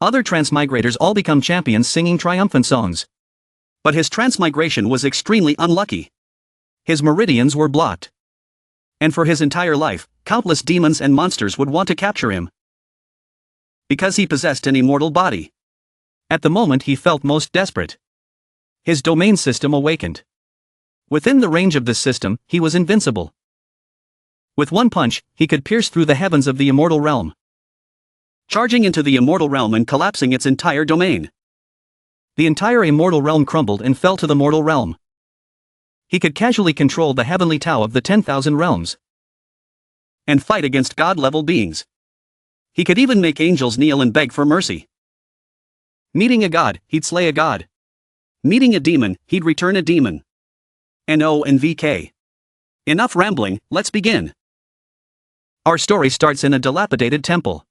Other transmigrators all become champions singing triumphant songs. But his transmigration was extremely unlucky. His meridians were blocked. And for his entire life, countless demons and monsters would want to capture him. Because he possessed an immortal body. At the moment he felt most desperate. His domain system awakened. Within the range of this system, he was invincible. With one punch, he could pierce through the heavens of the immortal realm, charging into the immortal realm and collapsing its entire domain. The entire immortal realm crumbled and fell to the mortal realm. He could casually control the heavenly Tao of the 10,000 realms and fight against God-level beings. He could even make angels kneel and beg for mercy. Meeting a god, he'd slay a god. Meeting a demon, he'd return a demon. NONVK. Enough rambling, let's begin. Our story starts in a dilapidated temple.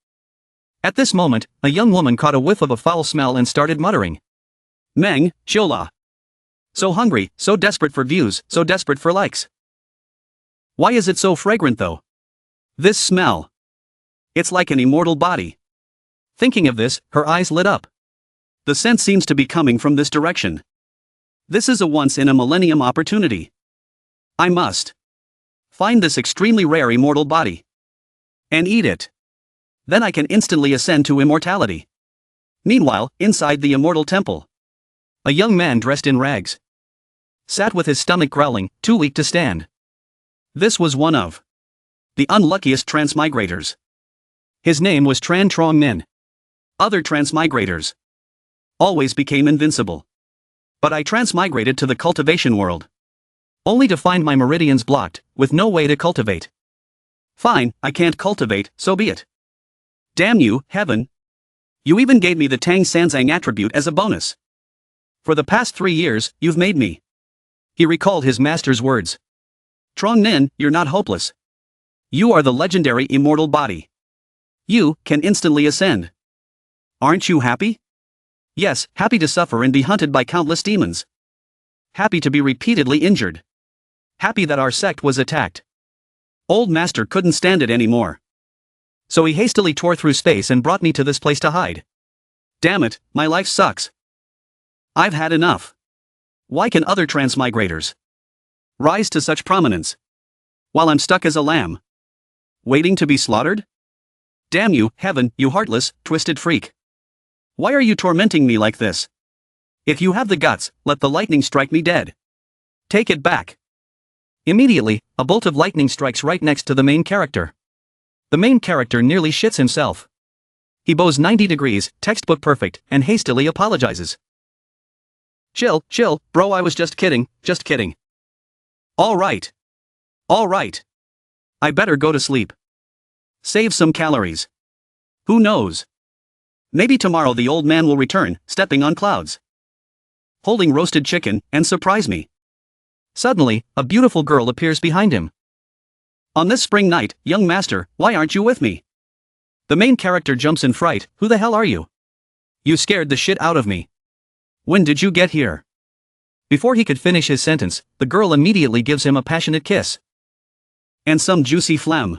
At this moment, a young woman caught a whiff of a foul smell and started muttering. Meng, Shola. So hungry, so desperate for views, so desperate for likes. Why is it so fragrant though? This smell. It's like an immortal body. Thinking of this, her eyes lit up. The scent seems to be coming from this direction. This is a once-in-a-millennium opportunity. I must find this extremely rare immortal body and eat it. Then I can instantly ascend to immortality. Meanwhile, inside the immortal temple, a young man dressed in rags sat with his stomach growling, too weak to stand. This was one of the unluckiest transmigrators. His name was Tran Trong Min. Other transmigrators always became invincible. But I transmigrated to the cultivation world, only to find my meridians blocked, with no way to cultivate. Fine, I can't cultivate, so be it. Damn you, heaven. You even gave me the Tang Sanzang attribute as a bonus. For the past 3 years, you've made me. He recalled his master's words. Trong Nin, you're not hopeless. You are the legendary immortal body. You can instantly ascend. Aren't you happy? Yes, happy to suffer and be hunted by countless demons. Happy to be repeatedly injured. Happy that our sect was attacked. Old Master couldn't stand it anymore. So he hastily tore through space and brought me to this place to hide. Damn it, my life sucks. I've had enough. Why can other transmigrators rise to such prominence, while I'm stuck as a lamb, waiting to be slaughtered? Damn you, heaven, you heartless, twisted freak. Why are you tormenting me like this? If you have the guts, let the lightning strike me dead. Take it back. Immediately, a bolt of lightning strikes right next to the main character. The main character nearly shits himself. He bows 90 degrees, textbook perfect, and hastily apologizes. Chill, bro, I was just kidding. Alright. I better go to sleep. Save some calories. Who knows? Maybe tomorrow the old man will return, stepping on clouds, holding roasted chicken, and surprise me. Suddenly, a beautiful girl appears behind him. On this spring night, young master, why aren't you with me? The main character jumps in fright. Who the hell are you? You scared the shit out of me. When did you get here? Before he could finish his sentence, the girl immediately gives him a passionate kiss. And some juicy phlegm.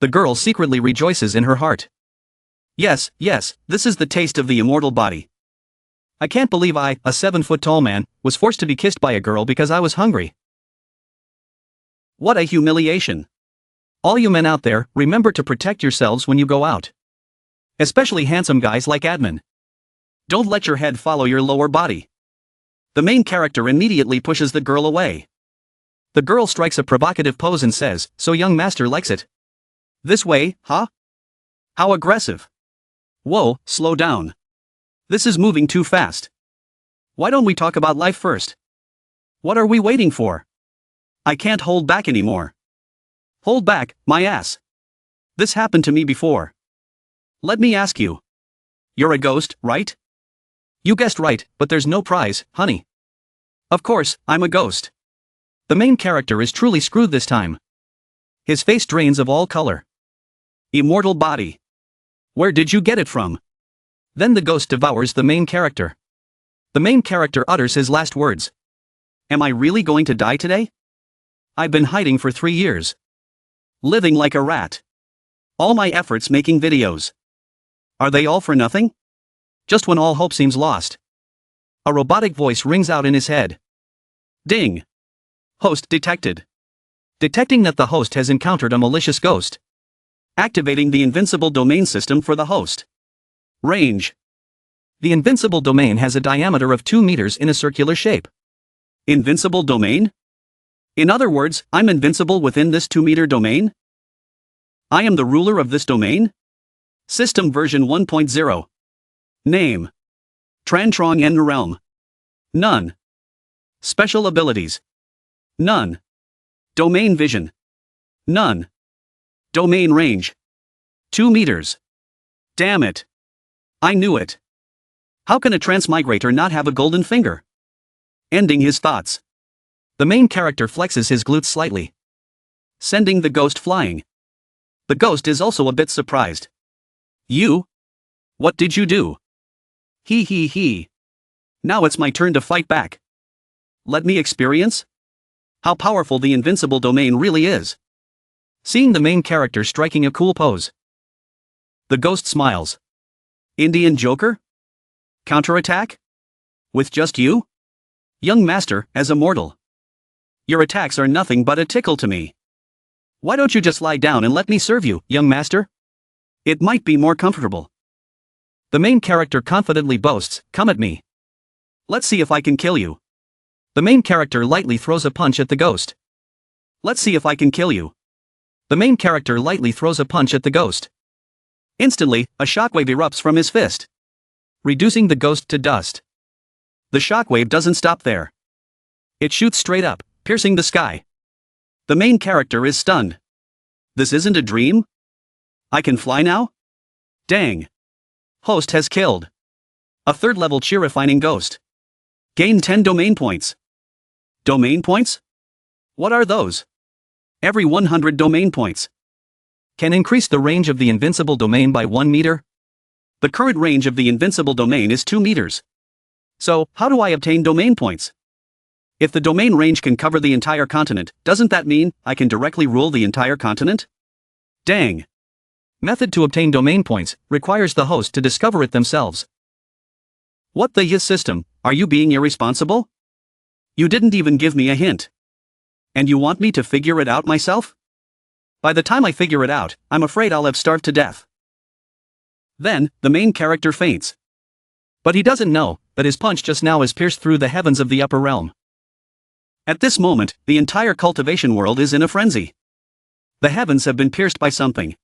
The girl secretly rejoices in her heart. Yes, this is the taste of the immortal body. I can't believe I, a 7-foot-tall man, was forced to be kissed by a girl because I was hungry. What a humiliation. All you men out there, remember to protect yourselves when you go out. Especially handsome guys like Admin. Don't let your head follow your lower body. The main character immediately pushes the girl away. The girl strikes a provocative pose and says, so young master likes it. This way, huh? How aggressive. Whoa, slow down. This is moving too fast. Why don't we talk about life first? What are we waiting for? I can't hold back anymore. Hold back, my ass. This happened to me before. Let me ask you. You're a ghost, right? You guessed right, but there's no prize, honey. Of course, I'm a ghost. The main character is truly screwed this time. His face drains of all color. Immortal body. Where did you get it from? Then the ghost devours the main character. The main character utters his last words. Am I really going to die today? I've been hiding for 3 years. Living like a rat. All my efforts making videos. Are they all for nothing? Just when all hope seems lost, a robotic voice rings out in his head. Ding! Host detected. Detecting that the host has encountered a malicious ghost. Activating the invincible domain system for the host. Range. The invincible domain has a diameter of 2 meters in a circular shape. Invincible domain? In other words, I'm invincible within this 2-meter domain? I am the ruler of this domain? System version 1.0. Name. Trantrong N Realm. None. Special abilities. None. Domain vision. None. Domain range. 2 meters. Damn it. I knew it. How can a transmigrator not have a golden finger? Ending his thoughts. The main character flexes his glutes slightly, sending the ghost flying. The ghost is also a bit surprised. You? What did you do? He. Now it's my turn to fight back. Let me experience how powerful the invincible domain really is. Seeing the main character striking a cool pose, the ghost smiles. Indian Joker? Counterattack? With just you? Young master, as a mortal, your attacks are nothing but a tickle to me. Why don't you just lie down and let me serve you, young master? It might be more comfortable. The main character confidently boasts, come at me. Let's see if I can kill you. The main character lightly throws a punch at the ghost. Let's see if I can kill you. The main character lightly throws a punch at the ghost. Instantly, a shockwave erupts from his fist, reducing the ghost to dust. The shockwave doesn't stop there. It shoots straight up, piercing the sky. The main character is stunned. This isn't a dream? I can fly now? Dang. Host has killed a 3rd-level chi-refining ghost. Gain 10 domain points. Domain points? What are those? Every 100 domain points can increase the range of the invincible domain by 1 meter. The current range of the invincible domain is 2 meters. So, how do I obtain domain points? If the domain range can cover the entire continent, doesn't that mean I can directly rule the entire continent? Dang. Method to obtain domain points requires the host to discover it themselves. What the yes system, are you being irresponsible? You didn't even give me a hint. And you want me to figure it out myself? By the time I figure it out, I'm afraid I'll have starved to death. Then, the main character faints. But he doesn't know that his punch just now has pierced through the heavens of the upper realm. At this moment, the entire cultivation world is in a frenzy. The heavens have been pierced by something.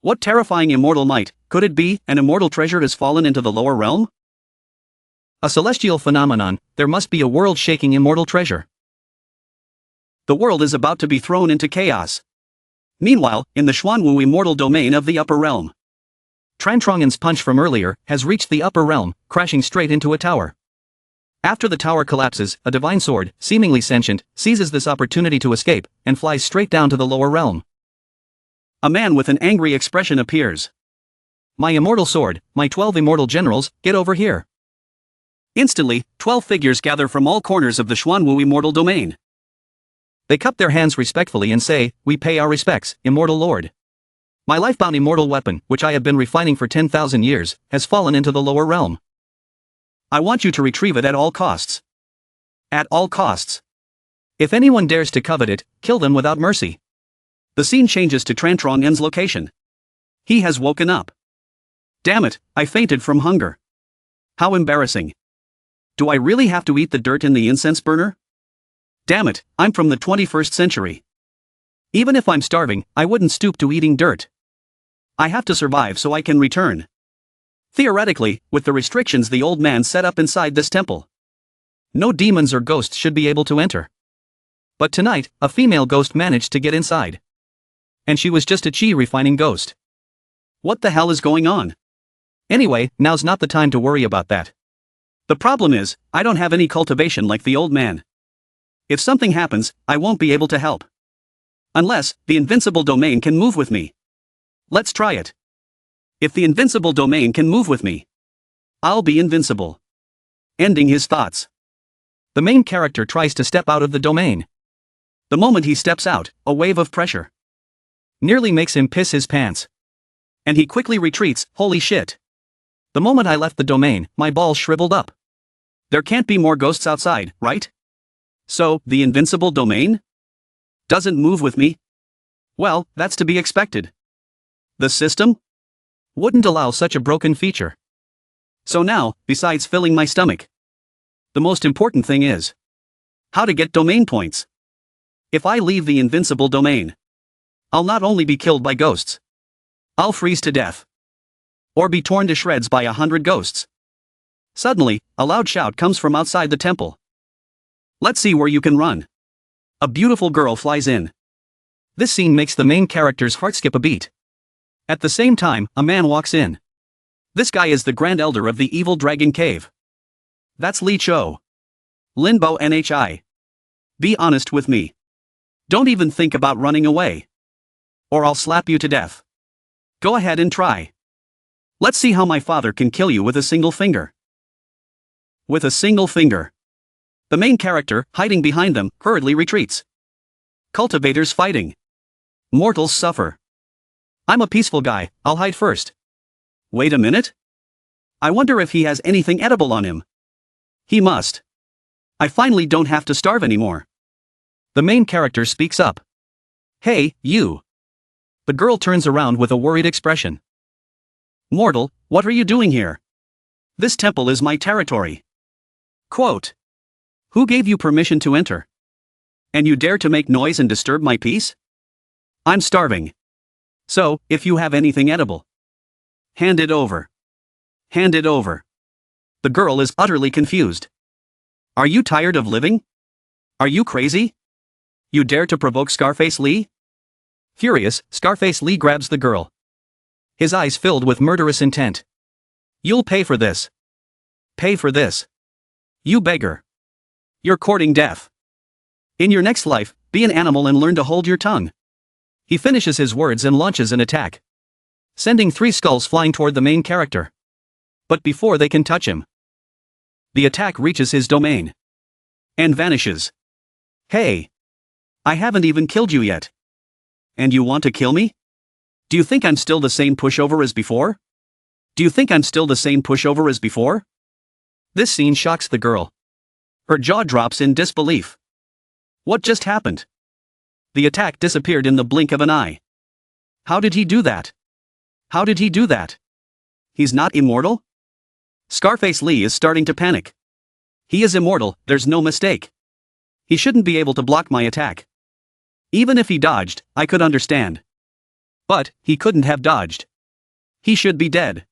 What terrifying immortal might could it be? An immortal treasure has fallen into the lower realm? A celestial phenomenon, there must be a world-shaking immortal treasure. The world is about to be thrown into chaos. Meanwhile, in the Xuanwu immortal domain of the upper realm, Trantrongen's punch from earlier has reached the upper realm, crashing straight into a tower. After the tower collapses, a divine sword, seemingly sentient, seizes this opportunity to escape, and flies straight down to the lower realm. A man with an angry expression appears. My immortal sword, my 12 immortal generals, get over here. Instantly, 12 figures gather from all corners of the Xuanwu immortal domain. They cup their hands respectfully and say, we pay our respects, immortal lord. My lifebound immortal weapon, which I have been refining for 10,000 years, has fallen into the lower realm. I want you to retrieve it at all costs. At all costs. If anyone dares to covet it, kill them without mercy. The scene changes to Trantrongen's location. He has woken up. Damn it, I fainted from hunger. How embarrassing. Do I really have to eat the dirt in the incense burner? Damn it, I'm from the 21st century. Even if I'm starving, I wouldn't stoop to eating dirt. I have to survive so I can return. Theoretically, with the restrictions the old man set up inside this temple, no demons or ghosts should be able to enter. But tonight, a female ghost managed to get inside. And she was just a chi-refining ghost. What the hell is going on? Anyway, now's not the time to worry about that. The problem is, I don't have any cultivation like the old man. If something happens, I won't be able to help. Unless, the invincible domain can move with me. Let's try it. If the invincible domain can move with me, I'll be invincible. Ending his thoughts. The main character tries to step out of the domain. The moment he steps out, a wave of pressure nearly makes him piss his pants. And he quickly retreats, holy shit. The moment I left the domain, my balls shriveled up. There can't be more ghosts outside, right? So, the invincible domain? Doesn't move with me? Well, that's to be expected. The system? Wouldn't allow such a broken feature. So now, besides filling my stomach, the most important thing is how to get domain points. If I leave the invincible domain, I'll not only be killed by ghosts, I'll freeze to death. Or be torn to shreds by 100 ghosts. Suddenly, a loud shout comes from outside the temple. Let's see where you can run. A beautiful girl flies in. This scene makes the main character's heart skip a beat. At the same time, a man walks in. This guy is the Grand Elder of the Evil Dragon Cave. That's Li Cho. Linbo Nhi. Be honest with me. Don't even think about running away. Or I'll slap you to death. Go ahead and try. Let's see how my father can kill you with a single finger. With a single finger. The main character, hiding behind them, hurriedly retreats. Cultivators fighting. Mortals suffer. I'm a peaceful guy, I'll hide first. Wait a minute? I wonder if he has anything edible on him. He must. I finally don't have to starve anymore. The main character speaks up. Hey, you. The girl turns around with a worried expression. Mortal, what are you doing here? This temple is my territory. Quote. Who gave you permission to enter? And you dare to make noise and disturb my peace? I'm starving. So, if you have anything edible, hand it over. Hand it over. The girl is utterly confused. Are you tired of living? Are you crazy? You dare to provoke Scarface Lee? Furious, Scarface Lee grabs the girl. His eyes filled with murderous intent. You'll pay for this. Pay for this. You beggar. You're courting death. In your next life, be an animal and learn to hold your tongue. He finishes his words and launches an attack, sending 3 skulls flying toward the main character. But before they can touch him, the attack reaches his domain and vanishes. Hey! I haven't even killed you yet. And you want to kill me? Do you think I'm still the same pushover as before? Do you think I'm still the same pushover as before? This scene shocks the girl. Her jaw drops in disbelief. What just happened? The attack disappeared in the blink of an eye. How did he do that? How did he do that? He's not immortal? Scarface Lee is starting to panic. He is immortal, there's no mistake. He shouldn't be able to block my attack. Even if he dodged, I could understand. But, he couldn't have dodged. He should be dead.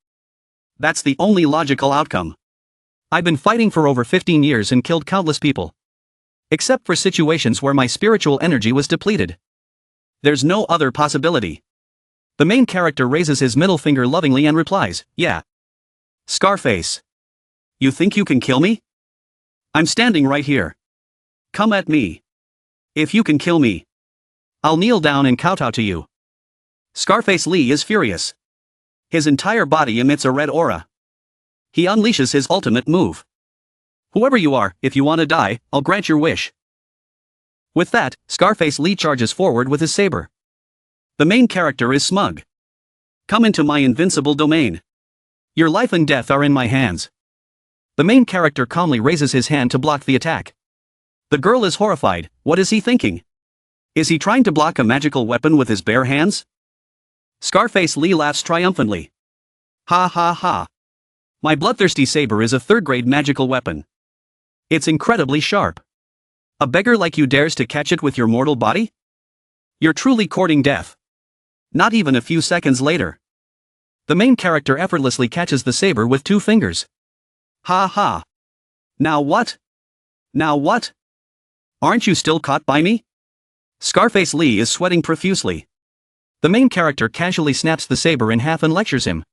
That's the only logical outcome. I've been fighting for over 15 years and killed countless people. Except for situations where my spiritual energy was depleted. There's no other possibility. The main character raises his middle finger lovingly and replies, yeah. Scarface. You think you can kill me? I'm standing right here. Come at me. If you can kill me, I'll kneel down and kowtow to you. Scarface Lee is furious. His entire body emits a red aura. He unleashes his ultimate move. Whoever you are, if you want to die, I'll grant your wish. With that, Scarface Lee charges forward with his saber. The main character is smug. Come into my invincible domain. Your life and death are in my hands. The main character calmly raises his hand to block the attack. The girl is horrified. What is he thinking? Is he trying to block a magical weapon with his bare hands? Scarface Lee laughs triumphantly. Ha ha ha. My bloodthirsty saber is a 3rd-grade magical weapon. It's incredibly sharp. A beggar like you dares to catch it with your mortal body? You're truly courting death. Not even a few seconds later, the main character effortlessly catches the saber with 2 fingers. Ha ha. Now what? Now what? Aren't you still caught by me? Scarface Lee is sweating profusely. The main character casually snaps the saber in half and lectures him.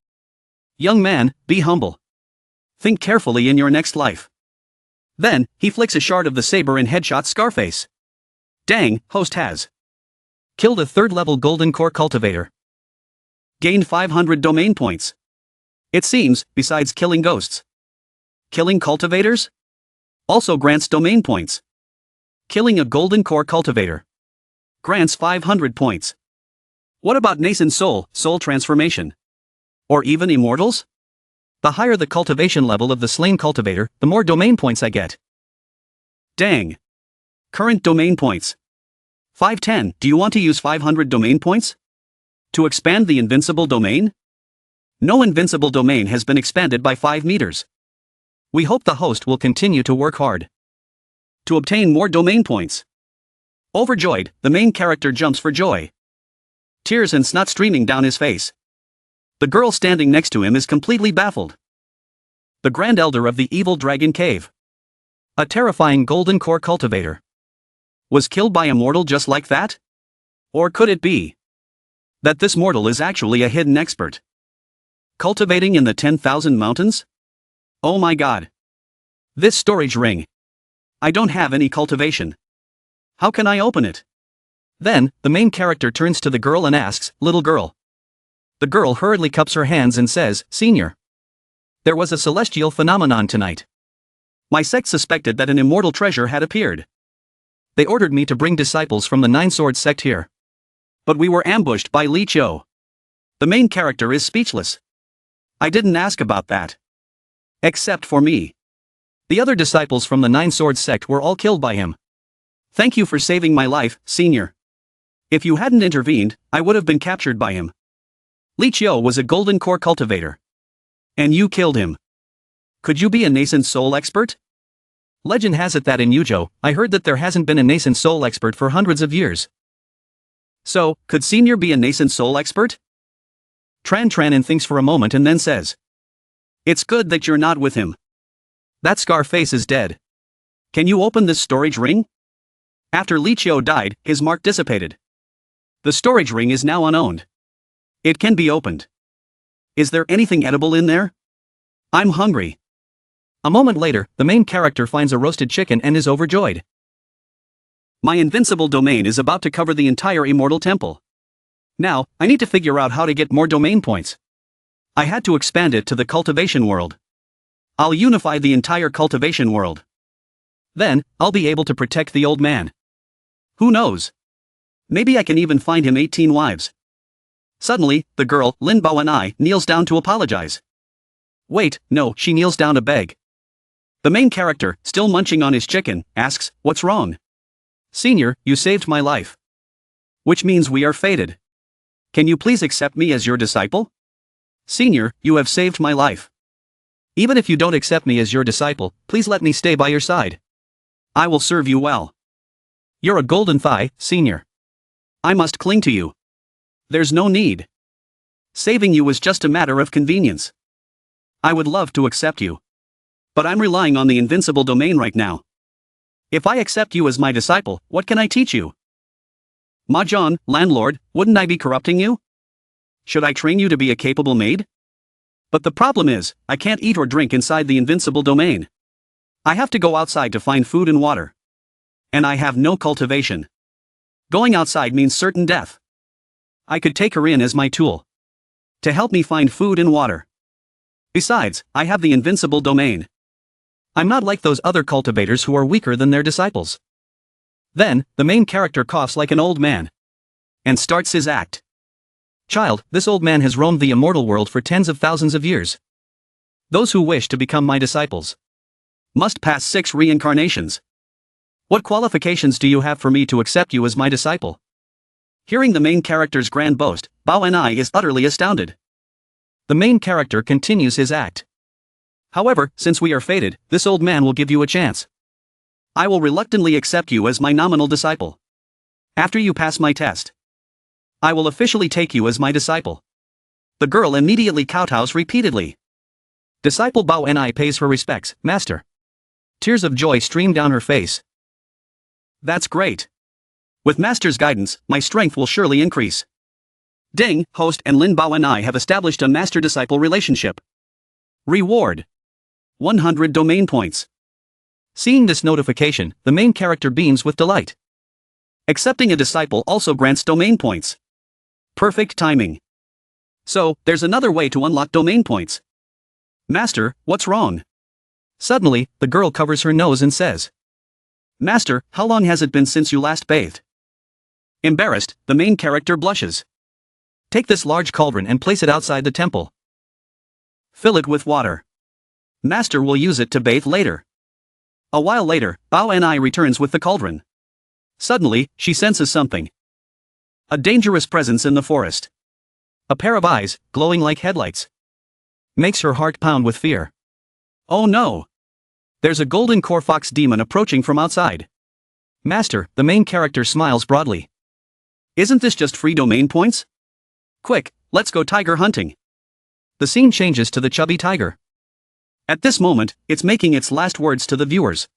Young man, be humble. Think carefully in your next life. Then, he flicks a shard of the saber and headshots Scarface. Dang, host has killed a 3rd-level Golden Core Cultivator. Gained 500 domain points. It seems, besides killing ghosts, killing cultivators also grants domain points. Killing a Golden Core Cultivator grants 500 points. What about nascent soul transformation? Or even immortals? The higher the cultivation level of the slain cultivator, the more domain points I get. Dang. Current domain points. 510. Do you want to use 500 domain points? To expand the invincible domain? No invincible domain has been expanded by 5 meters. We hope the host will continue to work hard to obtain more domain points. Overjoyed, the main character jumps for joy. Tears and snot streaming down his face. The girl standing next to him is completely baffled. The Grand Elder of the Evil Dragon Cave, a terrifying golden core cultivator, was killed by a mortal just like that? Or could it be that this mortal is actually a hidden expert, cultivating in the 10,000 mountains? Oh my god. This storage ring. I don't have any cultivation. How can I open it? Then, the main character turns to the girl and asks, "Little girl." The girl hurriedly cups her hands and says, "Senior, there was a celestial phenomenon tonight. My sect suspected that an immortal treasure had appeared. They ordered me to bring disciples from the Nine Swords sect here. But we were ambushed by Li Chou." The main character is speechless. I didn't ask about that. Except for me. The other disciples from the Nine Swords sect were all killed by him. Thank you for saving my life, Senior. If you hadn't intervened, I would have been captured by him. Li Chou was a golden core cultivator. And you killed him. Could you be a nascent soul expert? Legend has it that in Yuzhou, I heard that there hasn't been a nascent soul expert for hundreds of years. So, could Senior be a nascent soul expert? Tranin thinks for a moment and then says, "It's good that you're not with him. That scar face is dead. Can you open this storage ring?" After Li Chou died, his mark dissipated. The storage ring is now unowned. It can be opened. Is there anything edible in there? I'm hungry. A moment later, the main character finds a roasted chicken and is overjoyed. My invincible domain is about to cover the entire immortal temple. Now, I need to figure out how to get more domain points. I had to expand it to the cultivation world. I'll unify the entire cultivation world. Then, I'll be able to protect the old man. Who knows? Maybe I can even find him 18 wives. Suddenly, the girl, Lin Bao and I, kneels down to apologize. Wait, no, she kneels down to beg. The main character, still munching on his chicken, asks, "What's wrong?" "Senior, you saved my life. Which means we are fated. Can you please accept me as your disciple?" "Senior, you have saved my life. Even if you don't accept me as your disciple, please let me stay by your side. I will serve you well. You're a golden thigh, Senior. I must cling to you. There's no need. Saving you was just a matter of convenience. I would love to accept you. But I'm relying on the invincible domain right now. If I accept you as my disciple, what can I teach you?" "Mahjong, landlord, wouldn't I be corrupting you? Should I train you to be a capable maid? But the problem is, I can't eat or drink inside the invincible domain. I have to go outside to find food and water. And I have no cultivation. Going outside means certain death. I could take her in as my tool to help me find food and water. Besides, I have the invincible domain. I'm not like those other cultivators who are weaker than their disciples." Then, the main character coughs like an old man and starts his act. "Child, this old man has roamed the immortal world for tens of thousands of years. Those who wish to become my disciples must pass 6 reincarnations. What qualifications do you have for me to accept you as my disciple?" Hearing the main character's grand boast, Bao and I is utterly astounded. The main character continues his act. "However, since we are fated, this old man will give you a chance. I will reluctantly accept you as my nominal disciple. After you pass my test, I will officially take you as my disciple." The girl immediately kowtows repeatedly. Disciple Bao and I pays her respects, "Master." Tears of joy stream down her face. "That's great. With Master's guidance, my strength will surely increase." Ding, host and Lin Bao and I have established a master-disciple relationship. Reward: 100 domain points. Seeing this notification, the main character beams with delight. Accepting a disciple also grants domain points. Perfect timing. So, there's another way to unlock domain points. "Master, what's wrong?" Suddenly, the girl covers her nose and says, "Master, how long has it been since you last bathed?" Embarrassed, the main character blushes. "Take this large cauldron and place it outside the temple. Fill it with water. Master will use it to bathe later. A while later, Bao and I returns with the cauldron. Suddenly, she senses something. A dangerous presence in the forest. A pair of eyes, glowing like headlights. Makes her heart pound with fear. Oh no! There's a golden core fox demon approaching from outside. Master, the main character smiles broadly. Isn't this just free domain points? Quick, let's go tiger hunting. The scene changes to the chubby tiger. At this moment, it's making its last words to the viewers.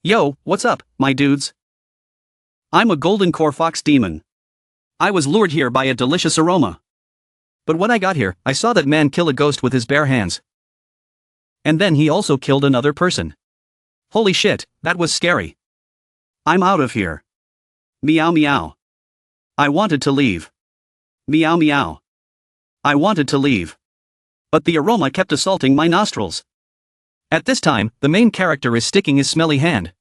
Yo, what's up, my dudes? I'm a golden core fox demon. I was lured here by a delicious aroma. But when I got here, I saw that man kill a ghost with his bare hands. And then he also killed another person. Holy shit, that was scary. I'm out of here. Meow meow. I wanted to leave. Meow meow. I wanted to leave. But the aroma kept assaulting my nostrils. At this time, the main character is sticking his smelly hand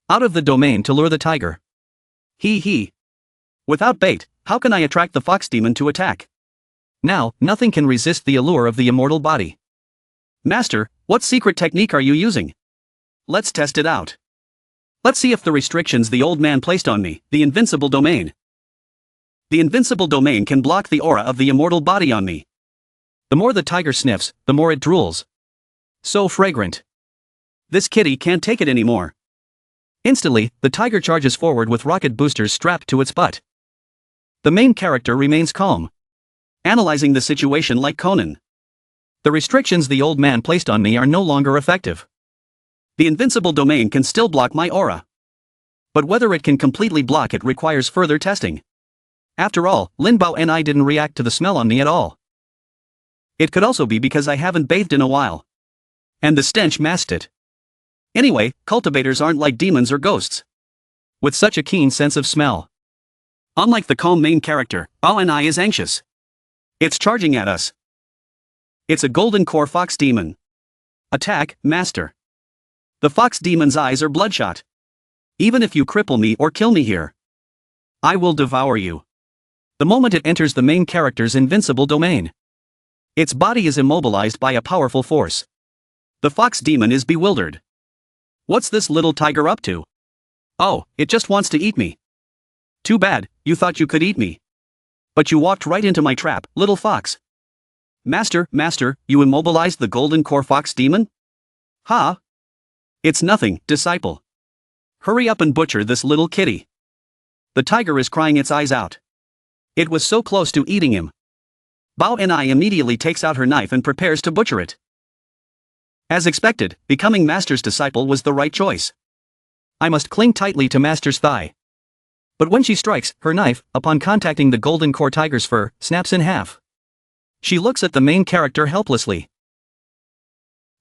out of the domain to lure the tiger. He. Without bait, how can I attract the fox demon to attack? Now, nothing can resist the allure of the immortal body. Master, what secret technique are you using? Let's test it out. Let's see if the restrictions the old man placed on me, the invincible domain. The invincible domain can block the aura of the immortal body on me. The more the tiger sniffs, the more it drools. So fragrant. This kitty can't take it anymore. Instantly, the tiger charges forward with rocket boosters strapped to its butt. The main character remains calm, analyzing the situation like Conan. The restrictions the old man placed on me are no longer effective. The invincible domain can still block my aura. But whether it can completely block it requires further testing. After all, Lin Bao and I didn't react to the smell on me at all. It could also be because I haven't bathed in a while. And the stench masked it. Anyway, cultivators aren't like demons or ghosts, with such a keen sense of smell. Unlike the calm main character, Bao and I is anxious. It's charging at us. It's a golden core fox demon. Attack, master. The fox demon's eyes are bloodshot. Even if you cripple me or kill me here, I will devour you. The moment it enters the main character's invincible domain, its body is immobilized by a powerful force. The fox demon is bewildered. What's this little tiger up to? Oh, it just wants to eat me. Too bad, you thought you could eat me. But you walked right into my trap, little fox. Master, you immobilized the golden core fox demon? Ha! Huh? It's nothing, disciple. Hurry up and butcher this little kitty. The tiger is crying its eyes out. It was so close to eating him. Bao and I immediately takes out her knife and prepares to butcher it. As expected, becoming Master's disciple was the right choice. I must cling tightly to Master's thigh. But when she strikes, her knife, upon contacting the golden core tiger's fur, snaps in half. She looks at the main character helplessly.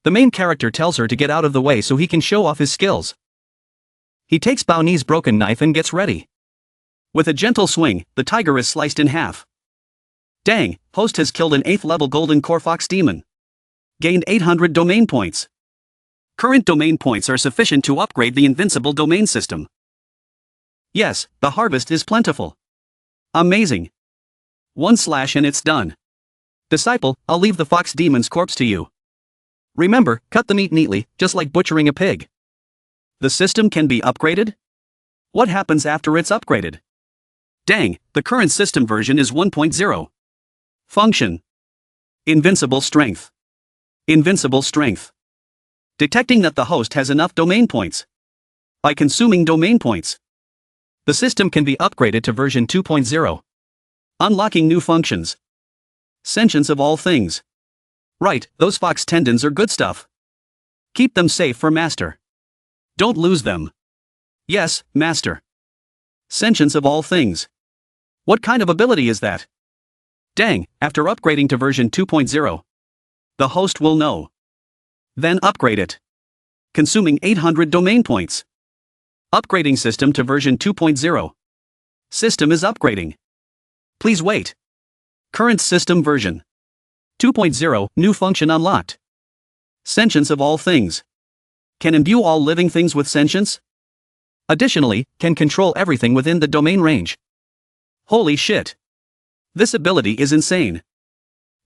The main character tells her to get out of the way so he can show off his skills. He takes Bao Ni's broken knife and gets ready. With a gentle swing, the tiger is sliced in half. Dang, host has killed an 8th level golden core fox demon. Gained 800 domain points. Current domain points are sufficient to upgrade the invincible domain system. Yes, the harvest is plentiful. Amazing. 1 slash and it's done. Disciple, I'll leave the fox demon's corpse to you. Remember, cut the meat neatly, just like butchering a pig. The system can be upgraded? What happens after it's upgraded? Dang, the current system version is 1.0. Function. Invincible strength. Invincible strength. Detecting that the host has enough domain points. By consuming domain points, the system can be upgraded to version 2.0. Unlocking new functions. Sentience of all things. Right, those fox tendons are good stuff. Keep them safe for Master. Don't lose them. Yes, Master. Sentience of all things. What kind of ability is that? Dang, after upgrading to version 2.0. The host will know. Then upgrade it. Consuming 800 domain points. Upgrading system to version 2.0. System is upgrading. Please wait. Current system version 2.0, new function unlocked. Sentience of all things. Can imbue all living things with sentience. Additionally, can control everything within the domain range. Holy shit. This ability is insane.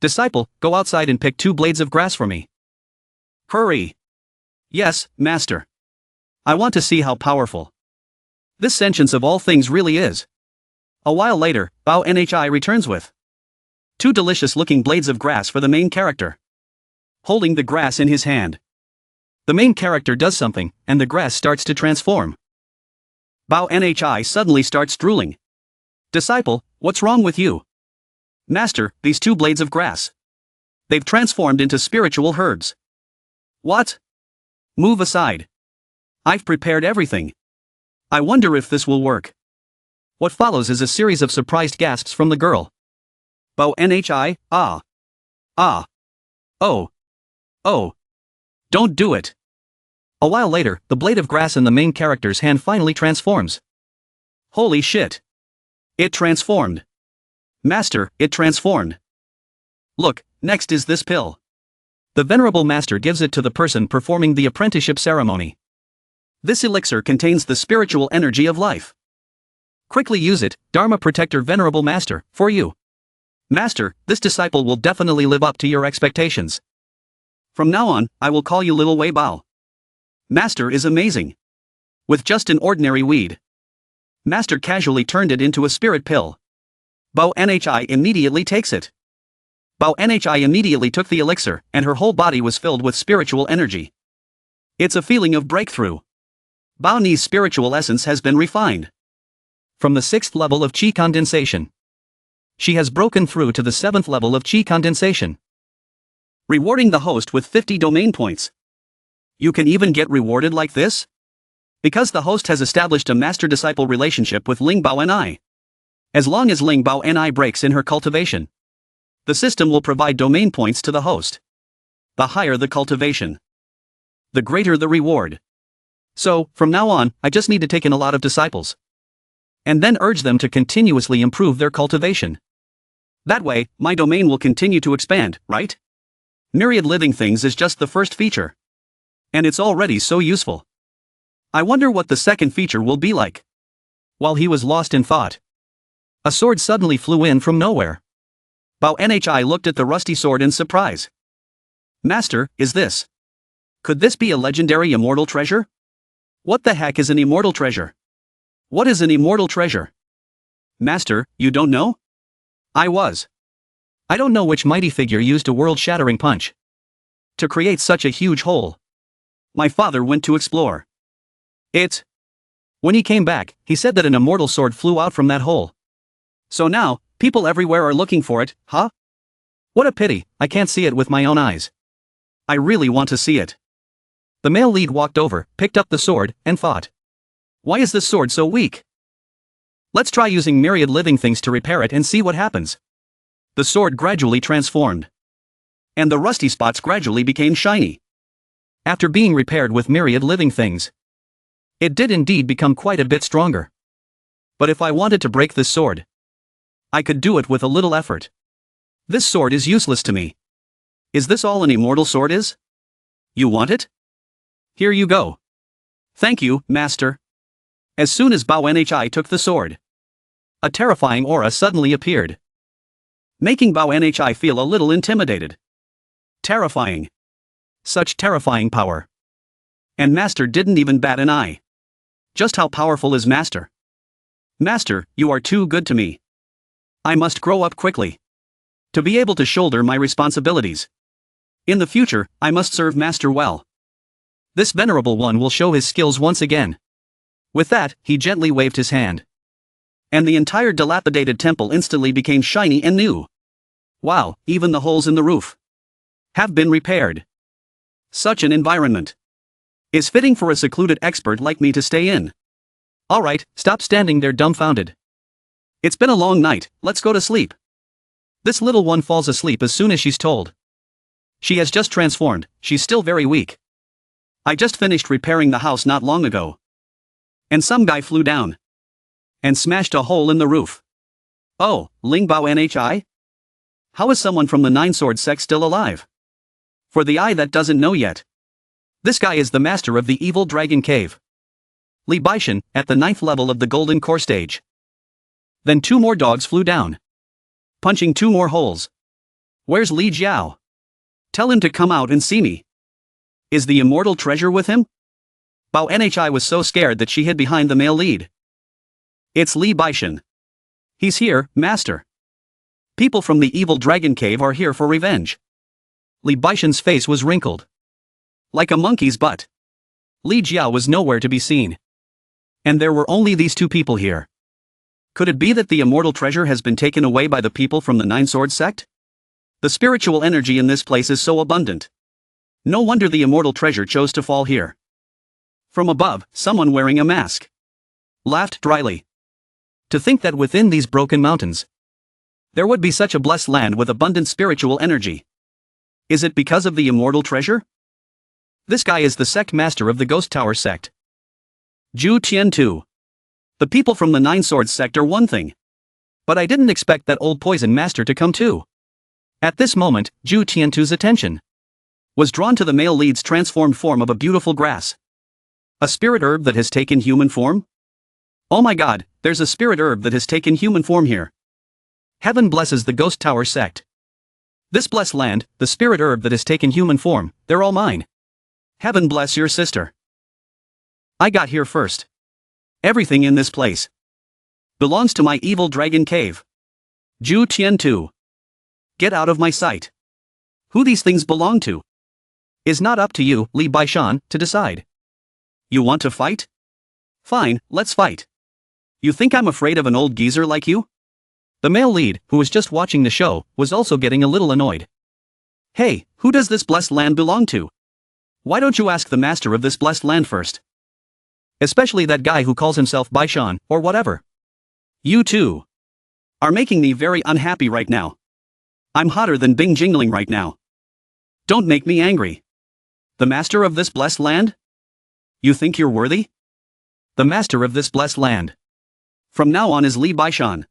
Disciple, go outside and pick 2 blades of grass for me. Hurry. Yes, master. I want to see how powerful this sentience of all things really is. A while later, Bao Nhi returns with 2 delicious-looking blades of grass for the main character. Holding the grass in his hand, the main character does something, and the grass starts to transform. Bao Nhi suddenly starts drooling. Disciple, what's wrong with you? Master, these 2 blades of grass. They've transformed into spiritual herbs. What? Move aside. I've prepared everything. I wonder if this will work. What follows is a series of surprised gasps from the girl. Bao Nhi, ah. Ah. Oh. Oh. Don't do it. A while later, the blade of grass in the main character's hand finally transforms. Holy shit. It transformed. Master, it transformed. Look, next is this pill. The venerable master gives it to the person performing the apprenticeship ceremony. This elixir contains the spiritual energy of life. Quickly use it, Dharma Protector Venerable Master, for you. Master, this disciple will definitely live up to your expectations. From now on, I will call you Little Wei Bao. Master is amazing. With just an ordinary weed, Master casually turned it into a spirit pill. Bao Nhi immediately takes it. Bao Nhi immediately took the elixir, and her whole body was filled with spiritual energy. It's a feeling of breakthrough. Bao Ni's spiritual essence has been refined. From the 6th level of Qi condensation, she has broken through to the 7th level of Qi condensation, rewarding the host with 50 domain points. You can even get rewarded like this? Because the host has established a master-disciple relationship with Ling Bao Ni. As long as Ling Bao Ni breaks in her cultivation, the system will provide domain points to the host. The higher the cultivation, the greater the reward. So, from now on, I just need to take in a lot of disciples, and then urge them to continuously improve their cultivation. That way, my domain will continue to expand, right? Myriad Living Things is just the first feature, and it's already so useful. I wonder what the second feature will be like. While he was lost in thought, a sword suddenly flew in from nowhere. Bao Nhi looked at the rusty sword in surprise. Master, is this? Could this be a legendary immortal treasure? What the heck is an immortal treasure? What is an immortal treasure? Master, you don't know? I don't know which mighty figure used a world-shattering punch to create such a huge hole. My father went to explore it. When he came back, he said that an immortal sword flew out from that hole. So now, people everywhere are looking for it, huh? What a pity, I can't see it with my own eyes. I really want to see it. The male lead walked over, picked up the sword, and thought, why is this sword so weak? Let's try using Myriad Living Things to repair it and see what happens. The sword gradually transformed, and the rusty spots gradually became shiny. After being repaired with Myriad Living Things, it did indeed become quite a bit stronger. But if I wanted to break this sword, I could do it with a little effort. This sword is useless to me. Is this all an immortal sword is? You want it? Here you go. Thank you, master. As soon as Bao Nhi took the sword, a terrifying aura suddenly appeared, making Bao Nhi feel a little intimidated. Terrifying. Such terrifying power. And Master didn't even bat an eye. Just how powerful is Master? Master, you are too good to me. I must grow up quickly to be able to shoulder my responsibilities. In the future, I must serve Master well. This venerable one will show his skills once again. With that, he gently waved his hand, and the entire dilapidated temple instantly became shiny and new. Wow, even the holes in the roof have been repaired. Such an environment is fitting for a secluded expert like me to stay in. Alright, stop standing there dumbfounded. It's been a long night, let's go to sleep. This little one falls asleep as soon as she's told. She has just transformed, she's still very weak. I just finished repairing the house not long ago, and some guy flew down and smashed a hole in the roof. Oh, Ling Bao Nhi? How is someone from the Nine Sword sect still alive? For the eye that doesn't know yet, this guy is the master of the evil dragon cave, Li Baishan, at the 9th level of the golden core stage. Then 2 more dogs flew down, punching 2 more holes. Where's Li Jiao? Tell him to come out and see me. Is the immortal treasure with him? Bao Nhi was so scared that she hid behind the male lead. It's Li Baishan. He's here, master. People from the evil dragon cave are here for revenge. Li Baishan's face was wrinkled like a monkey's butt. Li Jiao was nowhere to be seen. And there were only these two people here. Could it be that the immortal treasure has been taken away by the people from the Nine Sword sect? The spiritual energy in this place is so abundant. No wonder the immortal treasure chose to fall here. From above, someone wearing a mask laughed dryly. To think that within these broken mountains, there would be such a blessed land with abundant spiritual energy. Is it because of the immortal treasure? This guy is the sect master of the Ghost Tower sect. Zhu Tiantu. The people from the Nine Swords sect are one thing. But I didn't expect that old poison master to come too. At this moment, Zhu Tiantu's attention was drawn to the male lead's transformed form of a beautiful grass. A spirit herb that has taken human form? Oh my god, there's a spirit herb that has taken human form here. Heaven blesses the Ghost Tower sect. This blessed land, the spirit herb that has taken human form, they're all mine. Heaven bless your sister. I got here first. Everything in this place belongs to my evil dragon cave. Zhu Tiantu. Get out of my sight. Who these things belong to is not up to you, Li Baishan, to decide. You want to fight? Fine, let's fight. You think I'm afraid of an old geezer like you? The male lead, who was just watching the show, was also getting a little annoyed. Hey, who does this blessed land belong to? Why don't you ask the master of this blessed land first? Especially that guy who calls himself Baishan, or whatever. You two are making me very unhappy right now. I'm hotter than Bing Jingling right now. Don't make me angry. The master of this blessed land? You think you're worthy? The master of this blessed land from now on is Li Baishan.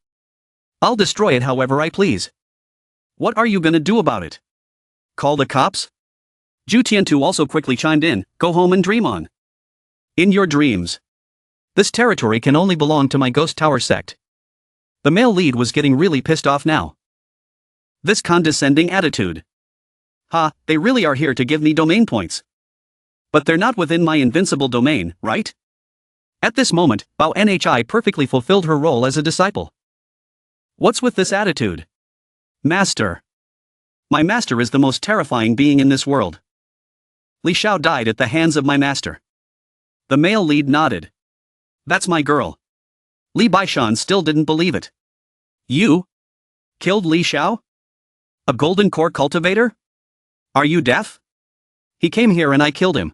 I'll destroy it however I please. What are you gonna do about it? Call the cops? Zhu Tiantu also quickly chimed in, go home and dream on. In your dreams. This territory can only belong to my Ghost Tower sect. The male lead was getting really pissed off now. This condescending attitude. Ha, they really are here to give me domain points. But they're not within my invincible domain, right? At this moment, Bao Nhi perfectly fulfilled her role as a disciple. What's with this attitude? Master. My master is the most terrifying being in this world. Li Xiao died at the hands of my master. The male lead nodded. That's my girl. Li Baishan still didn't believe it. You killed Li Xiao? A golden core cultivator? Are you deaf? He came here and I killed him.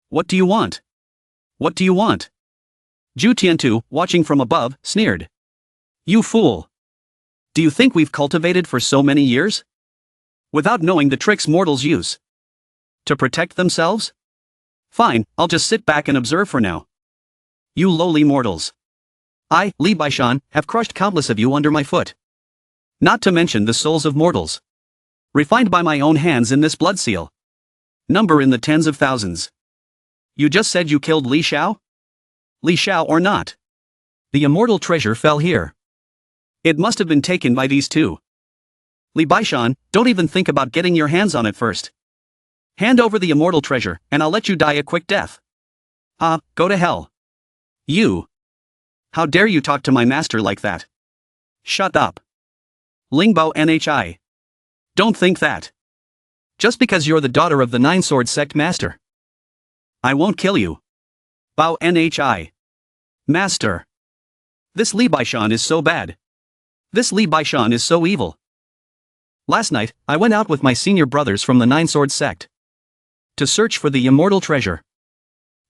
What do you want? What do you want? Zhu Tiantu, watching from above, sneered. You fool. Do you think we've cultivated for so many years? Without knowing the tricks mortals use to protect themselves? Fine, I'll just sit back and observe for now. You lowly mortals. I, Li Baishan, have crushed countless of you under my foot. Not to mention the souls of mortals refined by my own hands in this blood seal. Number in the tens of thousands. You just said you killed Li Xiao? Li Xiao or not? The immortal treasure fell here. It must have been taken by these two. Li Baishan, don't even think about getting your hands on it first. Hand over the immortal treasure, and I'll let you die a quick death. Go to hell. You. How dare you talk to my master like that? Shut up. Lingbao Nhi. Don't think that. Just because you're the daughter of the Nine Sword sect master, I won't kill you. Bao Nhi. Master. This Li Baishan is so bad. This Li Baishan is so evil. Last night, I went out with my senior brothers from the Nine Sword sect to search for the immortal treasure.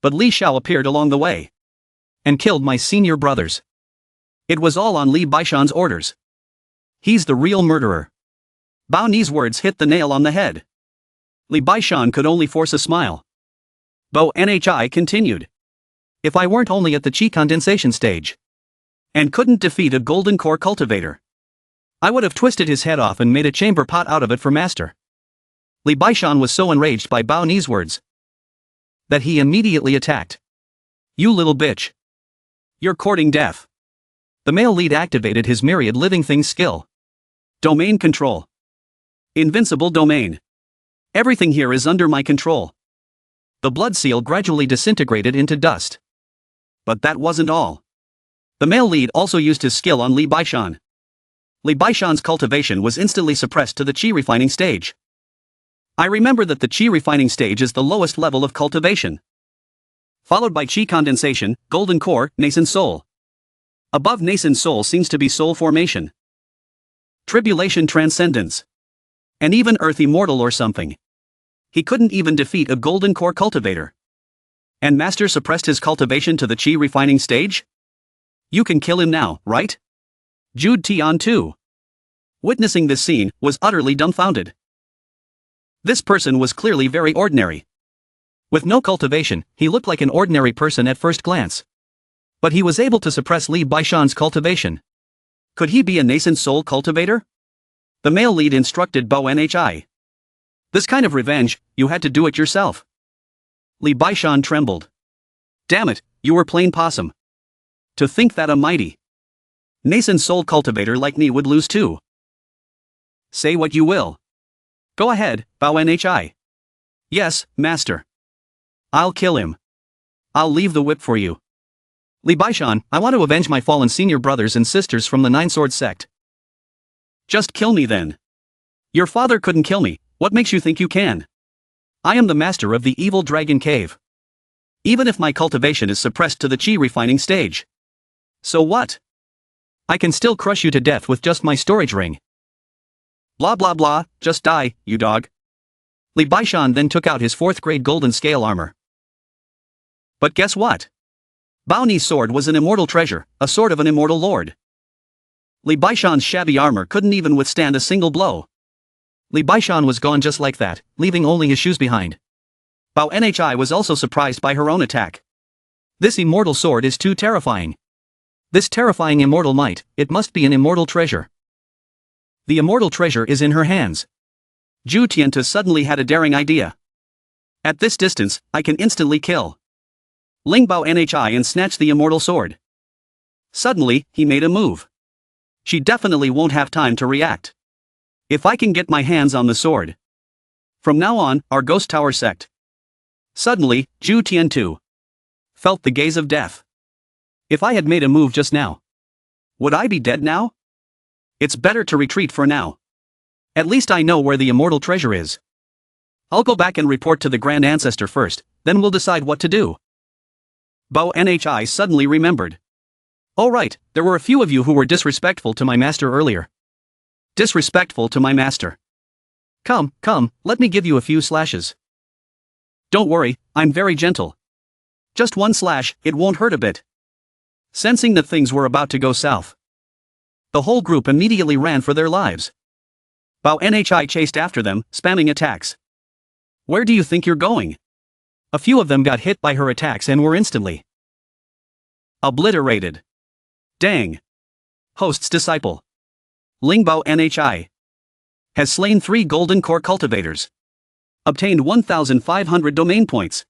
But Li Xiao appeared along the way and killed my senior brothers. It was all on Li Baishan's orders. He's the real murderer. Bao Ni's words hit the nail on the head. Li Baishan could only force a smile. Bao Nhi continued. If I weren't only at the chi condensation stage and couldn't defeat a golden core cultivator, I would have twisted his head off and made a chamber pot out of it for master. Li Baishan was so enraged by Bao Ni's words that he immediately attacked. You little bitch. You're courting death. The male lead activated his myriad living things skill. Domain control. Invincible domain. Everything here is under my control. The blood seal gradually disintegrated into dust. But that wasn't all. The male lead also used his skill on Li Baishan. Li Baishan's cultivation was instantly suppressed to the qi refining stage. I remember that the qi refining stage is the lowest level of cultivation. Followed by qi condensation, golden core, nascent soul. Above nascent soul seems to be soul formation. Tribulation transcendence. And even earth immortal or something. He couldn't even defeat a golden core cultivator. And master suppressed his cultivation to the qi refining stage? You can kill him now, right? Jude Tian too. Witnessing this scene, was utterly dumbfounded. This person was clearly very ordinary. With no cultivation, he looked like an ordinary person at first glance. But he was able to suppress Li Baishan's cultivation. Could he be a nascent soul cultivator? The male lead instructed Bao Nhi. This kind of revenge, you had to do it yourself. Li Baishan trembled. Damn it, you were plain possum. To think that a mighty nascent soul cultivator like me would lose too. Say what you will. Go ahead, Bao Nhi. Yes, master. I'll kill him. I'll leave the whip for you. Li Baishan, I want to avenge my fallen senior brothers and sisters from the Nine Sword sect. Just kill me then. Your father couldn't kill me, what makes you think you can? I am the master of the evil dragon cave. Even if my cultivation is suppressed to the qi refining stage. So what? I can still crush you to death with just my storage ring. Blah blah blah, just die, you dog. Li Baishan then took out his 4th grade golden scale armor. But guess what? Bao Ni's sword was an immortal treasure, a sword of an immortal lord. Li Baishan's shabby armor couldn't even withstand a single blow. Li Baishan was gone just like that, leaving only his shoes behind. Bao Nhi was also surprised by her own attack. This immortal sword is too terrifying. This terrifying immortal might, it must be an immortal treasure. The immortal treasure is in her hands. Zhu Tiantu suddenly had a daring idea. At this distance, I can instantly kill Ling Bao Nhi and snatch the immortal sword. Suddenly, he made a move. She definitely won't have time to react. If I can get my hands on the sword. From now on, our ghost tower sect. Suddenly, Zhu Tiantu felt the gaze of death. If I had made a move just now, would I be dead now? It's better to retreat for now. At least I know where the immortal treasure is. I'll go back and report to the Grand Ancestor first, then we'll decide what to do. Bao Nhi suddenly remembered. Oh right, there were a few of you who were disrespectful to my master earlier. Disrespectful to my master. Come, let me give you a few slashes. Don't worry, I'm very gentle. Just one slash, it won't hurt a bit. Sensing that things were about to go south, the whole group immediately ran for their lives. Bao Nhi chased after them, spamming attacks. Where do you think you're going? A few of them got hit by her attacks and were instantly obliterated. Dang. Host's disciple Ling Bao Nhi has slain 3 golden core cultivators. Obtained 1,500 domain points.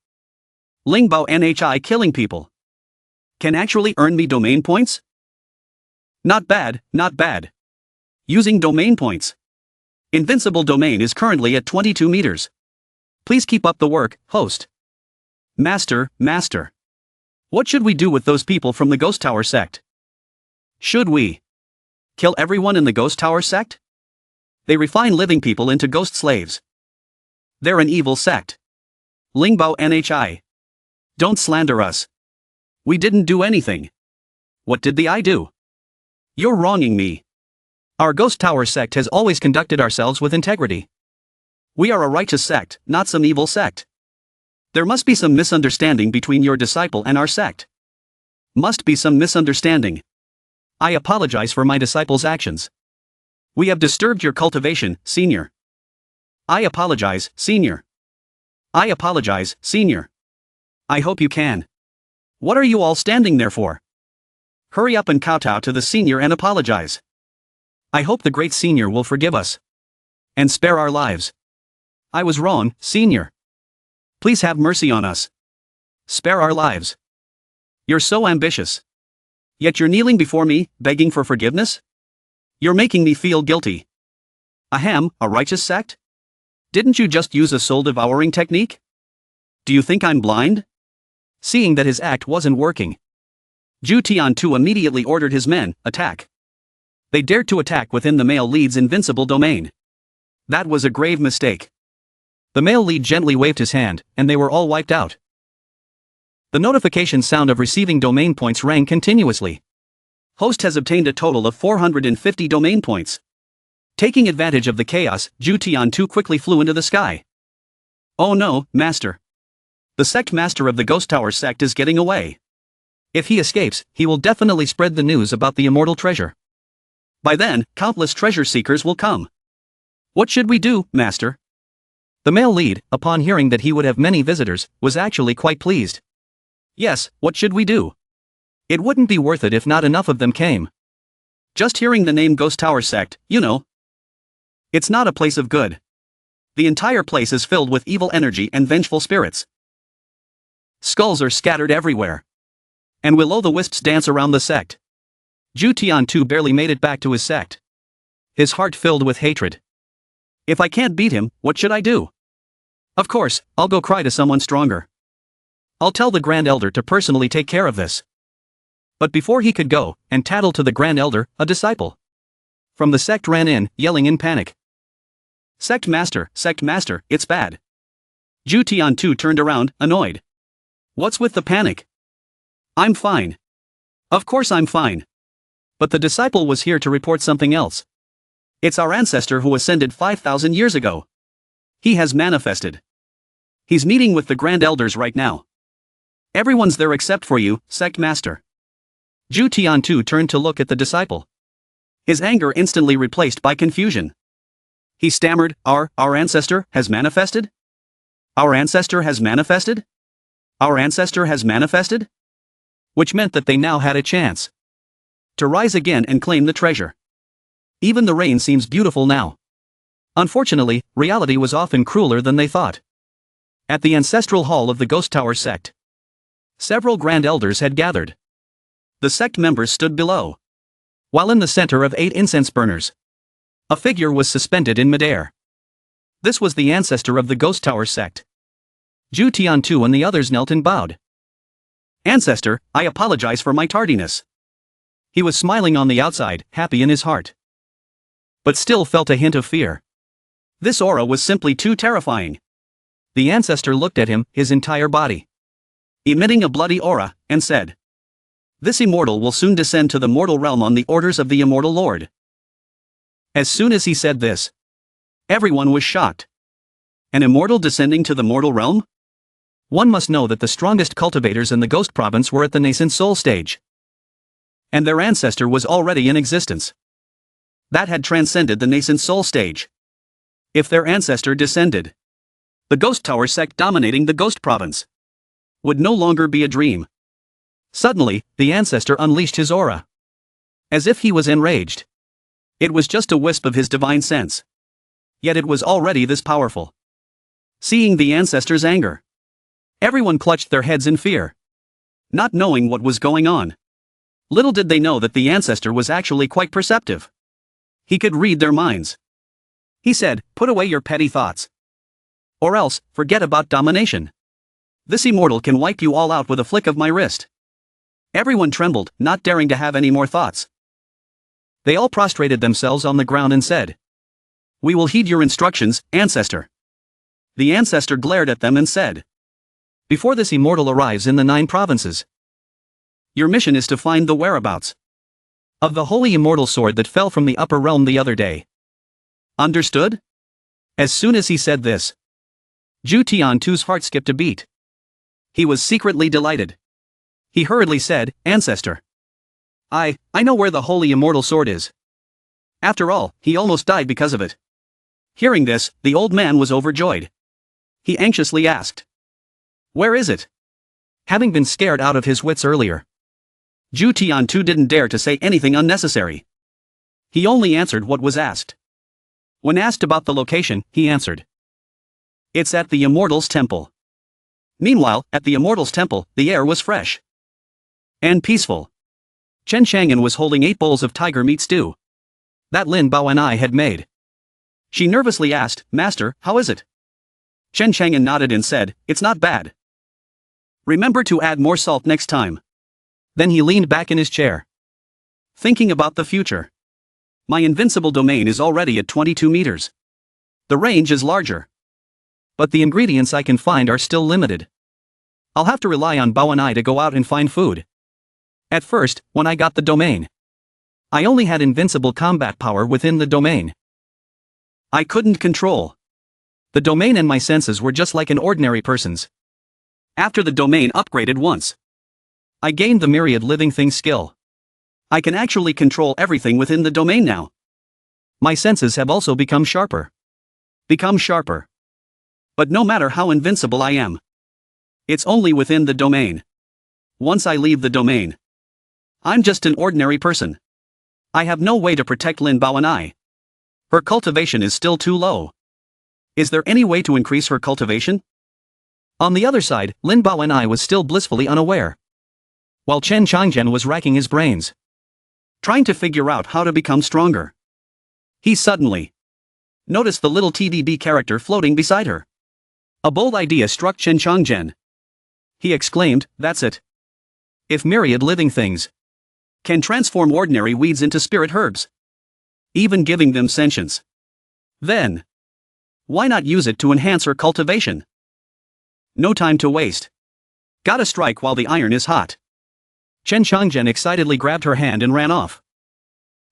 Ling Bao Nhi killing people can actually earn me domain points? Not bad, not bad. Using domain points. Invincible domain is currently at 22 meters. Please keep up the work, host. Master. What should we do with those people from the Ghost Tower sect? Should we kill everyone in the Ghost Tower sect? They refine living people into ghost slaves. They're an evil sect. Ling Bao Nhi. Don't slander us. We didn't do anything. What did I do? You're wronging me. Our Ghost Tower sect has always conducted ourselves with integrity. We are a righteous sect, not some evil sect. There must be some misunderstanding between your disciple and our sect. Must be some misunderstanding. I apologize for my disciple's actions. We have disturbed your cultivation, senior. I apologize, senior. I apologize, senior. I hope you can. What are you all standing there for? Hurry up and kowtow to the senior and apologize. I hope the great senior will forgive us and spare our lives. I was wrong, senior. Please have mercy on us. Spare our lives. You're so ambitious. Yet you're kneeling before me, begging for forgiveness? You're making me feel guilty. Ahem, a righteous sect? Didn't you just use a soul-devouring technique? Do you think I'm blind? Seeing that his act wasn't working, Zhu Tiantu immediately ordered his men, attack. They dared to attack within the male lead's invincible domain. That was a grave mistake. The male lead gently waved his hand, and they were all wiped out. The notification sound of receiving domain points rang continuously. Host has obtained a total of 450 domain points. Taking advantage of the chaos, Zhu Tiantu quickly flew into the sky. Oh no, master. The sect master of the Ghost Tower sect is getting away. If he escapes, he will definitely spread the news about the immortal treasure. By then, countless treasure seekers will come. What should we do, master? The male lead, upon hearing that he would have many visitors, was actually quite pleased. Yes, what should we do? It wouldn't be worth it if not enough of them came. Just hearing the name Ghost Tower sect, you know. It's not a place of good. The entire place is filled with evil energy and vengeful spirits. Skulls are scattered everywhere. And will-o'-the-wisps dance around the sect. Zhu Tiantu barely made it back to his sect. His heart filled with hatred. If I can't beat him, what should I do? Of course, I'll go cry to someone stronger. I'll tell the Grand Elder to personally take care of this. But before he could go and tattle to the Grand Elder, a disciple from the sect ran in, yelling in panic. Sect master, it's bad. Zhu Tiantu turned around, annoyed. What's with the panic? I'm fine. Of course I'm fine. But the disciple was here to report something else. It's our ancestor who ascended 5,000 years ago. He has manifested. He's meeting with the Grand Elders right now. Everyone's there except for you, sect master. Zhu Tiantu turned to look at the disciple. His anger instantly replaced by confusion. He stammered, Our ancestor has manifested? Our ancestor has manifested? Our ancestor has manifested? Which meant that they now had a chance to rise again and claim the treasure. Even the rain seems beautiful now. Unfortunately, reality was often crueler than they thought. At the ancestral hall of the Ghost Tower sect, several Grand Elders had gathered. The sect members stood below, while in the center of 8 incense burners, a figure was suspended in midair. This was the ancestor of the Ghost Tower sect. Zhu Tiantu and the others knelt and bowed. Ancestor, I apologize for my tardiness. He was smiling on the outside, happy in his heart, but still felt a hint of fear. This aura was simply too terrifying. The ancestor looked at him, his entire body emitting a bloody aura, and said, This immortal will soon descend to the mortal realm on the orders of the immortal Lord. As soon as he said this, everyone was shocked. An immortal descending to the mortal realm? One must know that the strongest cultivators in the Ghost Province were at the nascent soul stage. And their ancestor was already in existence. That had transcended the nascent soul stage. If their ancestor descended, the Ghost Tower sect dominating the Ghost Province would no longer be a dream. Suddenly, the ancestor unleashed his aura, as if he was enraged. It was just a wisp of his divine sense. Yet it was already this powerful. Seeing the ancestor's anger, everyone clutched their heads in fear, not knowing what was going on. Little did they know that the ancestor was actually quite perceptive. He could read their minds. He said, Put away your petty thoughts. Or else, forget about domination. This immortal can wipe you all out with a flick of my wrist. Everyone trembled, not daring to have any more thoughts. They all prostrated themselves on the ground and said, We will heed your instructions, ancestor. The ancestor glared at them and said, Before this immortal arrives in the 9 provinces, your mission is to find the whereabouts of the holy immortal sword that fell from the upper realm the other day. Understood? As soon as he said this, Zhu Tiantu's heart skipped a beat. He was secretly delighted. He hurriedly said, Ancestor, I know where the holy immortal sword is. After all, he almost died because of it. Hearing this, the old man was overjoyed. He anxiously asked, Where is it? Having been scared out of his wits earlier, Zhu Tiantu didn't dare to say anything unnecessary. He only answered what was asked. When asked about the location, he answered, It's at the Immortal's Temple. Meanwhile, at the Immortal's Temple, the air was fresh and peaceful. Chen Chang'an was holding 8 bowls of tiger meat stew that Lin Bao and I had made. She nervously asked, Master, how is it? Chen Chang'an nodded and said, it's not bad. Remember to add more salt next time. Then he leaned back in his chair, thinking about the future. My invincible domain is already at 22 meters. The range is larger, but the ingredients I can find are still limited. I'll have to rely on Bao and I to go out and find food. At first, when I got the domain, I only had invincible combat power within the domain. I couldn't control the domain, and my senses were just like an ordinary person's. After the domain upgraded once, I gained the myriad living things skill. I can actually control everything within the domain now. My senses have also become sharper. But no matter how invincible I am, it's only within the domain. Once I leave the domain, I'm just an ordinary person. I have no way to protect Lin Bao and I. Her cultivation is still too low. Is there any way to increase her cultivation? On the other side, Lin Bao and I was still blissfully unaware, while Chen Changzhen was racking his brains, trying to figure out how to become stronger. He suddenly noticed the little TDB character floating beside her. A bold idea struck Chen Changzhen. He exclaimed, that's it. If myriad living things can transform ordinary weeds into spirit herbs, even giving them sentience, then why not use it to enhance her cultivation? No time to waste. Gotta strike while the iron is hot. Chen Changzhen excitedly grabbed her hand and ran off,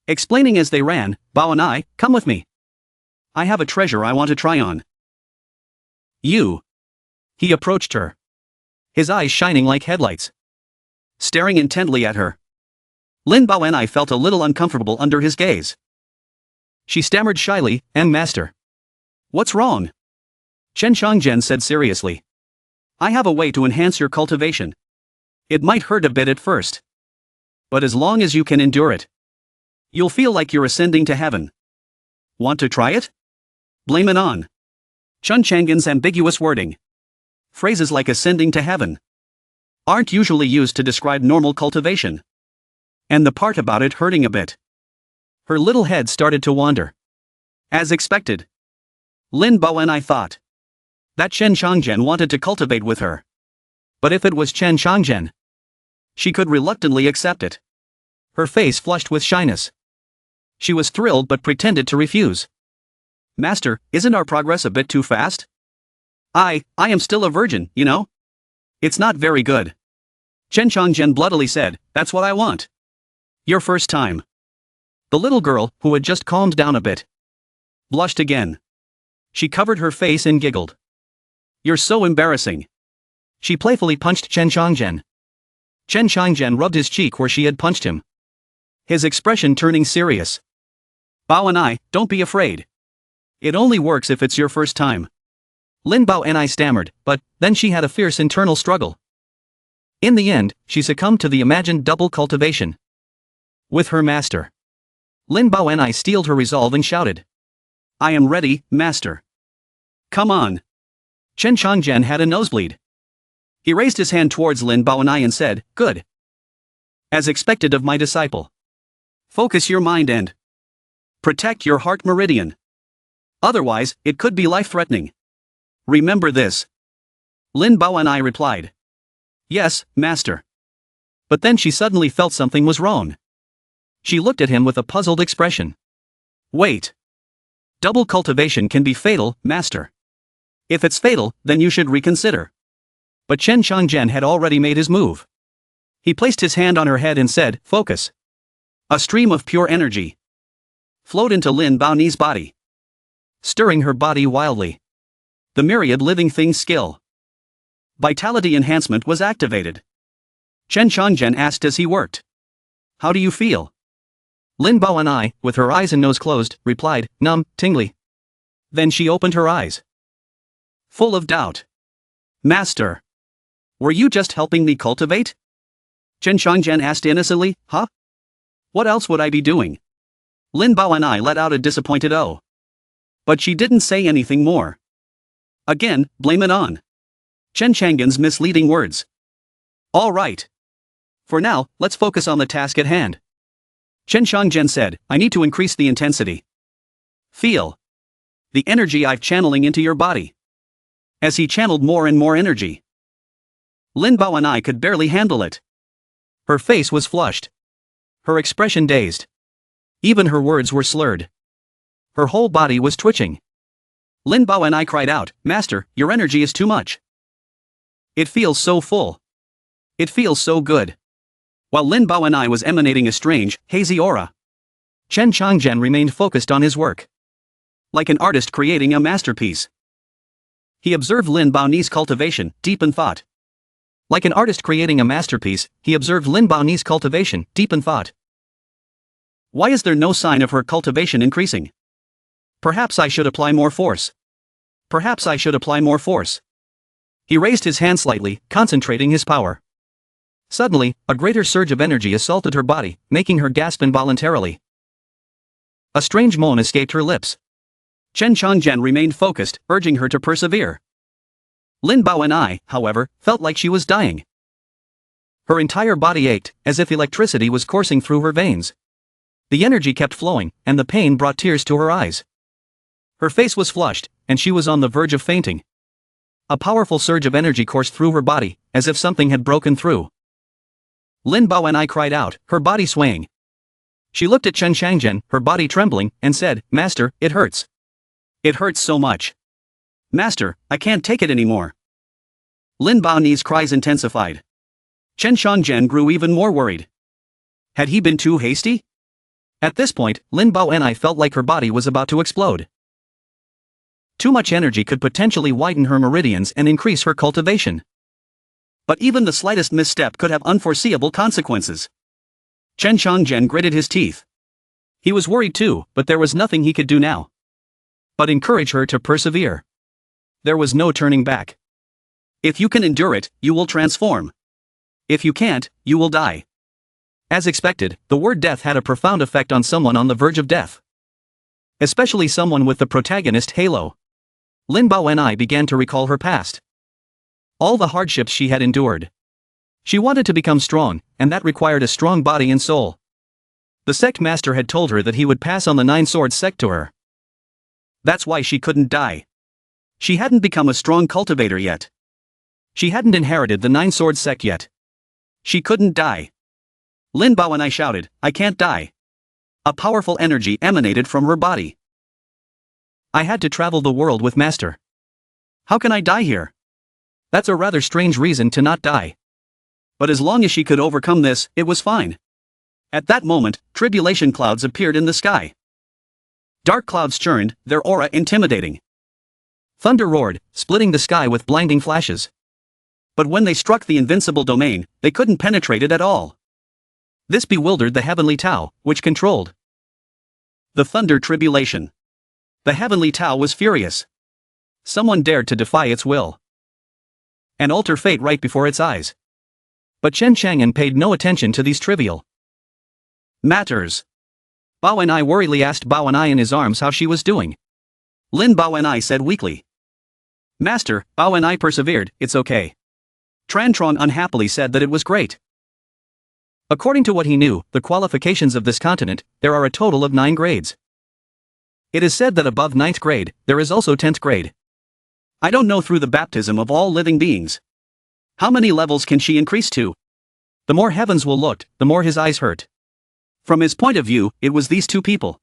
explaining as they ran, Bao and I, come with me. I have a treasure I want to try on. You. He approached her, his eyes shining like headlights, staring intently at her. Lin Bao and I felt a little uncomfortable under his gaze. She stammered shyly, Master. What's wrong? Chen Changzhen said seriously. I have a way to enhance your cultivation. It might hurt a bit at first, but as long as you can endure it, you'll feel like you're ascending to heaven. Want to try it? Blame it on Chen Chang'an's ambiguous wording. Phrases like ascending to heaven aren't usually used to describe normal cultivation. And the part about it hurting a bit. Her little head started to wander. As expected, Lin Bao and I thought that Chen Changzhen wanted to cultivate with her. But if it was Chen Changzhen, she could reluctantly accept it. Her face flushed with shyness. She was thrilled but pretended to refuse. Master, isn't our progress a bit too fast? I am still a virgin, you know? It's not very good. Chen Changzhen bloodily said, that's what I want. Your first time. The little girl, who had just calmed down a bit, blushed again. She covered her face and giggled. You're so embarrassing. She playfully punched Chen Changzhen. Chen Changzhen rubbed his cheek where she had punched him, his expression turning serious. Bao and I, don't be afraid. It only works if it's your first time. Lin Bao and I stammered, but then she had a fierce internal struggle. In the end, she succumbed to the imagined double cultivation with her master. Lin Bao and I steeled her resolve and shouted, I am ready, master. Come on. Chen Changzhen had a nosebleed. He raised his hand towards Lin Bao and I and said, good. As expected of my disciple. Focus your mind and protect your heart meridian. Otherwise, it could be life-threatening. Remember this. Lin Bao and I replied. Yes, master. But then she suddenly felt something was wrong. She looked at him with a puzzled expression. Wait. Double cultivation can be fatal, master. If it's fatal, then you should reconsider. But Chen Changzhen had already made his move. He placed his hand on her head and said, focus. A stream of pure energy flowed into Lin Bao's body, stirring her body wildly. The myriad living things skill vitality enhancement was activated. Chen Changzhen asked as he worked. How do you feel? Lin Bao and I, with her eyes and nose closed, replied, numb, tingly. Then she opened her eyes, full of doubt. Master, were you just helping me cultivate? Chen Changzhen asked innocently, huh? What else would I be doing? Lin Bao and I let out a disappointed oh. But she didn't say anything more. Again, blame it on Chen Chang'an's misleading words. All right. For now, let's focus on the task at hand. Chen Changzhen said, I need to increase the intensity. Feel. The energy I've channeling into your body. As he channeled more and more energy, Lin Bao and I could barely handle it. Her face was flushed. Her expression dazed. Even her words were slurred. Her whole body was twitching. Lin Bao and I cried out, "Master, your energy is too much. It feels so full. It feels so good." While Lin Bao and I was emanating a strange, hazy aura, Chen Changzhen remained focused on his work. Like an artist creating a masterpiece. He observed Lin Bao's cultivation, deep in thought. Like an artist creating a masterpiece, he observed Lin Bao's cultivation, deep in thought. Why is there no sign of her cultivation increasing? Perhaps I should apply more force. Perhaps I should apply more force. He raised his hand slightly, concentrating his power. Suddenly, a greater surge of energy assaulted her body, making her gasp involuntarily. A strange moan escaped her lips. Chen Changzhen remained focused, urging her to persevere. Lin Bao and I, however, felt like she was dying. Her entire body ached, as if electricity was coursing through her veins. The energy kept flowing, and the pain brought tears to her eyes. Her face was flushed, and she was on the verge of fainting. A powerful surge of energy coursed through her body, as if something had broken through. Lin Bao and I cried out, her body swaying. She looked at Chen Changzhen, her body trembling, and said, "Master, it hurts. It hurts so much. Master, I can't take it anymore." Lin Bao's cries intensified. Chen Changzhen grew even more worried. Had he been too hasty? At this point, Lin Bao and I felt like her body was about to explode. Too much energy could potentially widen her meridians and increase her cultivation. But even the slightest misstep could have unforeseeable consequences. Chen Changzhen gritted his teeth. He was worried too, but there was nothing he could do now but encourage her to persevere. There was no turning back. If you can endure it, you will transform. If you can't, you will die. As expected, the word death had a profound effect on someone on the verge of death. Especially someone with the protagonist halo. Lin Bao and I began to recall her past. All the hardships she had endured. She wanted to become strong, and that required a strong body and soul. The sect master had told her that he would pass on the Nine Swords sect to her. That's why she couldn't die. She hadn't become a strong cultivator yet. She hadn't inherited the Nine Swords sect yet. She couldn't die. Lin Bao and I shouted, "I can't die." A powerful energy emanated from her body. I had to travel the world with Master. How can I die here? That's a rather strange reason to not die. But as long as she could overcome this, it was fine. At that moment, tribulation clouds appeared in the sky. Dark clouds churned, their aura intimidating. Thunder roared, splitting the sky with blinding flashes. But when they struck the invincible domain, they couldn't penetrate it at all. This bewildered the heavenly Tao, which controlled the thunder tribulation. The heavenly Tao was furious. Someone dared to defy its will and alter fate right before its eyes. But Chen Chang'an paid no attention to these trivial matters. Bao and I worriedly asked Bao and I in his arms how she was doing. Lin Bao and I said weakly, "Master, Bao and I persevered, it's okay." Tran Trong unhappily said that it was great. According to what he knew, the qualifications of this continent, there are a total of 9 grades. It is said that above 9th grade, there is also 10th grade. I don't know through the baptism of all living beings. How many levels can she increase to? The more heavens will look, the more his eyes hurt. From his point of view, it was these two people.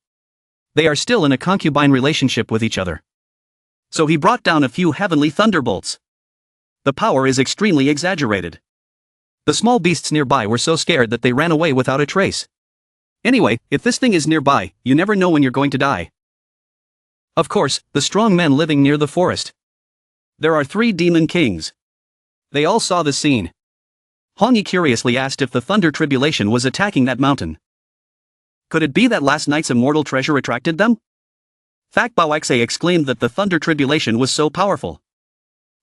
They are still in a concubine relationship with each other. So he brought down a few heavenly thunderbolts. The power is extremely exaggerated. The small beasts nearby were so scared that they ran away without a trace. Anyway, if this thing is nearby, you never know when you're going to die. Of course, the strong men living near the forest. There are 3 demon kings. They all saw the scene. Hongyi curiously asked if the thunder tribulation was attacking that mountain. Could it be that last night's immortal treasure attracted them? Fact Bao Xa exclaimed that the thunder tribulation was so powerful.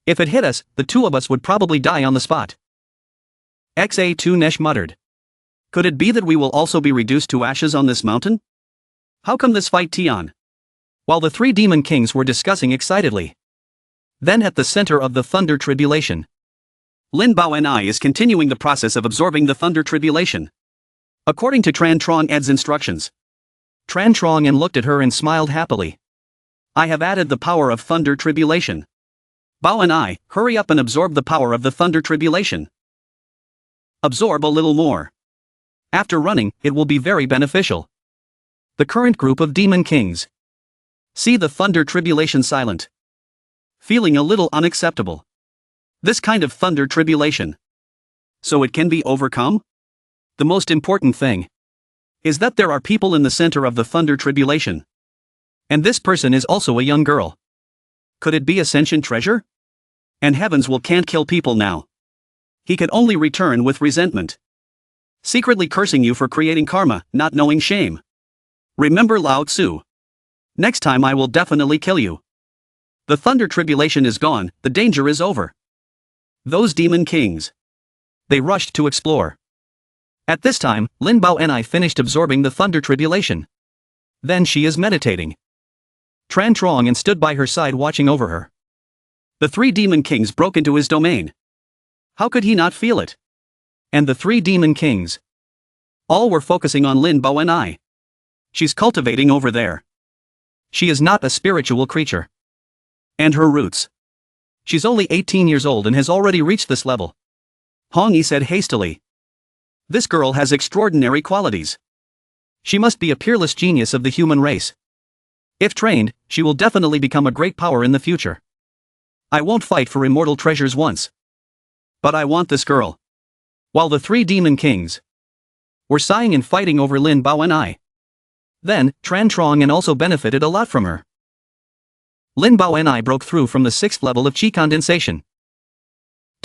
If it hit us, the 2 of us would probably die on the spot. Xa2 Nesh muttered. Could it be that we will also be reduced to ashes on this mountain? How come this fight Tian? While the 3 demon kings were discussing excitedly. Then at the center of the thunder tribulation, Lin Bao and I is continuing the process of absorbing the thunder tribulation. According to Tran Trong Ed's instructions. Tran Trong and looked at her and smiled happily. I have added the power of thunder tribulation. Bao and I, hurry up and absorb the power of the thunder tribulation. Absorb a little more. After running, it will be very beneficial. The current group of demon kings. See the thunder tribulation silent. Feeling a little unacceptable. This kind of thunder tribulation. So it can be overcome? The most important thing is that there are people in the center of the thunder tribulation. And this person is also a young girl. Could it be a sentient treasure? And heavens will can't kill people now. He could only return with resentment. Secretly cursing you for creating karma, not knowing shame. Remember Lao Tzu. Next time I will definitely kill you. The thunder tribulation is gone, the danger is over. Those demon kings. They rushed to explore. At this time, Lin Bao and I finished absorbing the thunder tribulation. Then she is meditating. Tran Trong and stood by her side watching over her. The three demon kings broke into his domain. How could he not feel it? And the three demon kings. All were focusing on Lin Bao and I. She's cultivating over there. She is not a spiritual creature. And her roots. She's only 18 years old and has already reached this level. Hong Yi said hastily. This girl has extraordinary qualities. She must be a peerless genius of the human race. If trained, she will definitely become a great power in the future. I won't fight for immortal treasures once. But I want this girl. While the three demon kings were sighing and fighting over Lin Bao and I. Then, Tran Trong and also benefited a lot from her. Lin Bao and I broke through from the 6th level of Qi condensation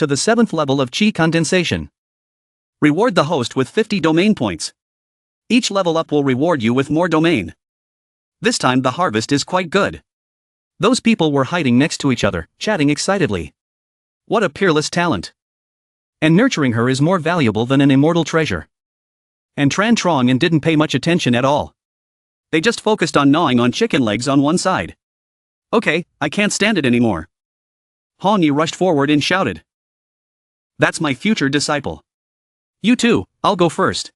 to the 7th level of Qi condensation. Reward the host with 50 domain points. Each level up will reward you with more domain. This time the harvest is quite good. Those people were hiding next to each other, chatting excitedly. What a peerless talent. And nurturing her is more valuable than an immortal treasure. And Tran Trong and didn't pay much attention at all. They just focused on gnawing on chicken legs on one side. Okay, I can't stand it anymore. Hong Yi rushed forward and shouted. That's my future disciple. You too, I'll go first.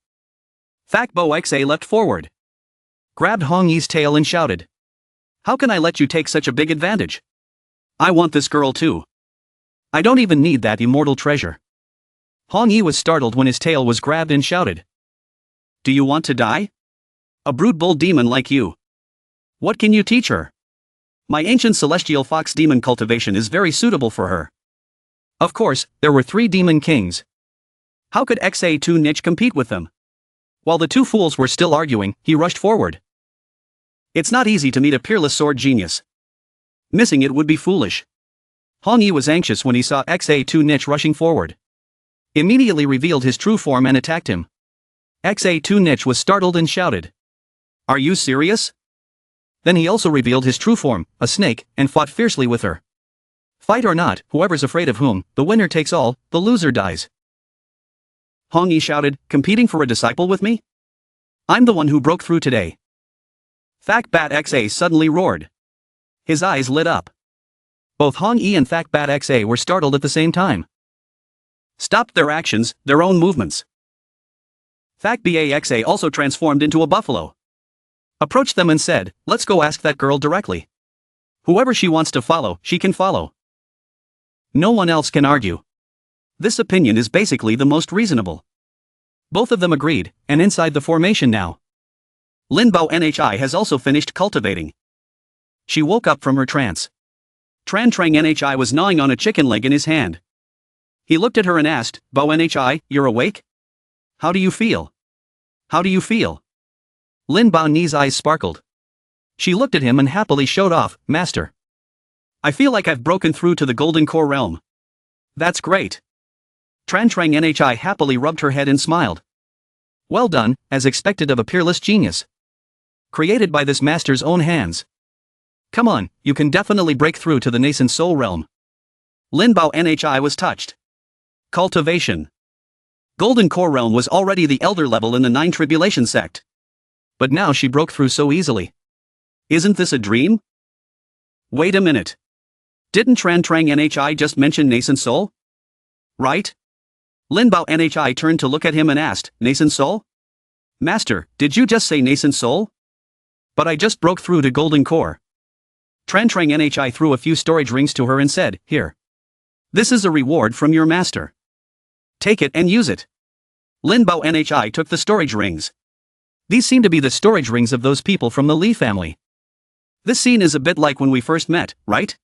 Thak Bo Xa leapt forward. Grabbed Hong Yi's tail and shouted. How can I let you take such a big advantage? I want this girl too. I don't even need that immortal treasure. Hong Yi was startled when his tail was grabbed and shouted. Do you want to die? A brood bull demon like you. What can you teach her? My ancient celestial fox demon cultivation is very suitable for her. Of course, there were 3 demon kings. How could XA2 Niche compete with them? While the two fools were still arguing, he rushed forward. It's not easy to meet a peerless sword genius. Missing it would be foolish. Hong Yi was anxious when he saw XA2 Niche rushing forward. Immediately revealed his true form and attacked him. XA2 Niche was startled and shouted. Are you serious? Then he also revealed his true form, a snake, and fought fiercely with her. Fight or not, whoever's afraid of whom, the winner takes all, the loser dies. Hong Yi shouted, competing for a disciple with me? I'm the one who broke through today. Thak Bat Xa suddenly roared. His eyes lit up. Both Hong Yi and Thak Bat Xa were startled at the same time. Stopped their actions, their own movements. Thak Ba also transformed into a buffalo. Approached them and said, let's go ask that girl directly. Whoever she wants to follow, she can follow. No one else can argue. This opinion is basically the most reasonable. Both of them agreed, and inside the formation now. Lin Bao Nhi has also finished cultivating. She woke up from her trance. Tran Trong Nhi was gnawing on a chicken leg in his hand. He looked at her and asked, Bao Nhi, you're awake? How do you feel? How do you feel? Lin Bao Ni's eyes sparkled. She looked at him and happily showed off, Master. I feel like I've broken through to the Golden Core realm. That's great. Tran Trong Nhi happily rubbed her head and smiled. Well done, as expected of a peerless genius. Created by this master's own hands. Come on, you can definitely break through to the nascent soul realm. Lin Bao Nhi was touched. Cultivation. Golden Core realm was already the elder level in the 9 tribulation sect. But now she broke through so easily. Isn't this a dream? Wait a minute. Didn't Tran Trong Nhi just mention nascent soul? Right? Lin Bao Nhi turned to look at him and asked, nascent soul? Master, did you just say nascent soul? But I just broke through to Golden Core. Trantrang Nhi threw a few storage rings to her and said, "Here. This is a reward from your master. Take it and use it." Lin Bao Nhi took the storage rings. These seem to be the storage rings of those people from the Li family. This scene is a bit like when we first met, right?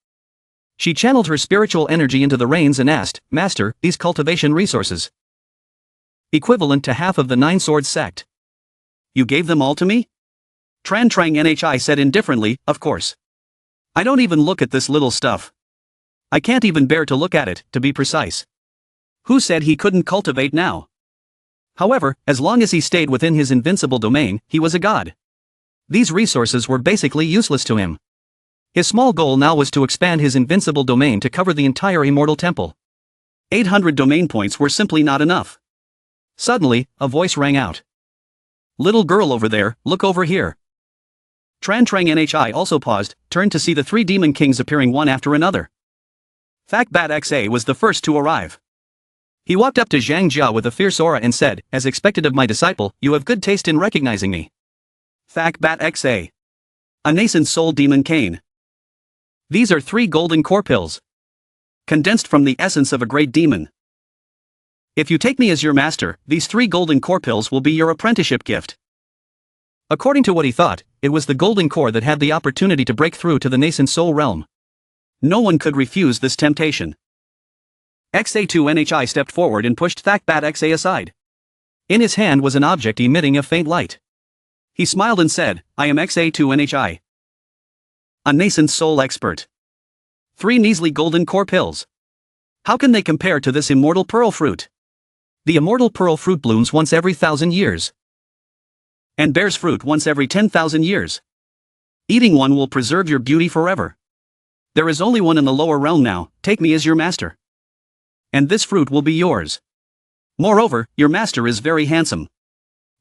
She channeled her spiritual energy into the reins and asked, "Master, these cultivation resources. Equivalent to half of the Nine Swords sect. You gave them all to me?" Trantrang Nhi said indifferently, "Of course. I don't even look at this little stuff. I can't even bear to look at it, to be precise. Who said he couldn't cultivate now? However, as long as he stayed within his invincible domain, he was a god. These resources were basically useless to him. His small goal now was to expand his invincible domain to cover the entire immortal temple. 800 domain points were simply not enough. Suddenly, a voice rang out. "Little girl over there, look over here." Trantrang Nhi also paused, turned to see the three demon kings appearing one after another. Thakbat Xa was the first to arrive. He walked up to Zhang Jia with a fierce aura and said, "As expected of my disciple, you have good taste in recognizing me." Thakbat Xa. A nascent soul demon cane. These are 3 golden core pills. Condensed from the essence of a great demon. If you take me as your master, these 3 golden core pills will be your apprenticeship gift. According to what he thought, it was the golden core that had the opportunity to break through to the nascent soul realm. No one could refuse this temptation. Xa2 Nhi stepped forward and pushed Thakbat Xa aside. In his hand was an object emitting a faint light. He smiled and said, "I am Xa2 Nhi. A nascent soul expert. 3 measly golden core pills. How can they compare to this immortal pearl fruit? The immortal pearl fruit blooms once every 1,000 years. And bears fruit once every 10,000 years. Eating one will preserve your beauty forever. There is only one in the lower realm now, take me as your master. And this fruit will be yours. Moreover, your master is very handsome.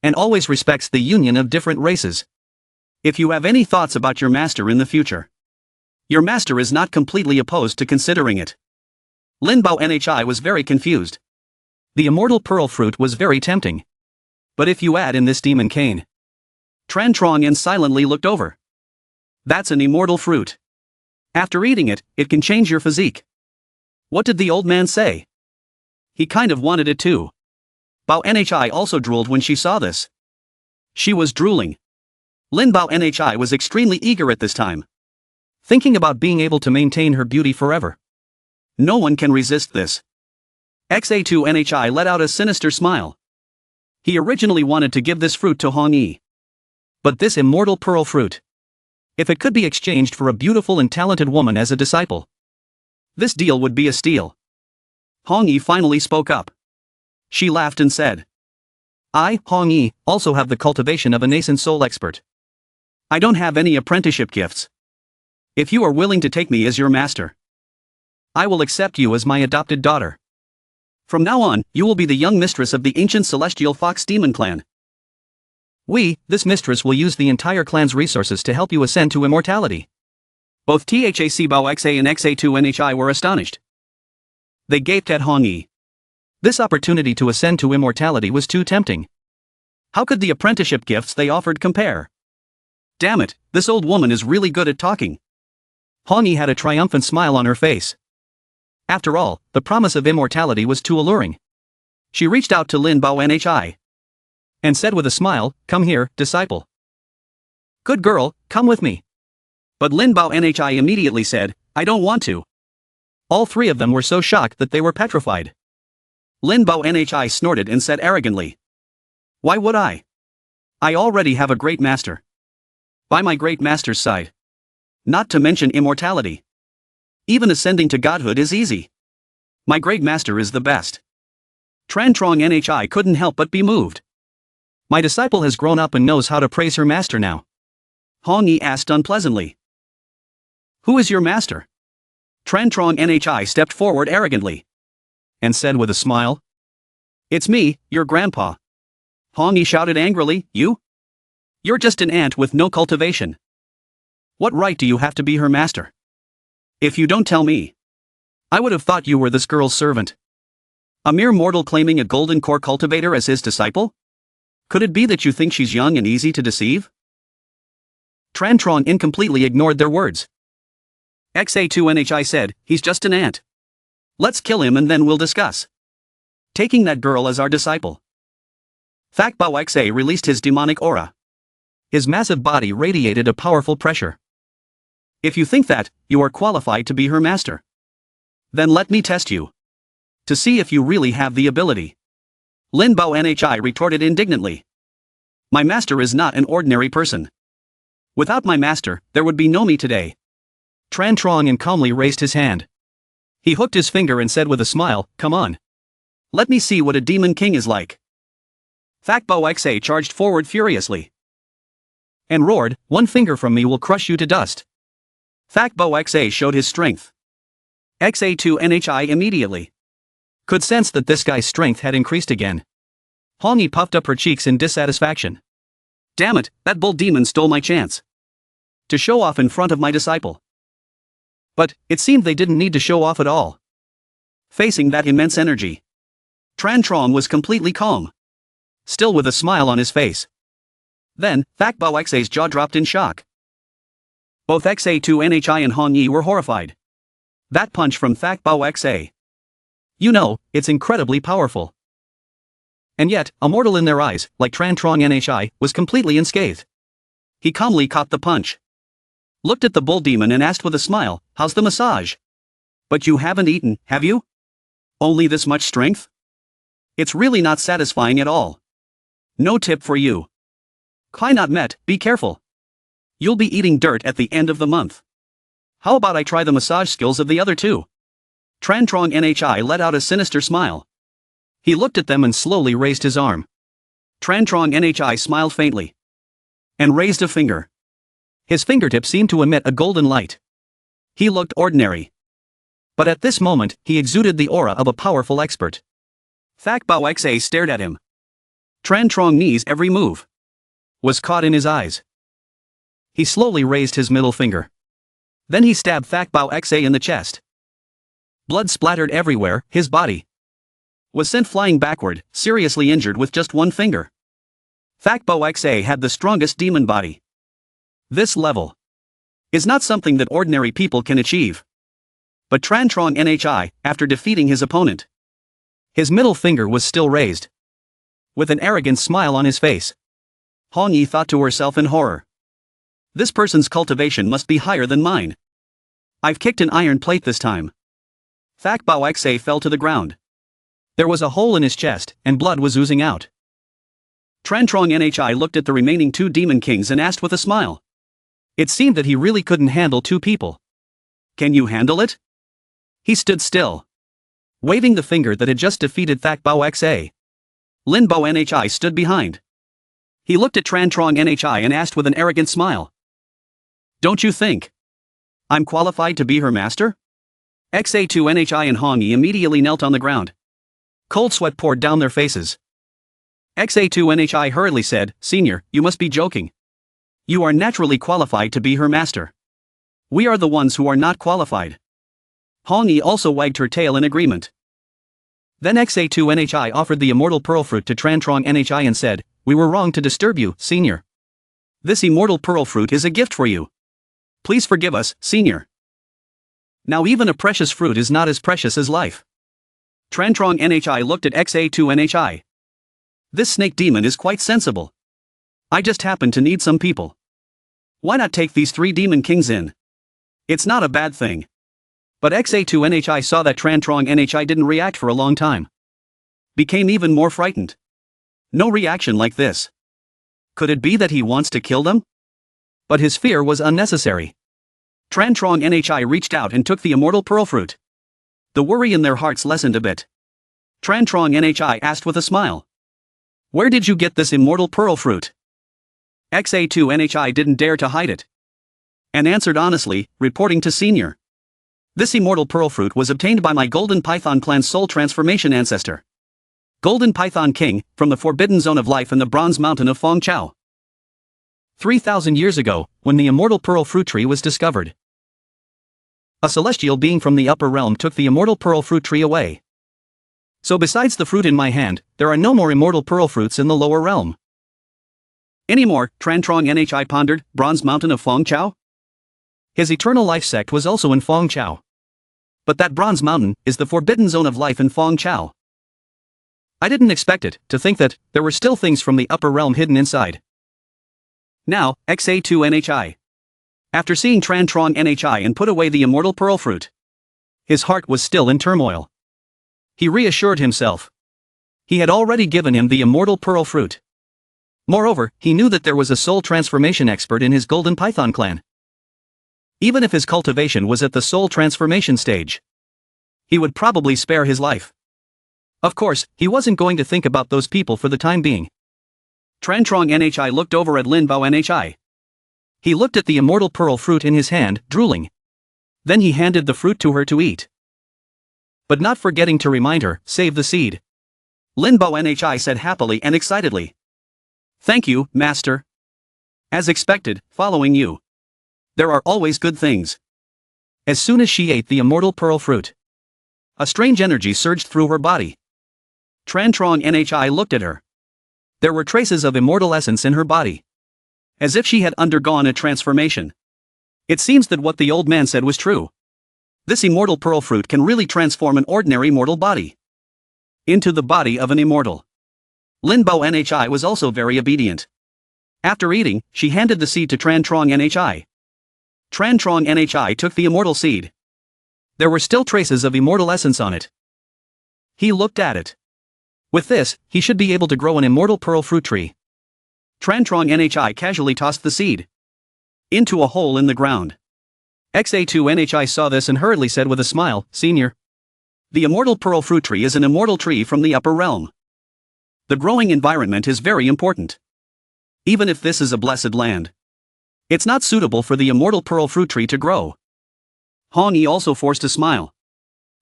And always respects the union of different races. If you have any thoughts about your master in the future, your master is not completely opposed to considering it." Lin Bao Nhi was very confused. The immortal pearl fruit was very tempting. But if you add in this demon cane. Trantrang and silently looked over. That's an immortal fruit. After eating it, it can change your physique. What did the old man say? He kind of wanted it too. Bao Nhi also drooled when she saw this. She was drooling. Lin Bao Nhi was extremely eager at this time. Thinking about being able to maintain her beauty forever. No one can resist this. Xa2 Nhi let out a sinister smile. He originally wanted to give this fruit to Hong Yi. But this immortal pearl fruit. If it could be exchanged for a beautiful and talented woman as a disciple. This deal would be a steal. Hong Yi finally spoke up. She laughed and said, "I, Hong Yi, also have the cultivation of a nascent soul expert. I don't have any apprenticeship gifts. If you are willing to take me as your master, I will accept you as my adopted daughter. From now on, you will be the young mistress of the ancient celestial fox demon clan. This mistress will use the entire clan's resources to help you ascend to immortality." Both Thac Bao Xa and Xa2 Nhi were astonished. They gaped at Hong Yi. This opportunity to ascend to immortality was too tempting. How could the apprenticeship gifts they offered compare? Damn it, this old woman is really good at talking. Hong Yi had a triumphant smile on her face. After all, the promise of immortality was too alluring. She reached out to Lin Bao Nhi. And said with a smile, "Come here, disciple. Good girl, come with me." But Lin Bao Nhi immediately said, "I don't want to." All 3 of them were so shocked that they were petrified. Lin Bao Nhi snorted and said arrogantly, "Why would I? I already have a great master. By my great master's side. Not to mention immortality. Even ascending to godhood is easy. My great master is the best." Trantrang Nhi couldn't help but be moved. My disciple has grown up and knows how to praise her master now. Hong Yi asked unpleasantly. "Who is your master?" Trantrang Nhi stepped forward arrogantly. And said with a smile, "It's me, your grandpa." Hong Yi shouted angrily, "You? You're just an ant with no cultivation. What right do you have to be her master? If you don't tell me, I would have thought you were this girl's servant. A mere mortal claiming a golden core cultivator as his disciple? Could it be that you think she's young and easy to deceive?" Trantrang incompletely ignored their words. XA2NHI said, he's just an ant. Let's kill him and then we'll discuss taking that girl as our disciple. Thakbao XA released his demonic aura. His massive body radiated a powerful pressure. If you think that you are qualified to be her master, then let me test you to see if you really have the ability. Lin Bao NHI retorted indignantly. My master is not an ordinary person. Without my master, there would be no me today. Tran Trong calmly raised his hand. He hooked his finger and said with a smile, come on. Let me see what a demon king is like. Thakbao XA charged forward furiously and roared, one finger from me will crush you to dust. Thakbao XA showed his strength. XA2NHI immediately could sense that this guy's strength had increased again. Hongyi puffed up her cheeks in dissatisfaction. Damn it, that bull demon stole my chance to show off in front of my disciple. But it seemed they didn't need to show off at all. Facing that immense energy, Tran Trong was completely calm, still with a smile on his face. Then, Thakbao XA's jaw dropped in shock. Both XA2NHI and Hongyi were horrified. That punch from Thakbao XA. You know, it's incredibly powerful. And yet, a mortal in their eyes, like Tran Trong NHI, was completely unscathed. He calmly caught the punch, looked at the bull demon and asked with a smile, how's the massage? But you haven't eaten, have you? Only this much strength? It's really not satisfying at all. No tip for you. Kai not met, be careful. You'll be eating dirt at the end of the month. How about I try the massage skills of the other two? Tran Trong NHI let out a sinister smile. He looked at them and slowly raised his arm. Tran Trong NHI smiled faintly and raised a finger. His fingertip seemed to emit a golden light. He looked ordinary. But at this moment, he exuded the aura of a powerful expert. Thakbao XA stared at him. Tran Trong's every move was caught in his eyes. He slowly raised his middle finger. Then he stabbed Thakbao XA in the chest. Blood splattered everywhere, his body was sent flying backward, seriously injured with just one finger. Thakbao XA had the strongest demon body. This level is not something that ordinary people can achieve. But Tran Trong NHI, after defeating his opponent, his middle finger was still raised, with an arrogant smile on his face. Hongyi thought to herself in horror. This person's cultivation must be higher than mine. I've kicked an iron plate this time. Thakbao XA fell to the ground. There was a hole in his chest, and blood was oozing out. Tran Trong NHI looked at the remaining two demon kings and asked with a smile. It seemed that he really couldn't handle two people. Can you handle it? He stood still, waving the finger that had just defeated Thakbao XA. Lin Bao NHI stood behind. He looked at Tran Trong NHI and asked with an arrogant smile. Don't you think I'm qualified to be her master? XA2 NHI and Hongyi immediately knelt on the ground. Cold sweat poured down their faces. XA2 NHI hurriedly said, Senior, you must be joking. You are naturally qualified to be her master. We are the ones who are not qualified. Hongyi also wagged her tail in agreement. Then XA2 NHI offered the immortal pearl fruit to Tran Trong NHI and said, We were wrong to disturb you, Senior. This immortal pearl fruit is a gift for you. Please forgive us, Senior. Now even a precious fruit is not as precious as life. Tran Trong NHI looked at XA2 NHI. This snake demon is quite sensible. I just happen to need some people. Why not take these three demon kings in? It's not a bad thing. But XA2 NHI saw that Tran Trong NHI didn't react for a long time. Became even more frightened. No reaction like this. Could it be that he wants to kill them? But his fear was unnecessary. Tran Trong NHI reached out and took the immortal pearl fruit. The worry in their hearts lessened a bit. Tran Trong NHI asked with a smile. Where did you get this immortal pearl fruit? XA2 NHI didn't dare to hide it, and answered honestly, reporting to Senior. This immortal pearl fruit was obtained by my Golden Python clan's soul transformation ancestor, Golden Python King, from the Forbidden Zone of Life in the Bronze Mountain of Fong Chao. 3,000 years ago, when the immortal pearl fruit tree was discovered, a celestial being from the upper realm took the immortal pearl fruit tree away. So besides the fruit in my hand, there are no more immortal pearl fruits in the lower realm. Any more, Tran Trong NHI pondered, Bronze Mountain of Fong Chao? His eternal life sect was also in Fong Chao. But that bronze mountain is the forbidden zone of life in Fong Chao. I didn't expect it, to think that there were still things from the upper realm hidden inside. Now, XA2 NHI. After seeing Tran Trong NHI and put away the immortal pearl fruit, his heart was still in turmoil. He reassured himself. He had already given him the immortal pearl fruit. Moreover, he knew that there was a soul transformation expert in his golden python clan. Even if his cultivation was at the soul transformation stage, he would probably spare his life. Of course, he wasn't going to think about those people for the time being. Tran Trong NHI looked over at Lin Bao NHI. He looked at the immortal pearl fruit in his hand, drooling. Then he handed the fruit to her to eat. But not forgetting to remind her, save the seed. Lin Bao NHI said happily and excitedly. Thank you, Master. As expected, following you. There are always good things. As soon as she ate the immortal pearl fruit, a strange energy surged through her body. Tran Trong NHI looked at her. There were traces of immortal essence in her body. As if she had undergone a transformation. It seems that what the old man said was true. This immortal pearl fruit can really transform an ordinary mortal body into the body of an immortal. Lin Bao NHI was also very obedient. After eating, she handed the seed to Tran Trong NHI. Tran Trong NHI took the immortal seed. There were still traces of immortal essence on it. He looked at it. With this, he should be able to grow an immortal pearl fruit tree. Tran Trong NHI casually tossed the seed into a hole in the ground. XA2 NHI saw this and hurriedly said with a smile, Senior. The immortal pearl fruit tree is an immortal tree from the upper realm. The growing environment is very important. Even if this is a blessed land, it's not suitable for the immortal pearl fruit tree to grow. Hong Yi also forced a smile.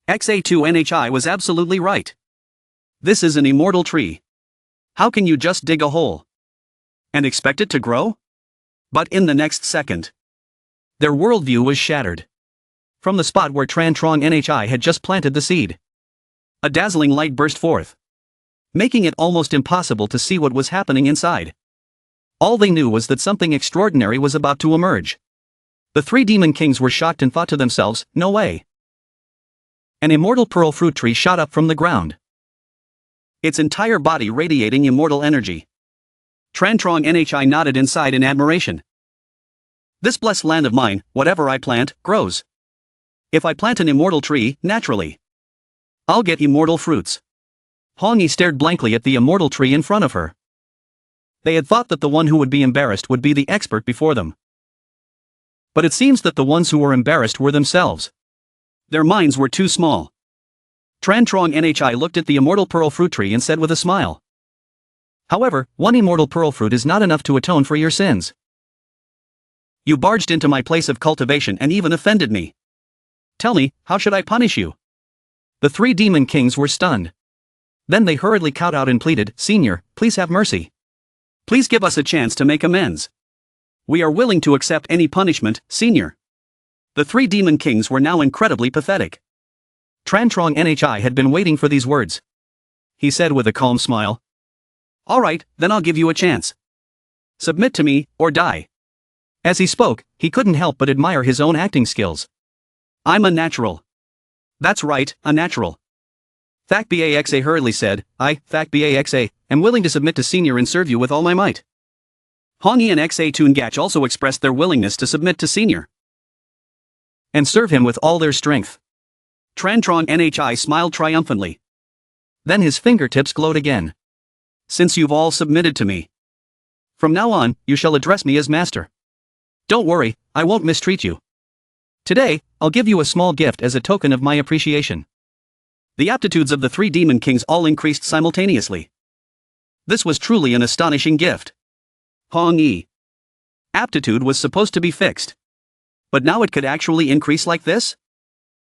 XA2 NHI was absolutely right. This is an immortal tree. How can you just dig a hole and expect it to grow? But in the next second, their worldview was shattered. From the spot where Tran Trong NHI had just planted the seed, a dazzling light burst forth, making it almost impossible to see what was happening inside. All they knew was that something extraordinary was about to emerge. The three demon kings were shocked and thought to themselves, no way. An immortal pearl fruit tree shot up from the ground, its entire body radiating immortal energy. Tran Trong NHI nodded inside in admiration. This blessed land of mine, whatever I plant, grows. If I plant an immortal tree, naturally, I'll get immortal fruits. Hong Yi stared blankly at the immortal tree in front of her. They had thought that the one who would be embarrassed would be the expert before them. But it seems that the ones who were embarrassed were themselves. Their minds were too small. Tran Trong NHI looked at the immortal pearl fruit tree and said with a smile. However, one immortal pearl fruit is not enough to atone for your sins. You barged into my place of cultivation and even offended me. Tell me, how should I punish you? The three demon kings were stunned. Then they hurriedly cowed out and pleaded, Senior, please have mercy. Please give us a chance to make amends. We are willing to accept any punishment, Senior. The three demon kings were now incredibly pathetic. Tran Trong NHI had been waiting for these words. He said with a calm smile. All right, then I'll give you a chance. Submit to me, or die. As he spoke, he couldn't help but admire his own acting skills. I'm a natural. That's right, a natural. Thak Baxa hurriedly said, I, Thak Baxa, am willing to submit to Senior and serve you with all my might. Hong Yi and Xa Toongach also expressed their willingness to submit to Senior and serve him with all their strength. Tran Trong NHI smiled triumphantly. Then his fingertips glowed again. Since you've all submitted to me, from now on, you shall address me as Master. Don't worry, I won't mistreat you. Today, I'll give you a small gift as a token of my appreciation. The aptitudes of the three demon kings all increased simultaneously. This was truly an astonishing gift. Hong Yi. Aptitude was supposed to be fixed. But now it could actually increase like this?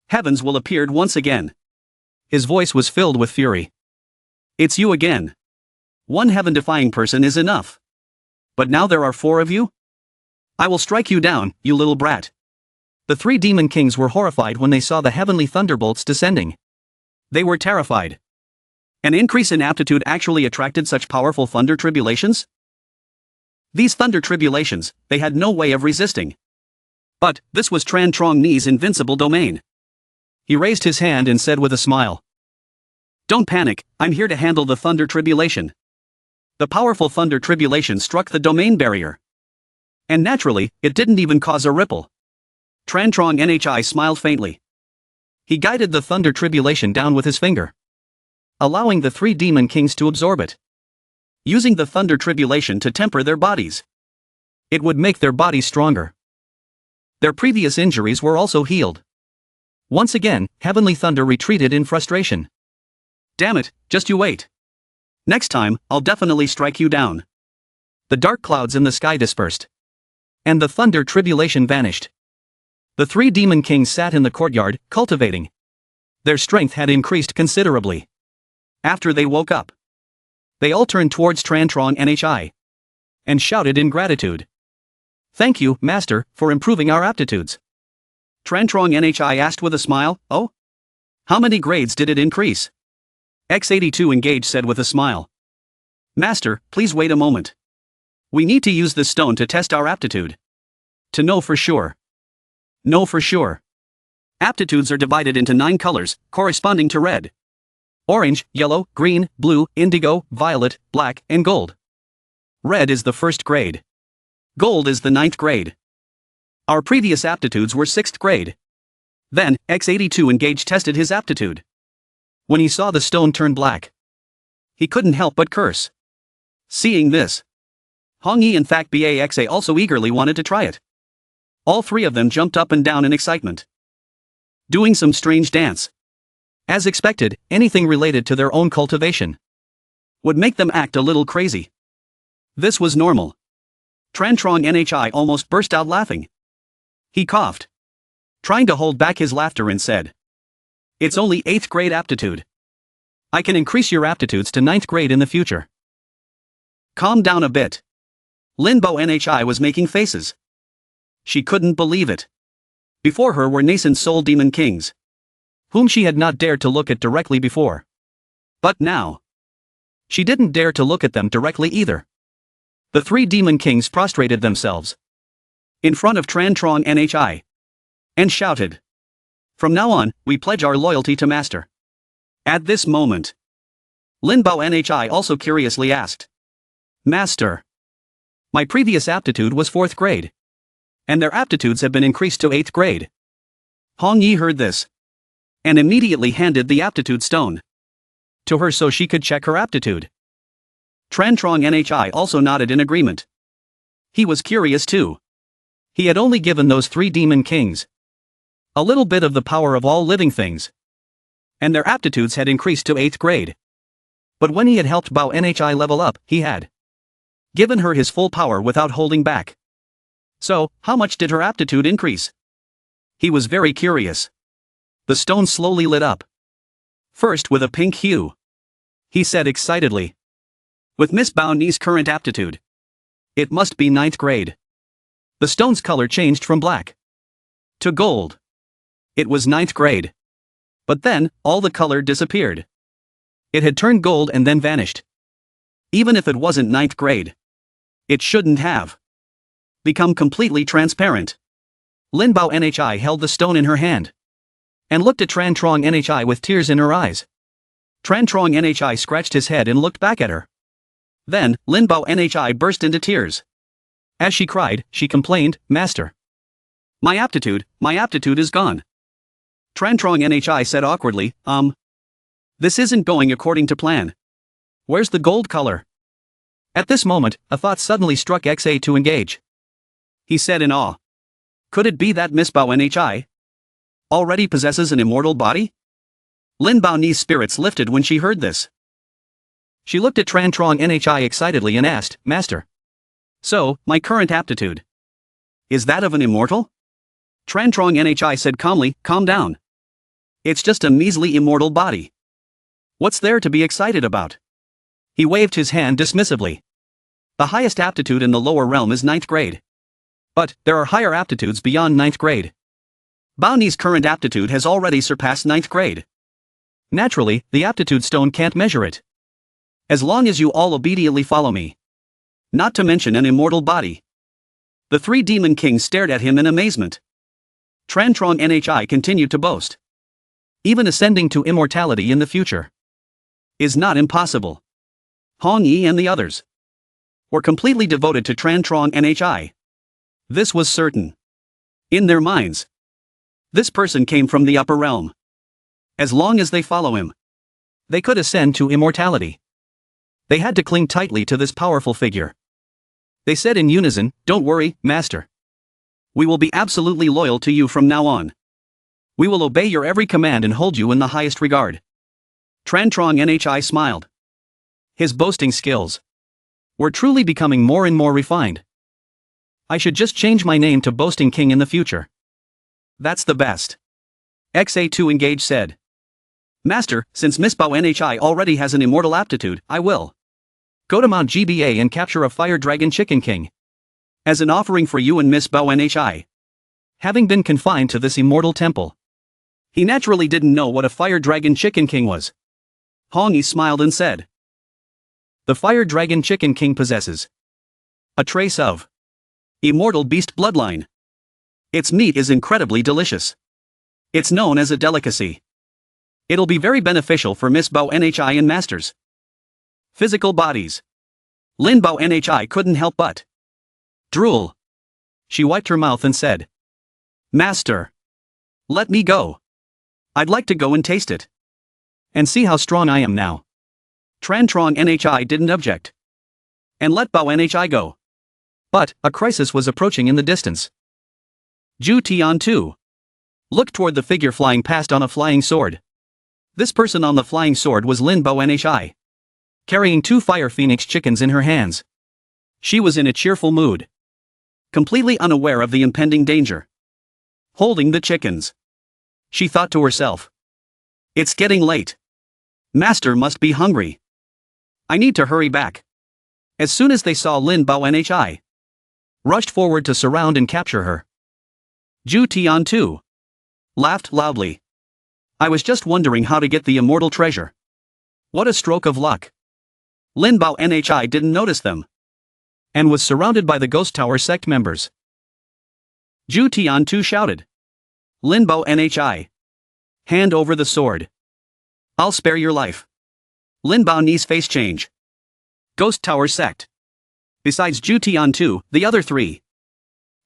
Heavens will appeared once again. His voice was filled with fury. It's you again. One heaven-defying person is enough. But now there are 4 of you? I will strike you down, you little brat. The three demon kings were horrified when they saw the heavenly thunderbolts descending. They were terrified. An increase in aptitude actually attracted such powerful thunder tribulations? These thunder tribulations, they had no way of resisting. But this was Tran Trong Ni's invincible domain. He raised his hand and said with a smile, "Don't panic, I'm here to handle the thunder tribulation." The powerful thunder tribulation struck the domain barrier. And naturally, it didn't even cause a ripple. Tran Trong Nhi smiled faintly. He guided the thunder tribulation down with his finger, allowing the three demon kings to absorb it, using the thunder tribulation to temper their bodies. It would make their bodies stronger. Their previous injuries were also healed. Once again, heavenly thunder retreated in frustration. "Damn it, just you wait. Next time, I'll definitely strike you down." The dark clouds in the sky dispersed, and the thunder tribulation vanished. The three demon kings sat in the courtyard, cultivating. Their strength had increased considerably. After they woke up, they all turned towards Tran Trong Nhi and shouted in gratitude, "Thank you, Master, for improving our aptitudes." Tran Trong Nhi asked with a smile, "Oh? How many grades did it increase?" X82 Engage said with a smile, "Master, please wait a moment. We need to use this stone to test our aptitude. To know for sure." Know for sure. Aptitudes are divided into 9 colors, corresponding to red, orange, yellow, green, blue, indigo, violet, black, and gold. Red is the 1st grade. Gold is the 9th grade. Our previous aptitudes were 6th grade. Then, X82 Engage tested his aptitude. When he saw the stone turn black, he couldn't help but curse. Seeing this, Hong Yi and Thak Baxa also eagerly wanted to try it. All 3 of them jumped up and down in excitement, doing some strange dance. As expected, anything related to their own cultivation would make them act a little crazy. This was normal. Tran Trong Nhi almost burst out laughing. He coughed, trying to hold back his laughter, and said, "It's only 8th grade aptitude. I can increase your aptitudes to 9th grade in the future." Calm down a bit. Linbo Nhi was making faces. She couldn't believe it. Before her were nascent soul demon kings, whom she had not dared to look at directly before. But now, she didn't dare to look at them directly either. The 3 demon kings prostrated themselves in front of Tran Trong Nhi and shouted, "From now on, we pledge our loyalty to Master." At this moment, Linbo Nhi also curiously asked, "Master, my previous aptitude was 4th grade. And their aptitudes have been increased to 8th grade. Hong Yi heard this and immediately handed the aptitude stone to her so she could check her aptitude. Tran Trong Nhi also nodded in agreement. He was curious too. He had only given those 3 demon kings a little bit of the power of all living things, and their aptitudes had increased to 8th grade. But when he had helped Bao Nhi level up, he had given her his full power without holding back. So, how much did her aptitude increase? He was very curious. The stone slowly lit up, first with a pink hue. He said excitedly, "With Miss Bao Ni's current aptitude, it must be 9th grade." The stone's color changed from black to gold. It was 9th grade. But then, all the color disappeared. It had turned gold and then vanished. Even if it wasn't 9th grade, it shouldn't have become completely transparent. Linbo Nhi held the stone in her hand and looked at Tran Trong Nhi with tears in her eyes. Tran Trong Nhi scratched his head and looked back at her. Then, Linbo Nhi burst into tears. As she cried, she complained, "Master, my aptitude is gone." Tran Trong Nhi said awkwardly, This isn't going according to plan. Where's the gold color?" At this moment, a thought suddenly struck XA to engage. He said in awe, "Could it be that Miss Bao Nhi already possesses an immortal body?" Lin Bao Ni's spirits lifted when she heard this. She looked at Tran Trong Nhi excitedly and asked, "Master, so, my current aptitude is that of an immortal?" Tran Trong Nhi said calmly, "Calm down. It's just a measly immortal body. What's there to be excited about?" He waved his hand dismissively. The highest aptitude in the lower realm is 9th grade. But, there are higher aptitudes beyond 9th grade. Bao Ni's current aptitude has already surpassed 9th grade. Naturally, the aptitude stone can't measure it. As long as you all obediently follow me. Not to mention an immortal body. The 3 demon kings stared at him in amazement. Trantrong Nhi continued to boast. Even ascending to immortality in the future is not impossible. Hong Yi and the others were completely devoted to Trantrong Nhi. This was certain. In their minds, this person came from the upper realm. As long as they follow him, they could ascend to immortality. They had to cling tightly to this powerful figure. They said in unison, "Don't worry, Master. We will be absolutely loyal to you from now on. We will obey your every command and hold you in the highest regard." Trantrong Nhi smiled. His boasting skills were truly becoming more and more refined. I should just change my name to Boasting King in the future. That's the best. XA2 Engage said. Master, since Miss Bao Nhi already has an immortal aptitude, I will go to Mount GBA and capture a Fire Dragon Chicken King as an offering for you and Miss Bao Nhi. Having been confined to this immortal temple, he naturally didn't know what a Fire Dragon Chicken King was. Hong Yi smiled and said, "The Fire Dragon Chicken King possesses a trace of immortal beast bloodline. Its meat is incredibly delicious. It's known as a delicacy. It'll be very beneficial for Miss Bao Nhi and Masters' physical bodies." Lin Bao Nhi couldn't help but drool. She wiped her mouth and said, "Master, let me go. I'd like to go and taste it and see how strong I am now." Trantrong Nhi didn't object and let Bao Nhi go. But a crisis was approaching in the distance. Zhu Tian too looked toward the figure flying past on a flying sword. This person on the flying sword was Lin Bao Nhi, carrying 2 fire phoenix chickens in her hands. She was in a cheerful mood, completely unaware of the impending danger. Holding the chickens, she thought to herself, "It's getting late. Master must be hungry. I need to hurry back." As soon as they saw Lin Bao Nhi, rushed forward to surround and capture her. Zhu Tian too laughed loudly. "I was just wondering how to get the immortal treasure. What a stroke of luck." Lin Bao Nhi didn't notice them and was surrounded by the Ghost Tower sect members. Zhu Tian too shouted, "Lin Bao Nhi, hand over the sword. I'll spare your life." Lin Bao Ni's face change. Ghost Tower sect. Besides Zhu Tian too, the other 3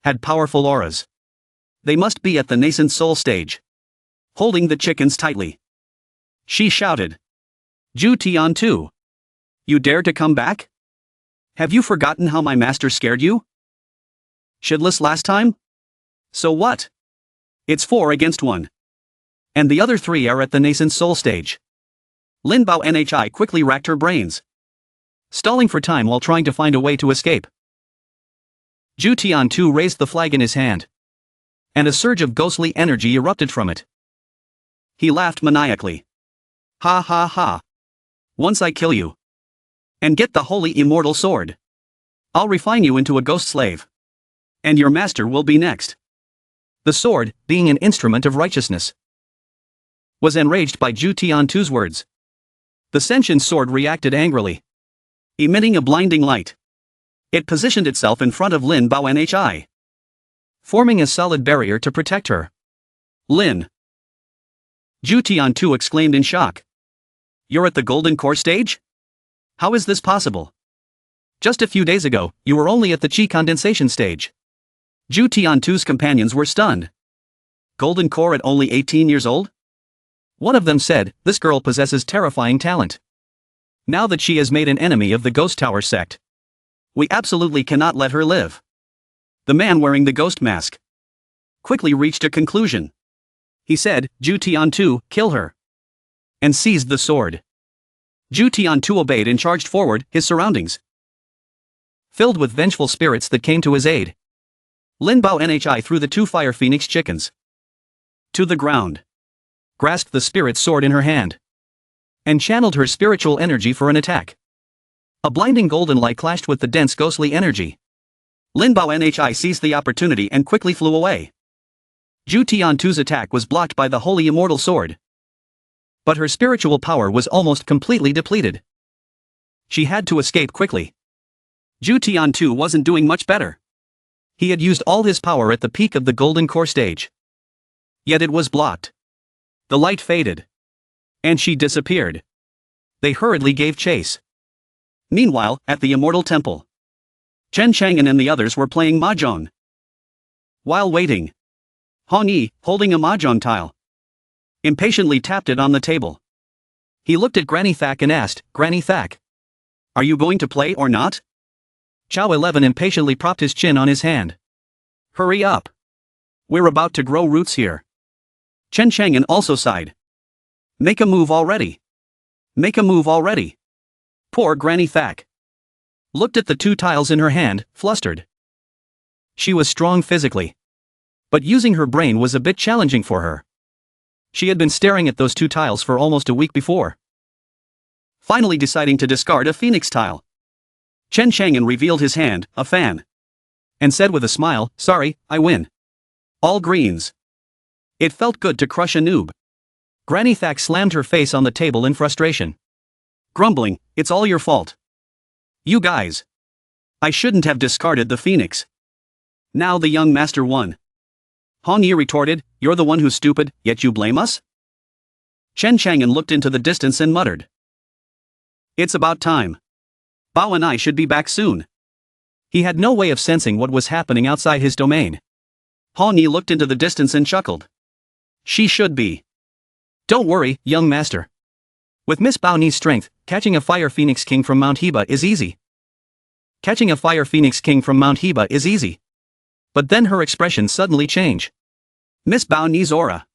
had powerful auras. They must be at the nascent soul stage. Holding the chickens tightly, she shouted, "Zhu Tian too, you dare to come back? Have you forgotten how my master scared you shitless last time? So what? It's 4 against 1. And the other 3 are at the nascent soul stage." Lin Bao Nhi quickly racked her brains, stalling for time while trying to find a way to escape. Zhu Tian too raised the flag in his hand, and a surge of ghostly energy erupted from it. He laughed maniacally. "Ha ha ha. Once I kill you and get the holy immortal sword, I'll refine you into a ghost slave. And your master will be next." The sword, being an instrument of righteousness, was enraged by Zhu Tian too's words. The sentient sword reacted angrily, emitting a blinding light. It positioned itself in front of Lin Bao Nhi, forming a solid barrier to protect her. "Lin!" Zhu Tian too exclaimed in shock. "You're at the golden core stage? How is this possible? Just a few days ago, you were only at the chi condensation stage." Zhu Tian too's companions were stunned. Golden core at only 18 years old? One of them said, "This girl possesses terrifying talent. Now that she has made an enemy of the Ghost Tower sect, we absolutely cannot let her live." The man wearing the ghost mask quickly reached a conclusion. He said, "Zhu Tian too, kill her," and seized the sword. Zhu Tian too obeyed and charged forward, his surroundings filled with vengeful spirits that came to his aid. Lin Bao Nhi threw the 2 fire phoenix chickens to the ground, grasped the spirit sword in her hand, and channeled her spiritual energy for an attack. A blinding golden light clashed with the dense ghostly energy. Lin Bao Nhi seized the opportunity and quickly flew away. Zhu Tian too's attack was blocked by the holy immortal sword, but her spiritual power was almost completely depleted. She had to escape quickly. Zhu Tian too wasn't doing much better. He had used all his power at the peak of the golden core stage. Yet it was blocked. The light faded. And she disappeared. They hurriedly gave chase. Meanwhile, at the Immortal Temple, Chen Chang'an and the others were playing mahjong. While waiting, Han Yi, holding a mahjong tile, impatiently tapped it on the table. He looked at Granny Thack and asked, "Granny Thack, are you going to play or not?" Chow 11 impatiently propped his chin on his hand. "Hurry up. We're about to grow roots here." Chen Chang'an also sighed. "Make a move already. Make a move already." Poor Granny Thack looked at the two tiles in her hand, flustered. She was strong physically, but using her brain was a bit challenging for her. She had been staring at those two tiles for almost a week before. Finally deciding to discard a phoenix tile, Chen Chang'an revealed his hand, a fan, and said with a smile, "Sorry, I win. All greens." It felt good to crush a noob. Granny Thack slammed her face on the table in frustration, grumbling, "It's all your fault. You guys. I shouldn't have discarded the phoenix. Now the young master won." Han Yi retorted, "You're the one who's stupid, yet you blame us?" Chen Chang'an looked into the distance and muttered, "It's about time. Bao and I should be back soon." He had no way of sensing what was happening outside his domain. Han Yi looked into the distance and chuckled. "She should be. Don't worry, young master. With Miss Bao Ni's strength, catching a Fire Phoenix King from Mount Heba is easy. Catching a Fire Phoenix King from Mount Heba is easy." But then her expression suddenly changed. Miss Bao Ni's aura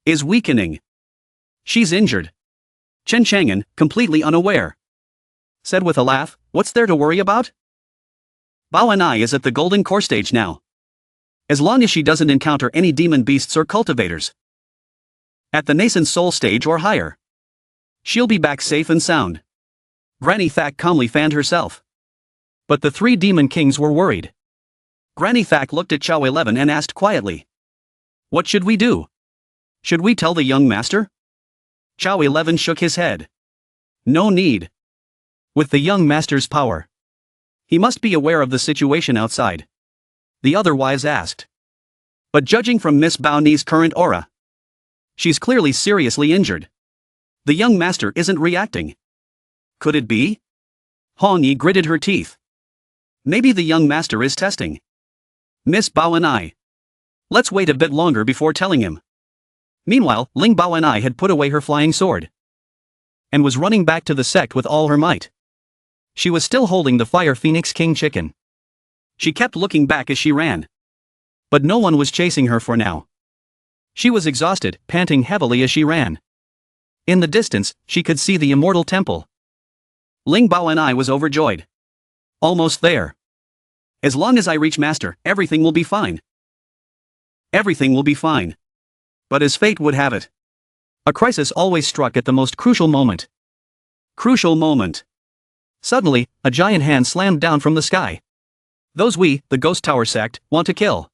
is weakening. She's injured. Chen Chang'an, completely unaware, said with a laugh, "What's there to worry about? Bao and I is at the golden core stage now. As long as she doesn't encounter any demon beasts or cultivators at the nascent soul stage or higher, she'll be back safe and sound." Granny Thack calmly fanned herself. But the three demon kings were worried. Granny Thack looked at Chow 11 and asked quietly, "What should we do? Should we tell the young master?" Chow 11 shook his head. "No need. With the young master's power, he must be aware of the situation outside." The other wives asked, "But judging from Miss Bao Ni's current aura, she's clearly seriously injured. The young master isn't reacting. Could it be?" Han Yi gritted her teeth. "Maybe the young master is testing Miss Bao and I. Let's wait a bit longer before telling him." Meanwhile, Ling Bao and I had put away her flying sword and was running back to the sect with all her might. She was still holding the Fire Phoenix King chicken. She kept looking back as she ran, but no one was chasing her for now. She was exhausted, panting heavily as she ran. In the distance, she could see the Immortal Temple. Ling Bao and I was overjoyed. Almost there. As long as I reach Master, everything will be fine. Everything will be fine. But as fate would have it, a crisis always struck at the most crucial moment. Crucial moment. Suddenly, a giant hand slammed down from the sky. "Those the Ghost Tower sect, want to kill.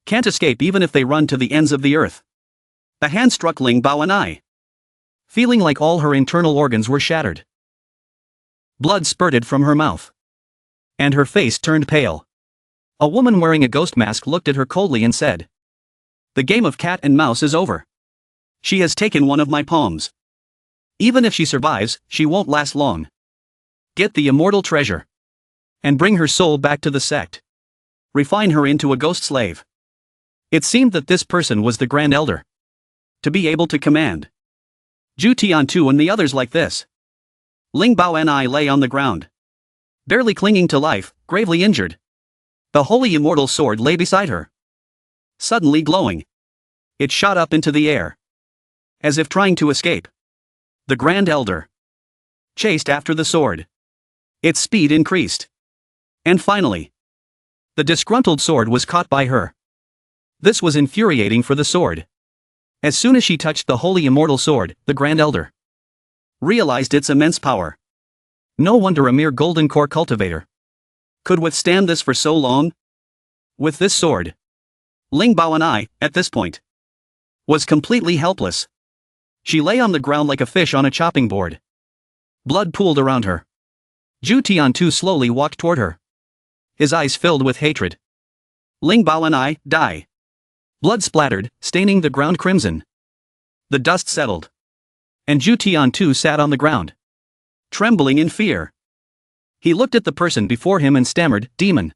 Can't escape even if they run to the ends of the earth." The hand struck Ling Bao and I, feeling like all her internal organs were shattered. Blood spurted from her mouth, and her face turned pale. A woman wearing a ghost mask looked at her coldly and said, "The game of cat and mouse is over. She has taken one of my palms. Even if she survives, she won't last long. Get the immortal treasure and bring her soul back to the sect. Refine her into a ghost slave." It seemed that this person was the Grand Elder, to be able to command Zhu Tiantu and the others like this. Ling Bao and I lay on the ground, barely clinging to life, gravely injured. The holy immortal sword lay beside her, suddenly glowing. It shot up into the air, as if trying to escape. The Grand Elder chased after the sword. Its speed increased. And finally, the disgruntled sword was caught by her. This was infuriating for the sword. As soon as she touched the holy immortal sword, the Grand Elder realized its immense power. No wonder a mere golden core cultivator could withstand this for so long. With this sword, Ling Bao and I, at this point, was completely helpless. She lay on the ground like a fish on a chopping board. Blood pooled around her. Zhu Tiantu slowly walked toward her, his eyes filled with hatred. "Ling Bao and I, die. Blood splattered, staining the ground crimson. The dust settled. And Ju Tian too sat on the ground, trembling in fear. He looked at the person before him and stammered, "Demon."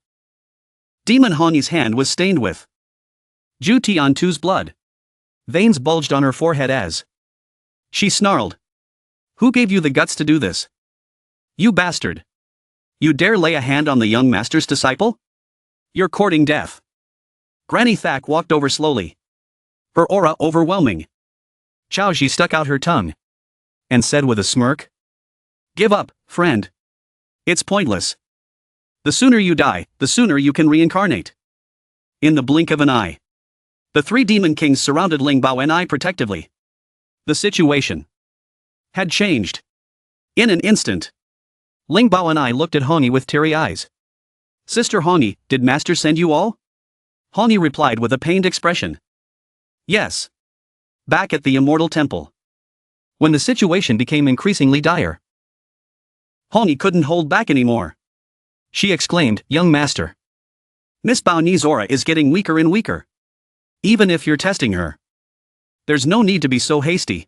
Demon Hongyi's hand was stained with Ju Tian too's blood. Veins bulged on her forehead as she snarled. "Who gave you the guts to do this? You bastard! You dare lay a hand on the young master's disciple? You're courting death." Granny Thak walked over slowly, her aura overwhelming. Xiaoji stuck out her tongue and said with a smirk, "Give up, friend. It's pointless. The sooner you die, the sooner you can reincarnate." In the blink of an eye, the three demon kings surrounded Ling Bao and I protectively. The situation had changed. In an instant, Ling Bao and I looked at Hongyi with teary eyes. "Sister Hongyi, did Master send you all?" Hongyi replied with a pained expression. "Yes. Back at the Immortal Temple." When the situation became increasingly dire, Hongyi couldn't hold back anymore. She exclaimed, "Young master, Miss Bao Ni's aura is getting weaker and weaker. Even if you're testing her, there's no need to be so hasty.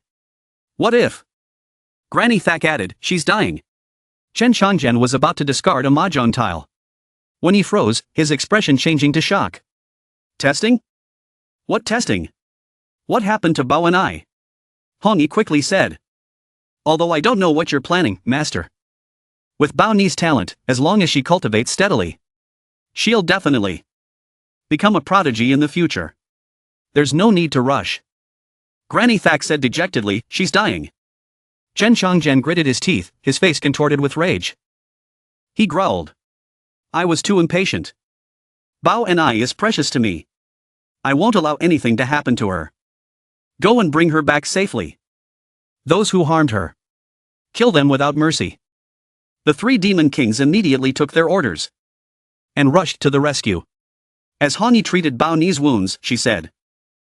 What if?" Granny Thak added, "She's dying." Chen Changjian was about to discard a mahjong tile when he froze, his expression changing to shock. "Testing? What testing? What happened to Bao and I?" Hongyi quickly said. "Although I don't know what you're planning, master. With Bao Ni's talent, as long as she cultivates steadily, she'll definitely become a prodigy in the future. There's no need to rush." Granny Thak said dejectedly, "She's dying." Chen Changjian gritted his teeth, his face contorted with rage. He growled, "I was too impatient. Bao and I is precious to me. I won't allow anything to happen to her. Go and bring her back safely. Those who harmed her, kill them without mercy." The three demon kings immediately took their orders and rushed to the rescue. As Hongyi treated Bao Ni's wounds, she said,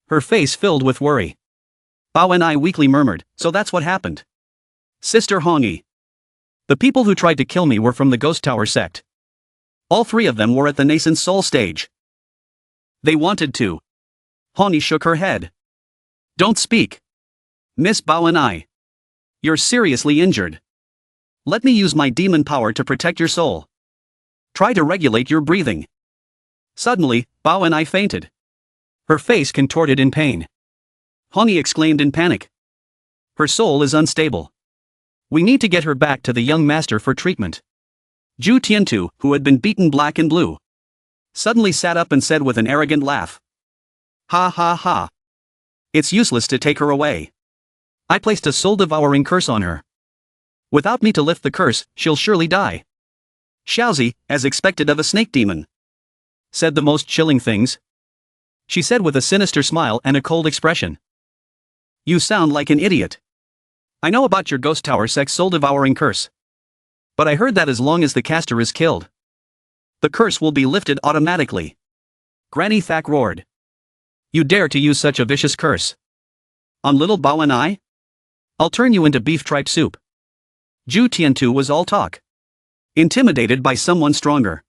her face filled with worry. Bao and I weakly murmured, "So that's what happened. Sister Hongyi. The people who tried to kill me were from the Ghost Tower sect. All three of them were at the nascent soul stage. They wanted to." Hongyi shook her head. "Don't speak. Miss Bao and I. You're seriously injured. Let me use my demon power to protect your soul. Try to regulate your breathing." Suddenly, Bao and I fainted. Her face contorted in pain. Hongyi exclaimed in panic, "Her soul is unstable. We need to get her back to the young master for treatment." Ju Tiantu, who had been beaten black and blue, suddenly sat up and said with an arrogant laugh, "Ha ha ha. It's useless to take her away. I placed a soul-devouring curse on her. Without me to lift the curse, she'll surely die." Xiaozi, as expected of a snake demon, said the most chilling things. She said with a sinister smile and a cold expression, "You sound like an idiot. I know about your Ghost Tower sect soul-devouring curse. But I heard that as long as the caster is killed, the curse will be lifted automatically." Granny Thak roared. "You dare to use such a vicious curse on little Bao and I? I'll turn you into beef tripe soup." Ju Tiantu was all talk, intimidated by someone stronger.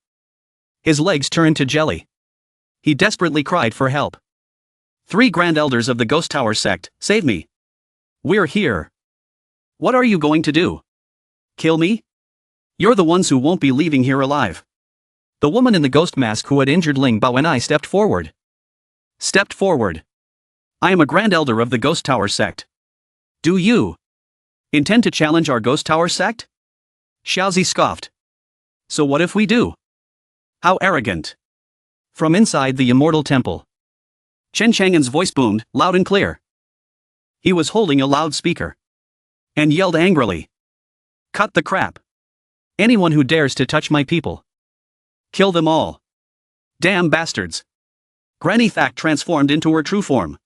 His legs turned to jelly. He desperately cried for help. "Three Grand Elders of the Ghost Tower sect, save me. We're here." "What are you going to do? Kill me? You're the ones who won't be leaving here alive." The woman in the ghost mask who had injured Ling Bao and I stepped forward. "I am a Grand Elder of the Ghost Tower sect. Do you intend to challenge our Ghost Tower sect?" Xiaozi scoffed. "So what if we do?" "How arrogant." From inside the Immortal Temple, Chen Chang'an's voice boomed, loud and clear. He was holding a loudspeaker and yelled angrily, "Cut the crap. Anyone who dares to touch my people, kill them all. Damn bastards." Granny Thak transformed into her true form,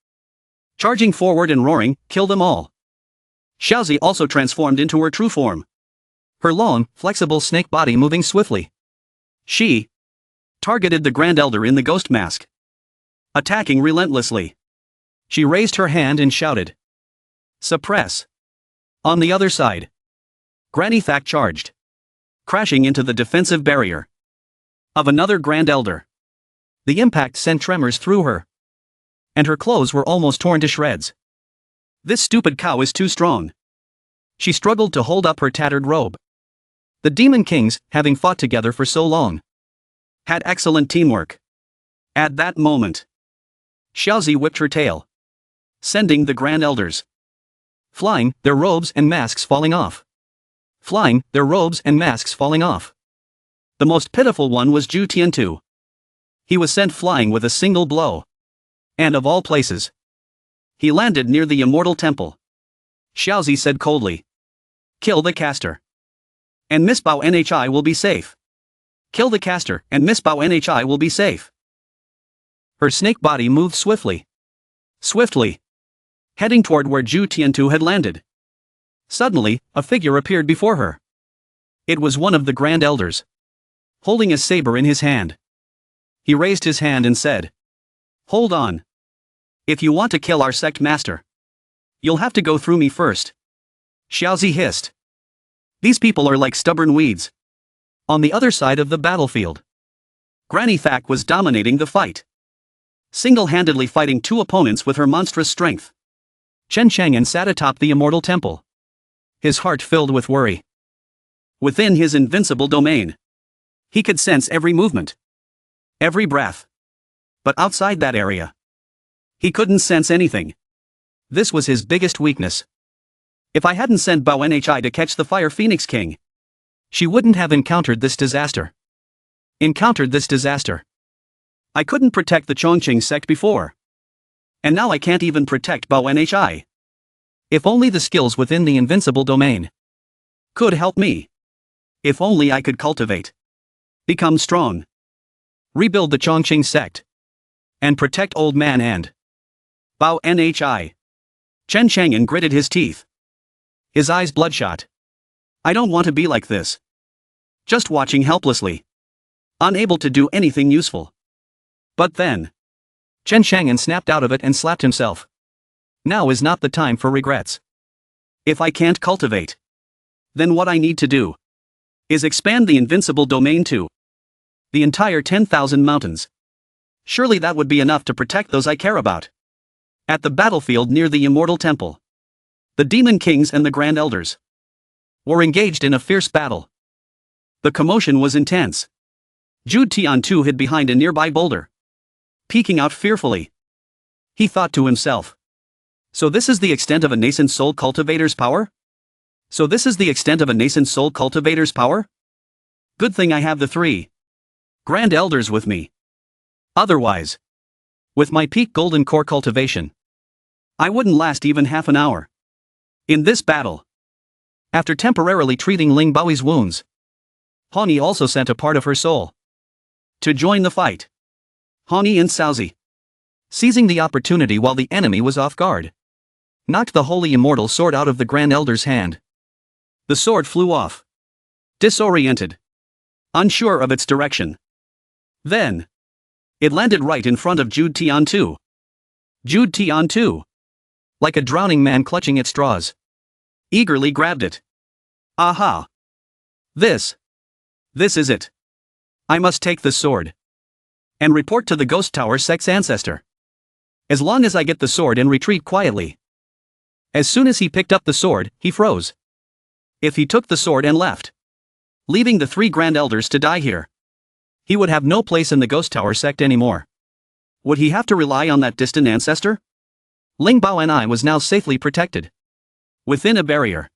charging forward and roaring, "Kill them all." Xiaozi also transformed into her true form, her long, flexible snake body moving swiftly. She targeted the Grand Elder in the ghost mask, attacking relentlessly. She raised her hand and shouted, "Suppress." On the other side, Granny Thak charged, crashing into the defensive barrier of another Grand Elder. The impact sent tremors through her. and her clothes were almost torn to shreds. This stupid cow is too strong. She struggled to hold up her tattered robe. The Demon Kings, having fought together for so long, had excellent teamwork. At that moment, Xiaozi whipped her tail, sending the Grand Elders flying, their robes and masks falling off. Flying, their robes and masks falling off. The most pitiful one was Zhu Tiantu. He was sent flying with a single blow. And of all places, he landed near the Immortal Temple. Xiaozi said coldly, "Kill the caster. And Miss Bao Nhi will be safe. Kill the caster, and Miss Bao Nhi will be safe." Her snake body moved swiftly. Swiftly. Heading toward where Zhu Tiantu had landed. Suddenly, a figure appeared before her. It was one of the Grand Elders, holding a saber in his hand. He raised his hand and said, "Hold on. If you want to kill our sect master, you'll have to go through me first." Xiaozi hissed. These people are like stubborn weeds. On the other side of the battlefield, Granny Thak was dominating the fight, single-handedly fighting two opponents with her monstrous strength. Chen Chang'an sat atop the Immortal Temple, his heart filled with worry. Within his invincible domain, he could sense every movement, every breath. But outside that area, he couldn't sense anything. This was his biggest weakness. If I hadn't sent Bao Nhi to catch the Fire Phoenix King, she wouldn't have encountered this disaster. I couldn't protect the Chongqing sect before. And now I can't even protect Bao Nhi. If only the skills within the invincible domain could help me. If only I could cultivate, become strong, rebuild the Chongqing sect, and protect old man and Bao Nhi. Chen Chang'an gritted his teeth, his eyes bloodshot. I don't want to be like this. Just watching helplessly, unable to do anything useful. But then, Chen Chang'an snapped out of it and slapped himself. Now is not the time for regrets. If I can't cultivate, then what I need to do is expand the invincible domain to the entire 10,000 mountains. Surely that would be enough to protect those I care about. At the battlefield near the Immortal Temple, the Demon Kings and the Grand Elders were engaged in a fierce battle. The commotion was intense. Zhu Tiantu hid behind a nearby boulder, peeking out fearfully. He thought to himself, so this is the extent of a nascent soul cultivator's power? Good thing I have the 3 Grand Elders with me. Otherwise, with my peak golden core cultivation, I wouldn't last even half an hour. In this battle, after temporarily treating Ling Baoi's wounds, Hani also sent a part of her soul to join the fight. Hani and Xiaozi, seizing the opportunity while the enemy was off guard, knocked the holy immortal sword out of the Grand Elder's hand. The sword flew off, disoriented, unsure of its direction. Then, it landed right in front of Zhu Tiantu, like a drowning man clutching at straws, eagerly grabbed it. Aha! This is it. I must take this sword and report to the Ghost Tower sect's ancestor. As long as I get the sword and retreat quietly. As soon as he picked up the sword, he froze. If he took the sword and left, leaving the 3 Grand Elders to die here, he would have no place in the Ghost Tower sect anymore. Would he have to rely on that distant ancestor? Ling Bao Nhi was now safely protected within a barrier.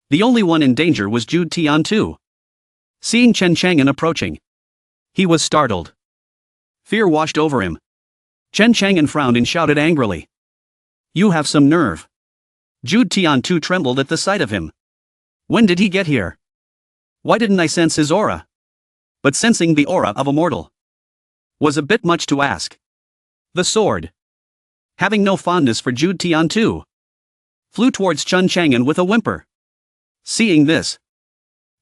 The only one in danger was Zhu Tiantu. Seeing Chen Chang'an approaching, he was startled. Fear washed over him. Chen Chang'an frowned and shouted angrily, "You have some nerve." Zhu Tiantu trembled at the sight of him. When did he get here? Why didn't I sense his aura? But sensing the aura of a mortal was a bit much to ask. The sword, having no fondness for Zhu Tiantu, flew towards Chen Chang'an with a whimper. Seeing this,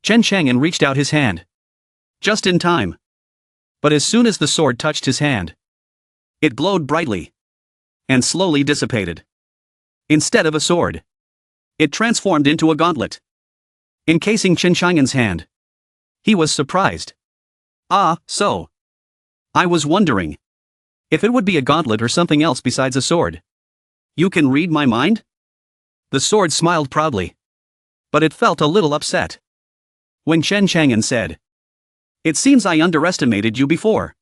Chen Chang'an reached out his hand, just in time. But as soon as the sword touched his hand, it glowed brightly and slowly dissipated. Instead of a sword, it transformed into a gauntlet, encasing Chen Chang'an's hand. He was surprised. Ah, so. I was wondering. If it would be a gauntlet or something else besides a sword. You can read my mind? The sword smiled proudly. But it felt a little upset. When Chen Chang'an said, "It seems I underestimated you before."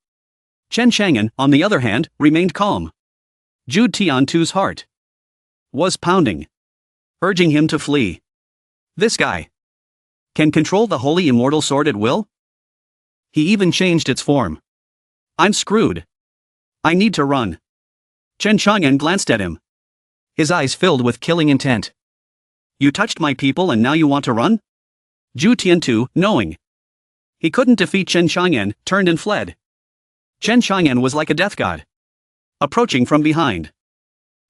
Chen Chang'an, on the other hand, remained calm. Zhu Tiantu's heart was pounding, urging him to flee. This guy can control the holy immortal sword at will? He even changed its form. I'm screwed. I need to run. Chen Chang'an glanced at him. His eyes filled with killing intent. You touched my people and now you want to run? Zhu Tiantu, knowing he couldn't defeat Chen Chang'an, turned and fled. Chen Chang'an was like a death god, approaching from behind,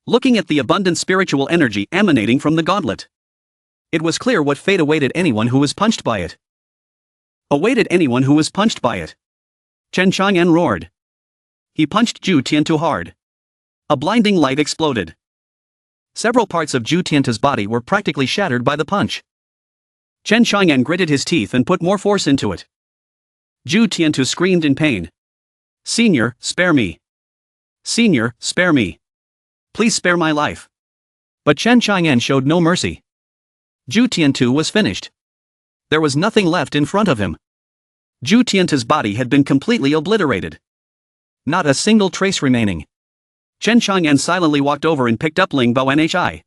looking at the abundant spiritual energy emanating from the gauntlet. It was clear what fate awaited anyone who was punched by it. Awaited anyone who was punched by it. Chen Chang'an roared. He punched Zhu Tiantu hard. A blinding light exploded. Several parts of Zhu Tiantu's body were practically shattered by the punch. Chen Chang'an gritted his teeth and put more force into it. Zhu Tiantu screamed in pain. Senior, spare me. Senior, spare me. Please spare my life. But Chen Chang'an showed no mercy. Zhu Tiantu was finished. There was nothing left in front of him. Zhu Tiantu's body had been completely obliterated. Not a single trace remaining. Chen Chang'an silently walked over and picked up Ling Bao Nhi.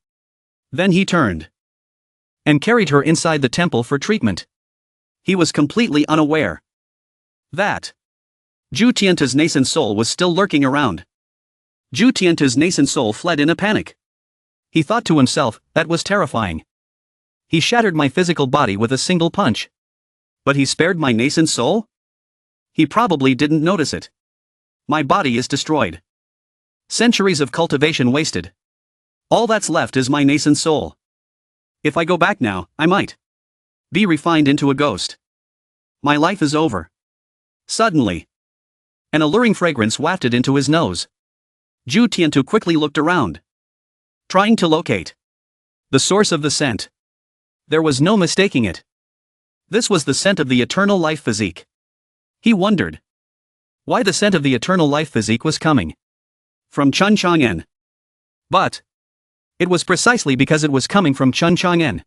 Then he turned and carried her inside the temple for treatment. He was completely unaware that Zhu Tiantu's nascent soul was still lurking around. Zhu Tiantu's nascent soul fled in a panic. He thought to himself, that was terrifying. He shattered my physical body with a single punch. But he spared my nascent soul? He probably didn't notice it. My body is destroyed. Centuries of cultivation wasted. All that's left is my nascent soul. If I go back now, I might be refined into a ghost. My life is over. Suddenly, an alluring fragrance wafted into his nose. Zhu Tiantu quickly looked around, trying to locate the source of the scent. There was no mistaking it. This was the scent of the eternal life physique. He wondered why the scent of the eternal life physique was coming from Chen Chang'an. But it was precisely because it was coming from Chen Chang'an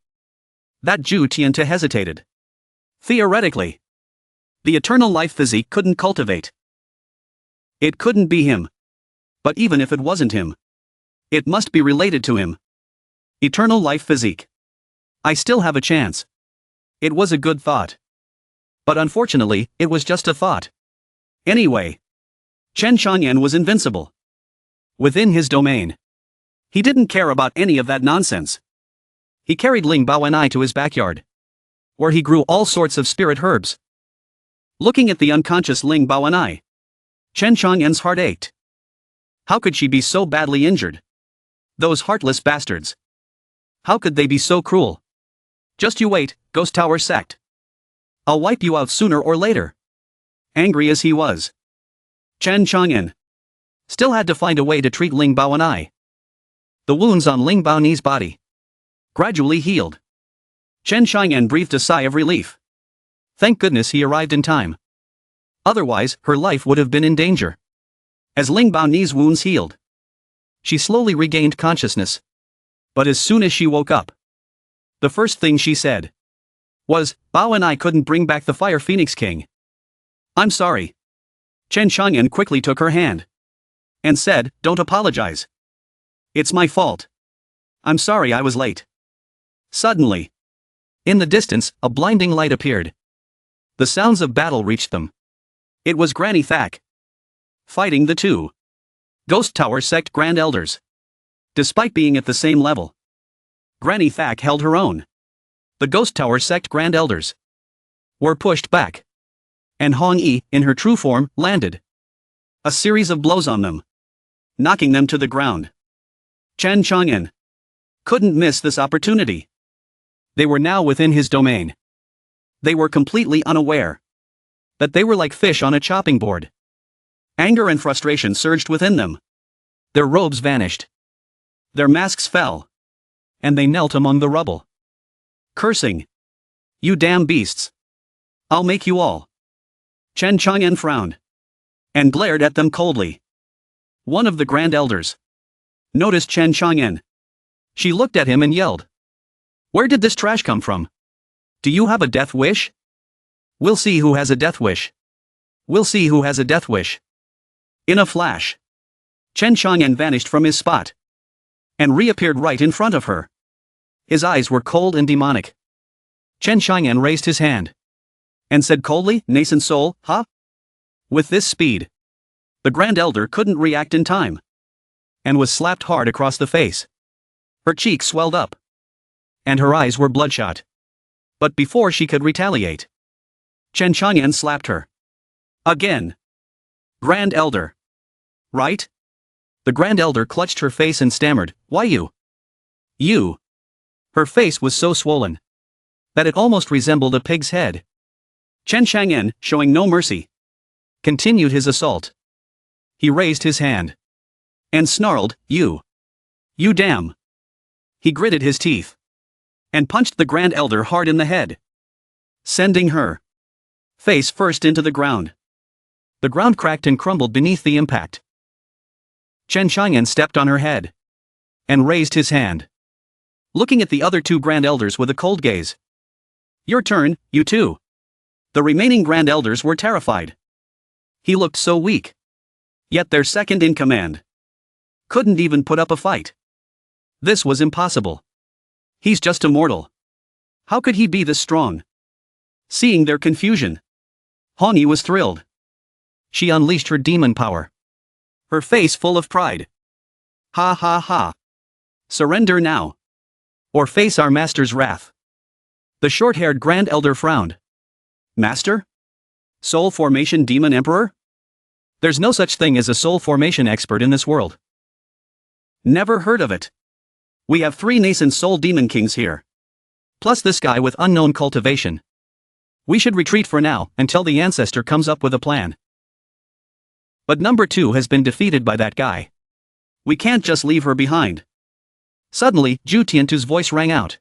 that Zhu Tiantu hesitated. Theoretically, the eternal life physique couldn't cultivate. It couldn't be him. But even if it wasn't him, it must be related to him. Eternal life physique. I still have a chance. It was a good thought. But unfortunately, it was just a thought. Anyway, Chen Chang'an was invincible. Within his domain. He didn't care about any of that nonsense. He carried Ling Bao Nhi to his backyard, where he grew all sorts of spirit herbs. Looking at the unconscious Ling Bao Nhi, Chen Chang'an's heart ached. How could she be so badly injured? Those heartless bastards. How could they be so cruel? Just you wait, Ghost Tower sect. I'll wipe you out sooner or later. Angry as he was, Chen Chang'an still had to find a way to treat Ling Bao Nhi. The wounds on Ling Bao Nhi's body gradually healed. Chen Chang'an breathed a sigh of relief. Thank goodness he arrived in time. Otherwise, her life would have been in danger. As Ling Bao Nhi's wounds healed, she slowly regained consciousness. But as soon as she woke up, the first thing she said was, Bao Nhi couldn't bring back the Fire Phoenix King. I'm sorry. Chen Chang'an quickly took her hand and said, don't apologize. It's my fault. I'm sorry I was late. Suddenly, in the distance, a blinding light appeared. The sounds of battle reached them. It was Granny Thack fighting the two Ghost Tower sect Grand Elders. Despite being at the same level, Granny Thack held her own. The Ghost Tower sect Grand Elders were pushed back, and Hong Yi, in her true form, landed a series of blows on them, knocking them to the ground. Chen Chang'an couldn't miss this opportunity. They were now within his domain. They were completely unaware that they were like fish on a chopping board. Anger and frustration surged within them. Their robes vanished. Their masks fell. And they knelt among the rubble, cursing. You damn beasts. I'll make you all. Chen Chang'an frowned and glared at them coldly. One of the Grand Elders noticed Chen Chang'an. She looked at him and yelled. Where did this trash come from? Do you have a death wish? We'll see who has a death wish. We'll see who has a death wish. In a flash, Chen Chang'an vanished from his spot and reappeared right in front of her. His eyes were cold and demonic. Chen Chang'an raised his hand and said coldly, Nascent soul, huh? With this speed, the Grand Elder couldn't react in time and was slapped hard across the face. Her cheeks swelled up and her eyes were bloodshot. But before she could retaliate, Chen Chang'an slapped her again. Grand Elder. Right? The Grand Elder clutched her face and stammered, why you? You. Her face was so swollen that it almost resembled a pig's head. Chen Chang'an, showing no mercy, continued his assault. He raised his hand and snarled, you. You damn. He gritted his teeth and punched the Grand Elder hard in the head, sending her face first into the ground. The ground cracked and crumbled beneath the impact. Chen Chang'an stepped on her head and raised his hand, looking at the other two Grand Elders with a cold gaze. Your turn, you two. The remaining Grand Elders were terrified. He looked so weak. Yet their second in command couldn't even put up a fight. This was impossible. He's just a mortal. How could he be this strong? Seeing their confusion, Honi was thrilled. She unleashed her demon power, her face full of pride. Ha ha ha. Surrender now, or face our master's wrath. The short-haired Grand Elder frowned. Master? Soul Formation Demon Emperor? There's no such thing as a soul formation expert in this world. Never heard of it. We have 3 nascent soul demon kings here. Plus this guy with unknown cultivation. We should retreat for now, until the ancestor comes up with a plan. But number 2 has been defeated by that guy. We can't just leave her behind. Suddenly, Zhu Tiantu's voice rang out.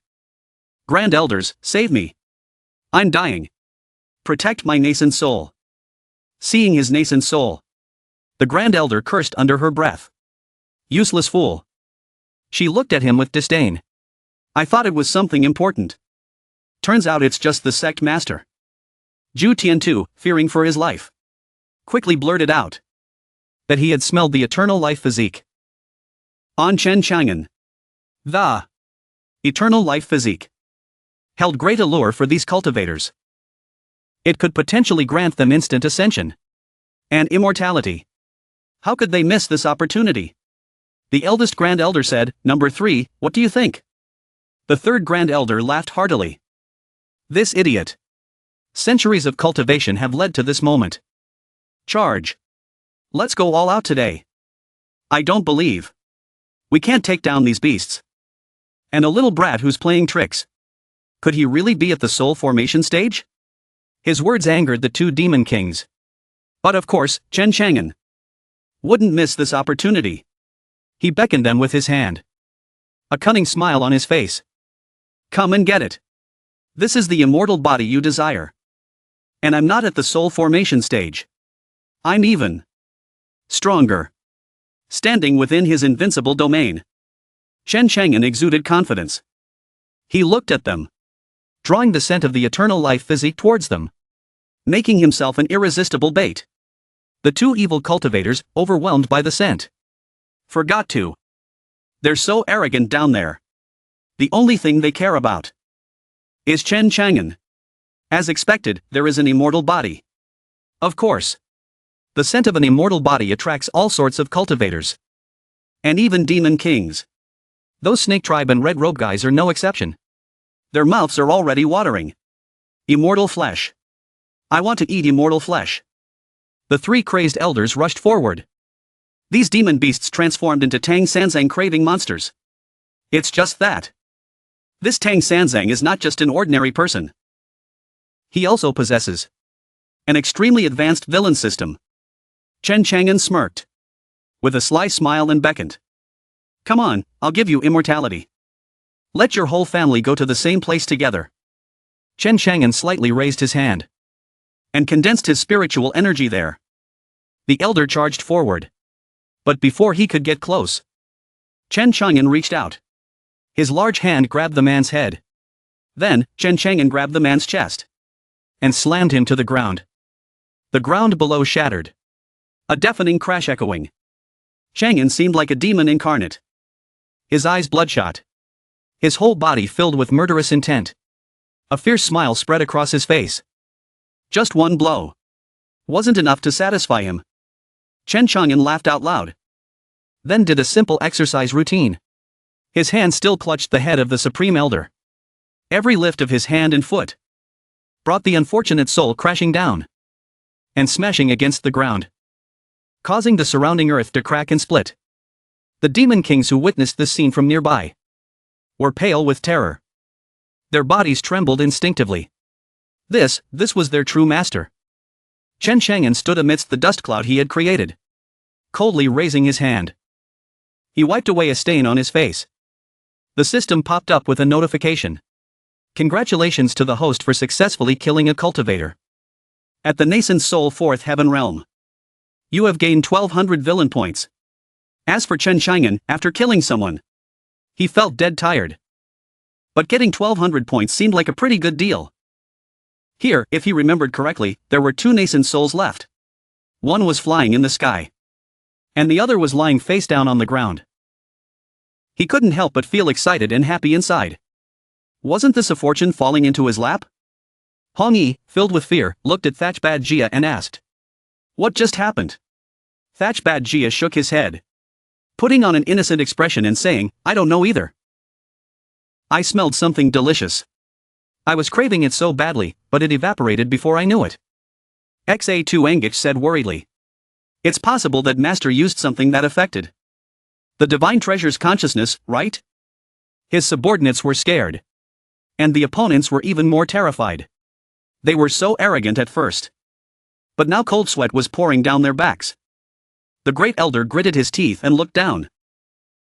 Grand Elders, save me. I'm dying. Protect my nascent soul. Seeing his nascent soul, the Grand Elder cursed under her breath. Useless fool. She looked at him with disdain. I thought it was something important. Turns out it's just the sect master. Zhu Tiantu, fearing for his life, quickly blurted out that he had smelled the eternal life physique on Chen Chang'an. The eternal life physique held great allure for these cultivators. It could potentially grant them instant ascension and immortality. How could they miss this opportunity? The eldest Grand Elder said, Number 3, what do you think? The third Grand Elder laughed heartily. This idiot. Centuries of cultivation have led to this moment. Charge. Let's go all out today. I don't believe we can't take down these beasts. And a little brat who's playing tricks. Could he really be at the soul formation stage? His words angered the 2 demon kings. But of course, Chen Chang'an wouldn't miss this opportunity. He beckoned them with his hand, a cunning smile on his face. Come and get it. This is the immortal body you desire. And I'm not at the soul formation stage. I'm even stronger. Standing within his invincible domain, Chen Chang'an exuded confidence. He looked at them, drawing the scent of the eternal life physique towards them, making himself an irresistible bait. The 2 evil cultivators, overwhelmed by the scent, forgot to. They're so arrogant down there. The only thing they care about is Chen Chang'an. As expected, there is an immortal body. Of course. The scent of an immortal body attracts all sorts of cultivators. And even demon kings. Those snake tribe and red robe guys are no exception. Their mouths are already watering. Immortal flesh. I want to eat immortal flesh. The 3 crazed elders rushed forward. These demon beasts transformed into Tang Sanzang craving monsters. It's just that. This Tang Sanzang is not just an ordinary person. He also possesses an extremely advanced villain system. Chen Chang'an smirked with a sly smile and beckoned. Come on, I'll give you immortality. Let your whole family go to the same place together. Chen Chang'an slightly raised his hand and condensed his spiritual energy there. The elder charged forward. But before he could get close, Chen Chang'an reached out. His large hand grabbed the man's head. Then, Chen Chang'an grabbed the man's chest and slammed him to the ground. The ground below shattered. A deafening crash echoing. Chang'an seemed like a demon incarnate. His eyes bloodshot. His whole body filled with murderous intent. A fierce smile spread across his face. Just one blow wasn't enough to satisfy him. Chen Chang'an laughed out loud. Then did a simple exercise routine. His hand still clutched the head of the Supreme Elder. Every lift of his hand and foot brought the unfortunate soul crashing down and smashing against the ground, causing the surrounding earth to crack and split. The demon kings who witnessed this scene from nearby were pale with terror. Their bodies trembled instinctively. This was their true master. Chen Chang'an stood amidst the dust cloud he had created, coldly raising his hand. He wiped away a stain on his face. The system popped up with a notification. Congratulations to the host for successfully killing a cultivator at the nascent soul 4th heaven realm. You have gained 1200 villain points. As for Chen Chang'an, after killing someone, he felt dead tired. But getting 1200 points seemed like a pretty good deal. Here, if he remembered correctly, there were 2 nascent souls left. One was flying in the sky, and the other was lying face down on the ground. He couldn't help but feel excited and happy inside. Wasn't this a fortune falling into his lap? Hong Yi, filled with fear, looked at Thatchbad Jia and asked, "What just happened?" Thatchbad Jia shook his head, putting on an innocent expression and saying, "I don't know either. I smelled something delicious. I was craving it so badly, but it evaporated before I knew it." XA2 Engich said worriedly, "It's possible that Master used something that affected the Divine Treasure's consciousness, right?" His subordinates were scared. And the opponents were even more terrified. They were so arrogant at first. But now cold sweat was pouring down their backs. The Great Elder gritted his teeth and looked down.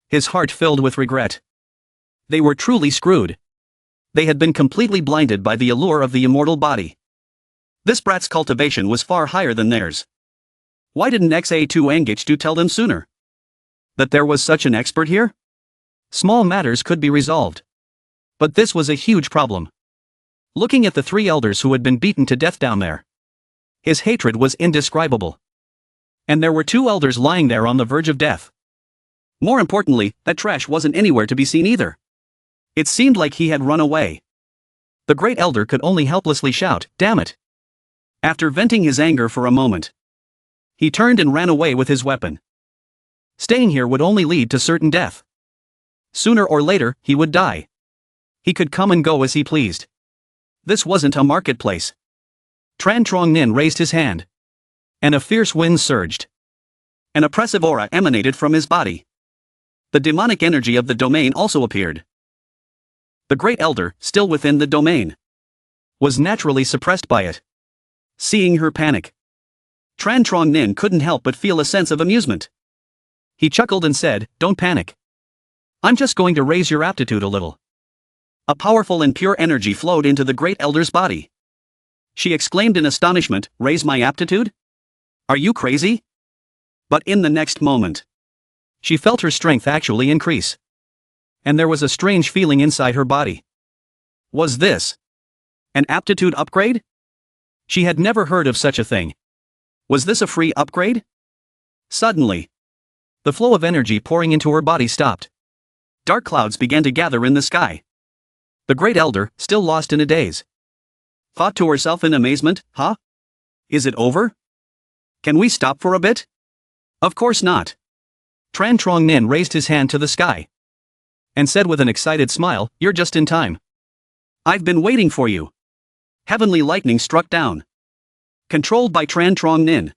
His heart filled with regret. They were truly screwed. They had been completely blinded by the allure of the immortal body. This brat's cultivation was far higher than theirs. Why didn't XA2 Engich tell them sooner that there was such an expert here? Small matters could be resolved. But this was a huge problem. Looking at the 3 elders who had been beaten to death down there, his hatred was indescribable. And there were 2 elders lying there on the verge of death. More importantly, that trash wasn't anywhere to be seen either. It seemed like he had run away. The Great Elder could only helplessly shout, "Damn it!" After venting his anger for a moment, he turned and ran away with his weapon. Staying here would only lead to certain death. Sooner or later, he would die. He could come and go as he pleased. This wasn't a marketplace. Tran Trong Nin raised his hand, and a fierce wind surged. An oppressive aura emanated from his body. The demonic energy of the domain also appeared. The Great Elder, still within the domain, was naturally suppressed by it. Seeing her panic, Tran Trong Nin couldn't help but feel a sense of amusement. He chuckled and said, "Don't panic. I'm just going to raise your aptitude a little." A powerful and pure energy flowed into the Great Elder's body. She exclaimed in astonishment, "Raise my aptitude? Are you crazy?" But in the next moment, she felt her strength actually increase. And there was a strange feeling inside her body. Was this an aptitude upgrade? She had never heard of such a thing. Was this a free upgrade? Suddenly, the flow of energy pouring into her body stopped. Dark clouds began to gather in the sky. The Great Elder, still lost in a daze, thought to herself in amazement, "Huh? Is it over? Can we stop for a bit?" Of course not. Tran Trong Nin raised his hand to the sky and said with an excited smile, "You're just in time. I've been waiting for you." Heavenly lightning struck down, controlled by Tran Trong Nin,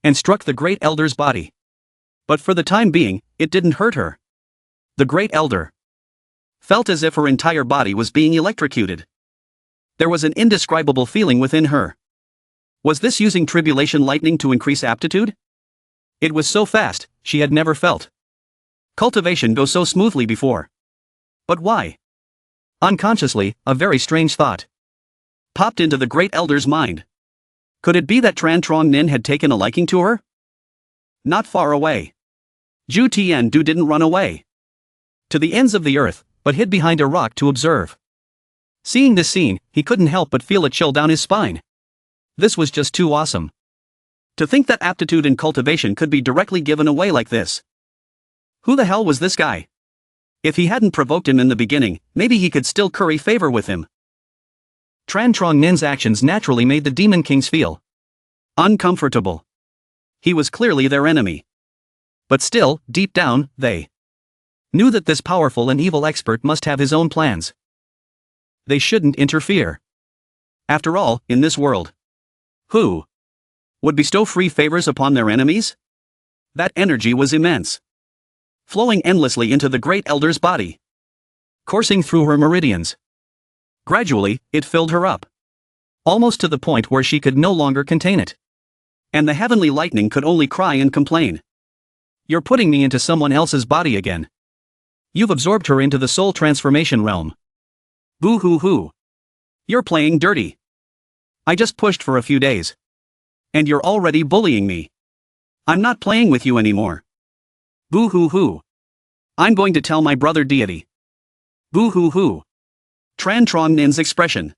and struck the Great Elder's body. But for the time being, it didn't hurt her. The Great Elder felt as if her entire body was being electrocuted. There was an indescribable feeling within her. Was this using tribulation lightning to increase aptitude? It was so fast, she had never felt cultivation go so smoothly before. But why? Unconsciously, a very strange thought popped into the Great Elder's mind. Could it be that Tran Trong Nin had taken a liking to her? Not far away, Zhu Tiandu didn't run away to the ends of the earth, but hid behind a rock to observe. Seeing this scene, he couldn't help but feel a chill down his spine. This was just too awesome. To think that aptitude in cultivation could be directly given away like this. Who the hell was this guy? If he hadn't provoked him in the beginning, maybe he could still curry favor with him. Tran Trong Nin's actions naturally made the Demon Kings feel uncomfortable. He was clearly their enemy. But still, deep down, they knew that this powerful and evil expert must have his own plans. They shouldn't interfere. After all, in this world, who would bestow free favors upon their enemies? That energy was immense, flowing endlessly into the Great Elder's body, coursing through her meridians. Gradually, it filled her up, almost to the point where she could no longer contain it. And the heavenly lightning could only cry and complain. You're putting me into someone else's body again. You've absorbed her into the soul transformation realm. Boo-hoo-hoo. You're playing dirty. I just pushed for a few days. And you're already bullying me. I'm not playing with you anymore. Boo-hoo-hoo. I'm going to tell my brother deity. Boo-hoo-hoo. Tran Trong Nin's expression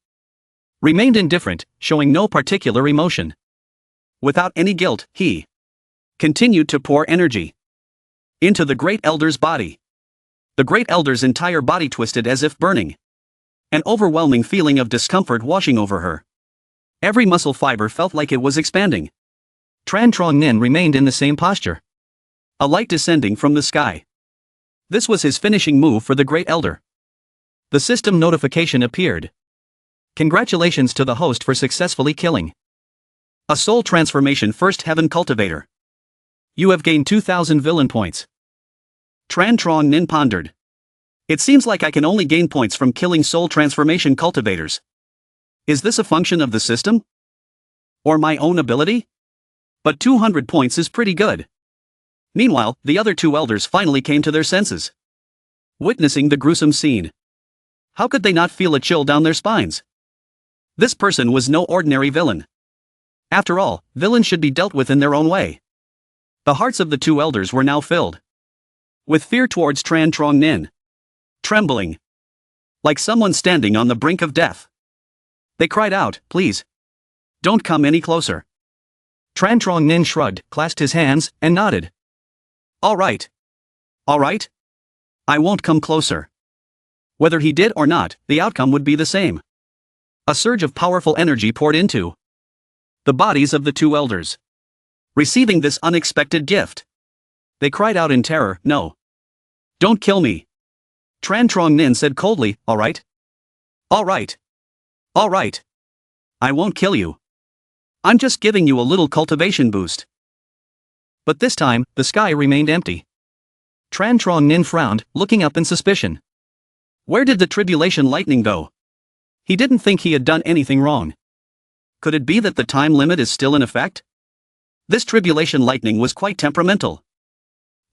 remained indifferent, showing no particular emotion. Without any guilt, he continued to pour energy into the Great Elder's body. The Great Elder's entire body twisted as if burning. An overwhelming feeling of discomfort washing over her. Every muscle fiber felt like it was expanding. Tran Trong Nin remained in the same posture. A light descending from the sky. This was his finishing move for the Great Elder. The system notification appeared. Congratulations to the host for successfully killing a soul transformation first heaven cultivator. You have gained 2,000 villain points. Tran Trong Nin pondered. It seems like I can only gain points from killing soul transformation cultivators. Is this a function of the system? Or my own ability? But 200 points is pretty good. Meanwhile, the other two elders finally came to their senses, witnessing the gruesome scene. How could they not feel a chill down their spines? This person was no ordinary villain. After all, villains should be dealt with in their own way. The hearts of the two elders were now filled with fear towards Tran Trong Nin, trembling like someone standing on the brink of death. They cried out, "Please, don't come any closer." Tran Trong Nin shrugged, clasped his hands, and nodded. All right. All right. I won't come closer. Whether he did or not, the outcome would be the same. A surge of powerful energy poured into the bodies of the two elders, receiving this unexpected gift. They cried out in terror, "No. Don't kill me." Tran Trong Nin said coldly, "All right. All right. All right. I won't kill you. I'm just giving you a little cultivation boost." But this time, the sky remained empty. Tran Trong Nin frowned, looking up in suspicion. Where did the tribulation lightning go? He didn't think he had done anything wrong. Could it be that the time limit is still in effect? This tribulation lightning was quite temperamental.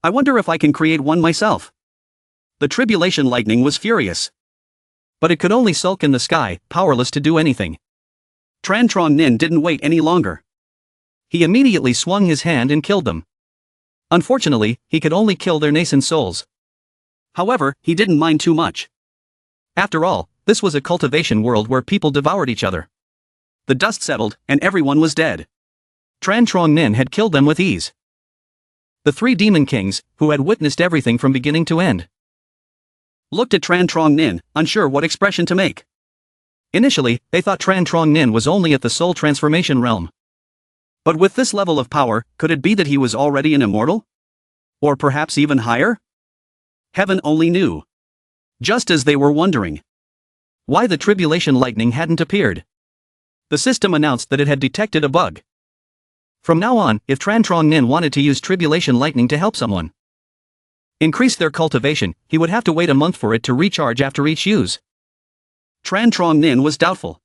I wonder if I can create one myself. The tribulation lightning was furious. But it could only sulk in the sky, powerless to do anything. Tran Trong Nin didn't wait any longer. He immediately swung his hand and killed them. Unfortunately, he could only kill their nascent souls. However, he didn't mind too much. After all, this was a cultivation world where people devoured each other. The dust settled, and everyone was dead. Tran Trong Nin had killed them with ease. The three demon kings, who had witnessed everything from beginning to end, looked at Tran Trong Nin, unsure what expression to make. Initially, they thought Tran Trong Nin was only at the soul transformation realm. But with this level of power, could it be that he was already an immortal? Or perhaps even higher? Heaven only knew. Just as they were wondering why the tribulation lightning hadn't appeared, the system announced that it had detected a bug. From now on, if Tran Trong Nin wanted to use tribulation lightning to help someone increase their cultivation, he would have to wait a month for it to recharge after each use. Tran Trong Nin was doubtful.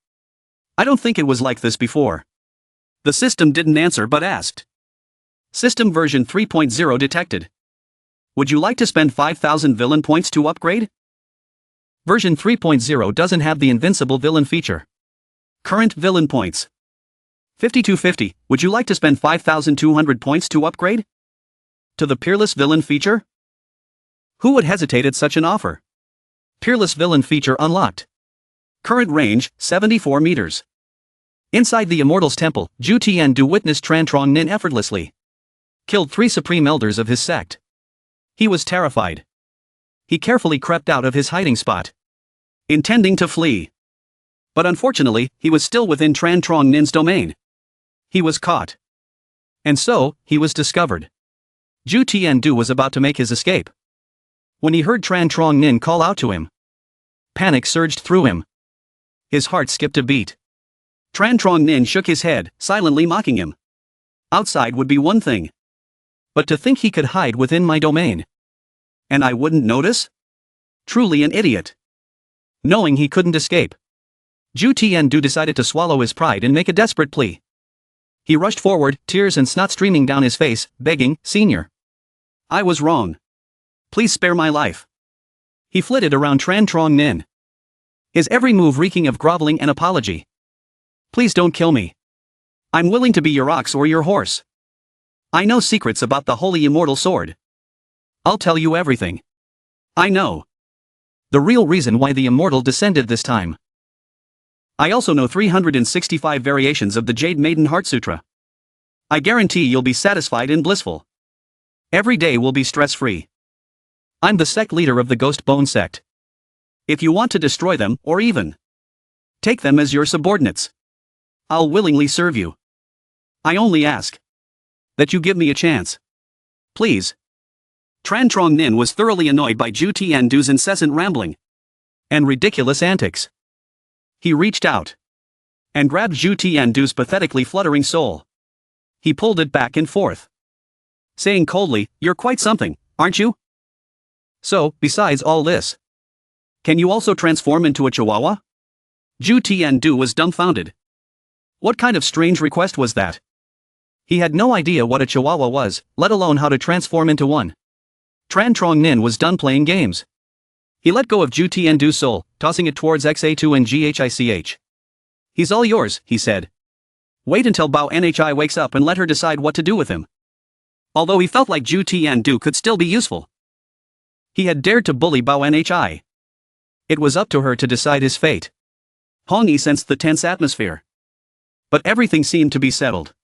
I don't think it was like this before. The system didn't answer but asked. System version 3.0 detected. Would you like to spend 5,000 villain points to upgrade? Version 3.0 doesn't have the invincible villain feature. Current villain points 5250. Would you like to spend 5,200 points to upgrade? To the Peerless Villain feature? Who would hesitate at such an offer? Peerless Villain feature unlocked. Current range, 74 meters. Inside the Immortals Temple, Ju Tian-du witnessed Tran Trong Nin effortlessly killed 3 supreme elders of his sect. He was terrified. He carefully crept out of his hiding spot, intending to flee. But unfortunately, he was still within Tran Trong Nin's domain. He was caught. And so, he was discovered. Ju Tian-du was about to make his escape when he heard Tran Trong Nin call out to him. Panic surged through him. His heart skipped a beat. Tran Trong Nin shook his head, silently mocking him. Outside would be one thing, but to think he could hide within my domain, and I wouldn't notice? Truly an idiot. Knowing he couldn't escape, Ju Tian-du decided to swallow his pride and make a desperate plea. He rushed forward, tears and snot streaming down his face, begging, "Senior, I was wrong. Please spare my life." He flitted around Tran Trong Nin, his every move reeking of groveling and apology. "Please don't kill me. I'm willing to be your ox or your horse. I know secrets about the Holy Immortal Sword. I'll tell you everything. I know the real reason why the Immortal descended this time. I also know 365 variations of the Jade Maiden Heart Sutra. I guarantee you'll be satisfied and blissful. Every day will be stress-free. I'm the sect leader of the Ghost Bone sect. If you want to destroy them, or even take them as your subordinates, I'll willingly serve you. I only ask that you give me a chance. Please." Tran Trong Nin was thoroughly annoyed by Ju Tian-du's incessant rambling and ridiculous antics. He reached out and grabbed Ju Tian-du's pathetically fluttering soul. He pulled it back and forth, saying coldly, "You're quite something, aren't you? So, besides all this, can you also transform into a chihuahua?" Ju Tian-du was dumbfounded. What kind of strange request was that? He had no idea what a chihuahua was, let alone how to transform into one. Tran Trong Nin was done playing games. He let go of Ju Tian-du's soul, tossing it towards XA2 and GHICH. "He's all yours," he said. "Wait until Bao Nhi wakes up and let her decide what to do with him." Although he felt like Ju Tian-du could still be useful, he had dared to bully Bao Nhi. It was up to her to decide his fate. Hong Yi sensed the tense atmosphere, but everything seemed to be settled.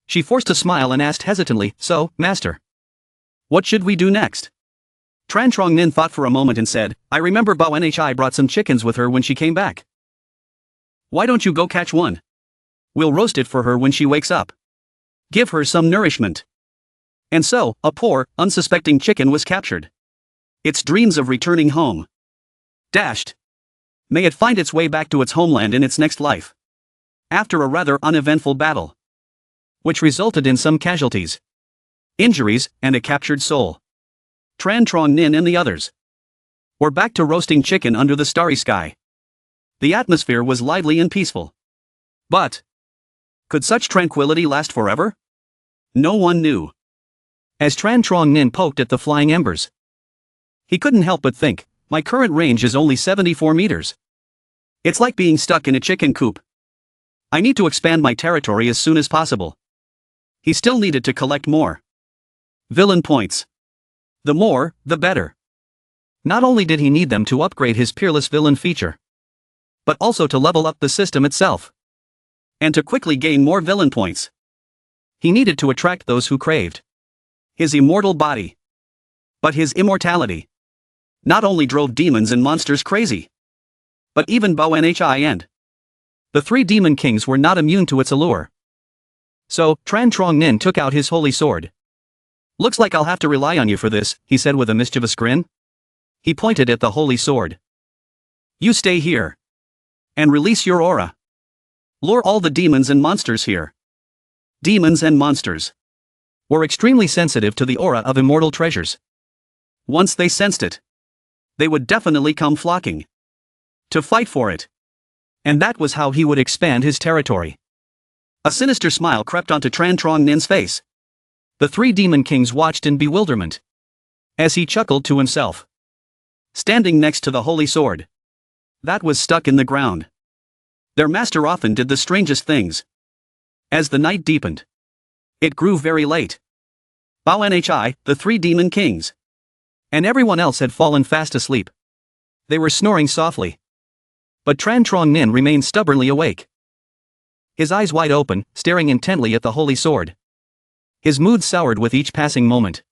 She forced a smile and asked hesitantly, "So, Master, what should we do next?" Tran Trong Nin thought for a moment and said, "I remember Bao Nhi brought some chickens with her when she came back. Why don't you go catch one? We'll roast it for her when she wakes up. Give her some nourishment." And so, a poor, unsuspecting chicken was captured. Its dreams of returning home dashed. May it find its way back to its homeland in its next life. After a rather uneventful battle, which resulted in some casualties, injuries, and a captured soul, Tran Trong Nin and the others were back to roasting chicken under the starry sky. The atmosphere was lively and peaceful. But could such tranquility last forever? No one knew. As Tran Trong Nin poked at the flying embers, he couldn't help but think, my current range is only 74 meters. It's like being stuck in a chicken coop. I need to expand my territory as soon as possible. He still needed to collect more villain points. The more, the better. Not only did he need them to upgrade his Peerless Villain feature, but also to level up the system itself, and to quickly gain more villain points. He needed to attract those who craved his immortal body. But his immortality not only drove demons and monsters crazy, but even Bao Nhi and the 3 demon kings were not immune to its allure. So, Tran Trong Nin took out his holy sword. "Looks like I'll have to rely on you for this," he said with a mischievous grin. He pointed at the holy sword. "You stay here and release your aura. Lure all the demons and monsters here." Demons and monsters were extremely sensitive to the aura of immortal treasures. Once they sensed it, they would definitely come flocking to fight for it. And that was how he would expand his territory. A sinister smile crept onto Tran Trong Nin's face. The 3 demon kings watched in bewilderment as he chuckled to himself, standing next to the holy sword that was stuck in the ground. Their master often did the strangest things. As the night deepened, it grew very late. MANHUA, the three demon kings. And everyone else had fallen fast asleep. They were snoring softly. But Tran Trong Nin remained stubbornly awake. His eyes wide open, staring intently at the holy sword. His mood soured with each passing moment.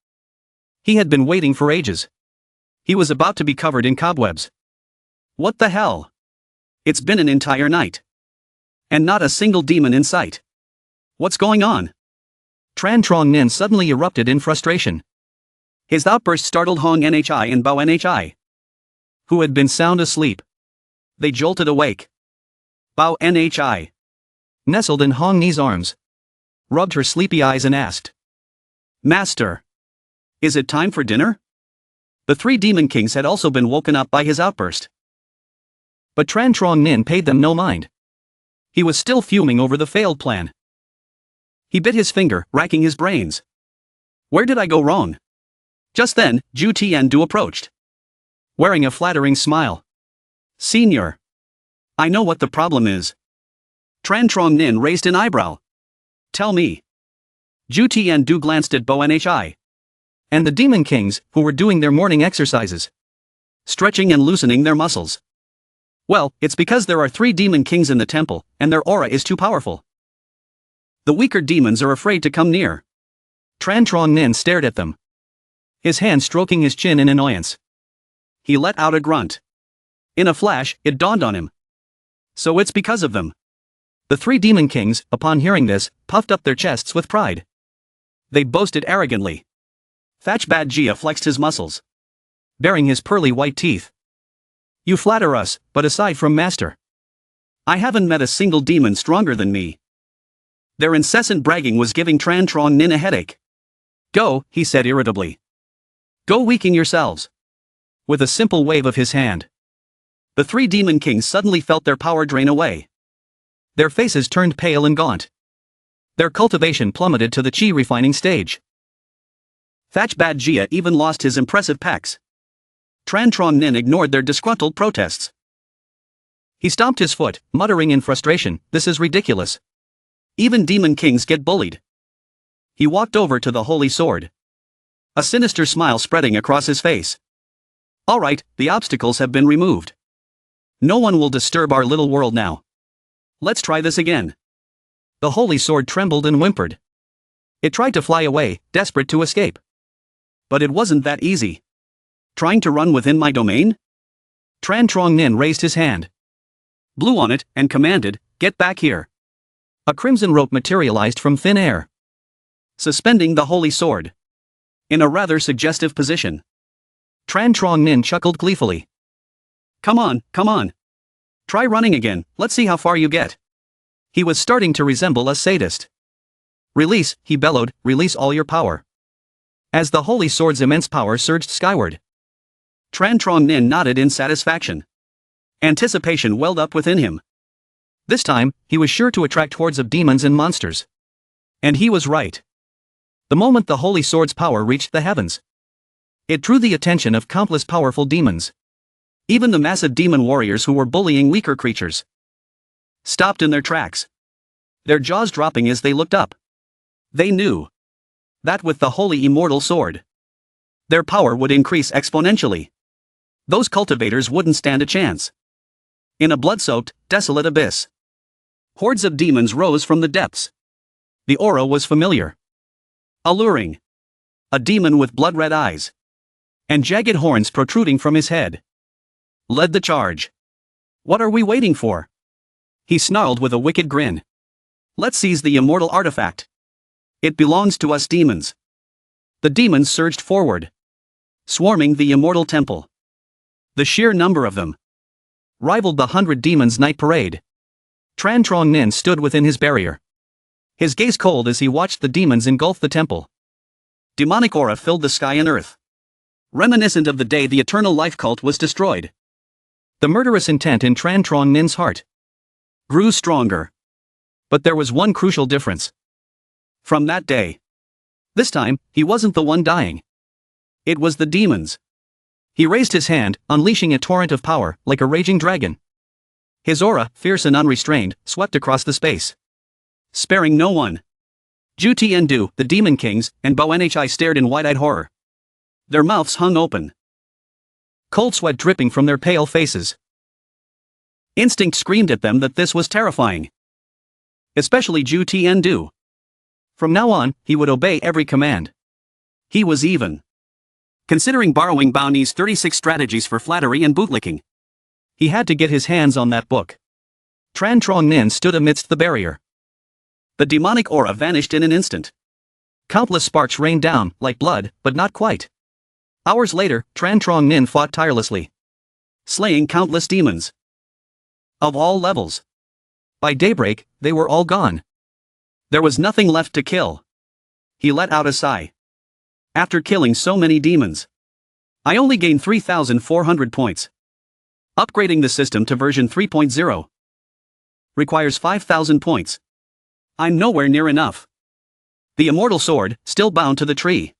He had been waiting for ages. He was about to be covered in cobwebs. What the hell? It's been an entire night. And not a single demon in sight. What's going on? Tran Trong Nin suddenly erupted in frustration. His outburst startled Hong Nhi and Bao Nhi, who had been sound asleep. They jolted awake. Bao Nhi nestled in Hong Ni's arms, rubbed her sleepy eyes and asked, "Master, is it time for dinner?" The three demon kings had also been woken up by his outburst. But Tran Trong Nin paid them no mind. He was still fuming over the failed plan. He bit his finger, racking his brains. Where did I go wrong? Just then, Zhu Tiandu approached, wearing a flattering smile. "Senior, I know what the problem is." Tran Trong Nin raised an eyebrow. "Tell me." Zhu Tiandu glanced at Bo Nhi and the demon kings, who were doing their morning exercises, stretching and loosening their muscles. "Well, it's because there are three demon kings in the temple, and their aura is too powerful. The weaker demons are afraid to come near." Tran Trong Nin stared at them, his hand stroking his chin in annoyance. He let out a grunt. In a flash, it dawned on him. So it's because of them. The three demon kings, upon hearing this, puffed up their chests with pride. They boasted arrogantly. Thach Bad Jia flexed his muscles, baring his pearly white teeth. "You flatter us, but aside from Master, I haven't met a single demon stronger than me." Their incessant bragging was giving Tran Trong Nin a headache. "Go," he said irritably. "Go weaken yourselves." With a simple wave of his hand, the three demon kings suddenly felt their power drain away. Their faces turned pale and gaunt. Their cultivation plummeted to the chi refining stage. Thach Bad Jia even lost his impressive pecs. Tran Trong Nin ignored their disgruntled protests. He stomped his foot, muttering in frustration, "This is ridiculous. Even demon kings get bullied." He walked over to the holy sword, a sinister smile spreading across his face. "All right, the obstacles have been removed. No one will disturb our little world now. Let's try this again." The holy sword trembled and whimpered. It tried to fly away, desperate to escape. But it wasn't that easy. "Trying to run within my domain?" Tran Trong Nin raised his hand, blew on it, and commanded, "Get back here." A crimson rope materialized from thin air, suspending the holy sword in a rather suggestive position. Tran Trong Nin chuckled gleefully. Come on. Try running again, let's see how far you get." He was starting to resemble a sadist. "Release," he bellowed, "release all your power." As the holy sword's immense power surged skyward, Tran Trong Nin nodded in satisfaction. Anticipation welled up within him. This time, he was sure to attract hordes of demons and monsters. And he was right. The moment the holy sword's power reached the heavens, it drew the attention of countless powerful demons. Even the massive demon warriors who were bullying weaker creatures stopped in their tracks, their jaws dropping as they looked up. They knew that with the holy immortal sword, their power would increase exponentially. Those cultivators wouldn't stand a chance. In a blood-soaked, desolate abyss, hordes of demons rose from the depths. The aura was familiar, alluring. A demon with blood-red eyes and jagged horns protruding from his head led the charge. "What are we waiting for?" he snarled with a wicked grin. "Let's seize the immortal artifact. It belongs to us demons." The demons surged forward, swarming the immortal temple. The sheer number of them rivaled the 100 demons' night parade. Tran Trong Nin stood within his barrier, his gaze cold as he watched the demons engulf the temple. Demonic aura filled the sky and earth, reminiscent of the day the eternal life cult was destroyed. The murderous intent in Tran Trong Nin's heart grew stronger. But there was one crucial difference. From that day, this time, he wasn't the one dying. It was the demons. He raised his hand, unleashing a torrent of power, like a raging dragon. His aura, fierce and unrestrained, swept across the space, sparing no one. Ju Tiandu, the Demon Kings, and Bao stared in wide-eyed horror. Their mouths hung open. Cold sweat dripping from their pale faces. Instinct screamed at them that this was terrifying. Especially Ju Tiandu. From now on, he would obey every command. He was even considering borrowing Bao Ni's 36 strategies for flattery and bootlicking. He had to get his hands on that book. Tran Trong Nin stood amidst the barrier. The demonic aura vanished in an instant. Countless sparks rained down, like blood, but not quite. Hours later, Tran Trong Nin fought tirelessly, slaying countless demons of all levels. By daybreak, they were all gone. There was nothing left to kill. He let out a sigh. After killing so many demons, I only gained 3,400 points. Upgrading the system to version 3.0 requires 5,000 points. I'm nowhere near enough. The immortal sword, still bound to the tree,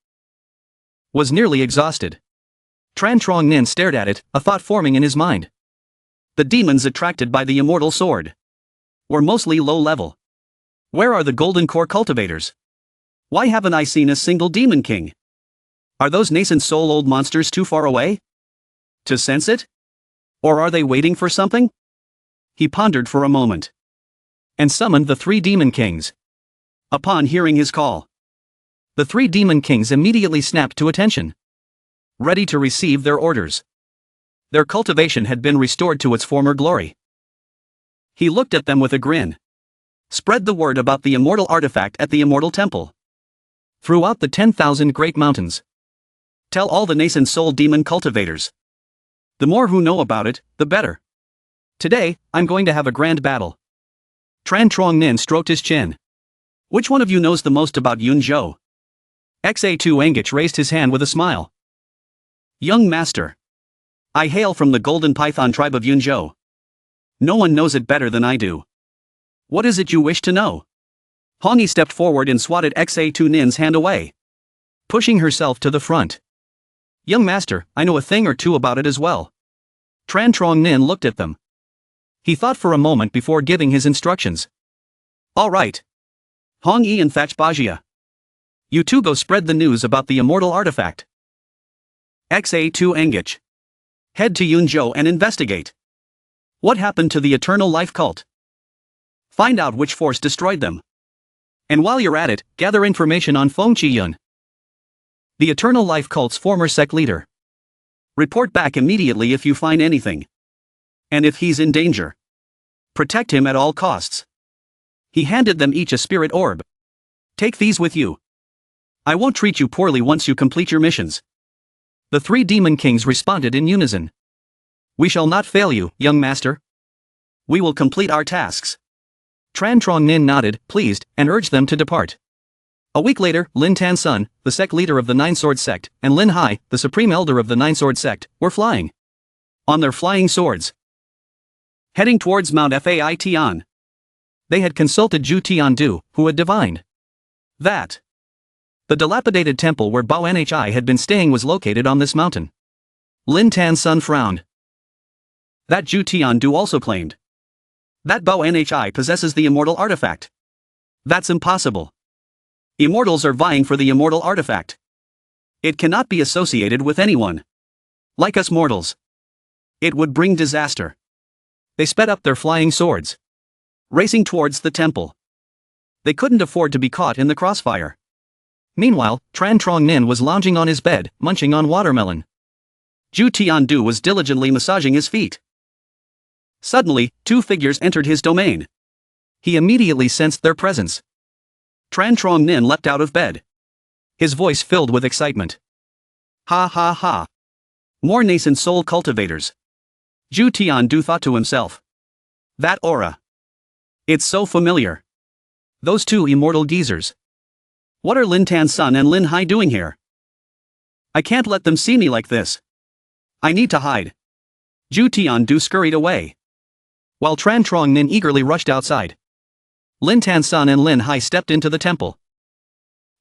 was nearly exhausted. Tran Trong Nin stared at it, a thought forming in his mind. The demons attracted by the immortal sword were mostly low level. Where are the golden core cultivators? Why haven't I seen a single demon king? Are those nascent soul old monsters too far away to sense it? Or are they waiting for something? He pondered for a moment and summoned the 3 demon kings. Upon hearing his call, the 3 demon kings immediately snapped to attention, ready to receive their orders. Their cultivation had been restored to its former glory. He looked at them with a grin. Spread the word about the immortal artifact at the immortal temple throughout the 10,000 great mountains. Tell all the nascent soul demon cultivators. The more who know about it, the better. Today, I'm going to have a grand battle. Tran Trong Nin stroked his chin. Which one of you knows the most about Yun Zhou? Xa2 Engich raised his hand with a smile. Young master. I hail from the Golden Python tribe of Yun Zhou. No one knows it better than I do. What is it you wish to know? Hongi stepped forward and swatted Xa2 Nin's hand away, pushing herself to the front. Young master, I know a thing or two about it as well. Tran Trong Nin looked at them. He thought for a moment before giving his instructions. All right. Hong Yi and Thatch Bajia. You two go spread the news about the immortal artifact. Xa2 Engich. Head to Yunzhou and investigate. What happened to the Eternal Life Cult? Find out which force destroyed them. And while you're at it, gather information on Feng Qiyun, the Eternal Life Cult's former sect leader. Report back immediately if you find anything. And if he's in danger, protect him at all costs. He handed them each a spirit orb. Take these with you. I won't treat you poorly once you complete your missions. The 3 demon kings responded in unison. We shall not fail you, young master. We will complete our tasks. Tran Trong Nin nodded, pleased, and urged them to depart. A week later, Lin Tan Sun, the sect leader of the Nine Sword Sect, and Lin Hai, the supreme elder of the Nine Sword Sect, were flying on their flying swords, heading towards Mount Fai Tian. They had consulted Ju Tiandu, who had divined that the dilapidated temple where Bao Nhi had been staying was located on this mountain. Lin Tan Sun frowned. That Ju Tiandu also claimed that Bao Nhi possesses the immortal artifact. That's impossible. Immortals are vying for the immortal artifact. It cannot be associated with anyone like us mortals. It would bring disaster. They sped up their flying swords, racing towards the temple. They couldn't afford to be caught in the crossfire. Meanwhile, Tran Trong Nin was lounging on his bed, munching on watermelon. Ju Tiandu was diligently massaging his feet. Suddenly, 2 figures entered his domain. He immediately sensed their presence. Tran Trong Nin leapt out of bed, his voice filled with excitement. Ha ha ha. More nascent soul cultivators. Ju Tiandu thought to himself. That aura. It's so familiar. Those 2 immortal geezers. What are Lin Tan Sun and Lin Hai doing here? I can't let them see me like this. I need to hide. Ju Tiandu scurried away, while Tran Trong Nin eagerly rushed outside. Lin Tan Sun and Lin Hai stepped into the temple,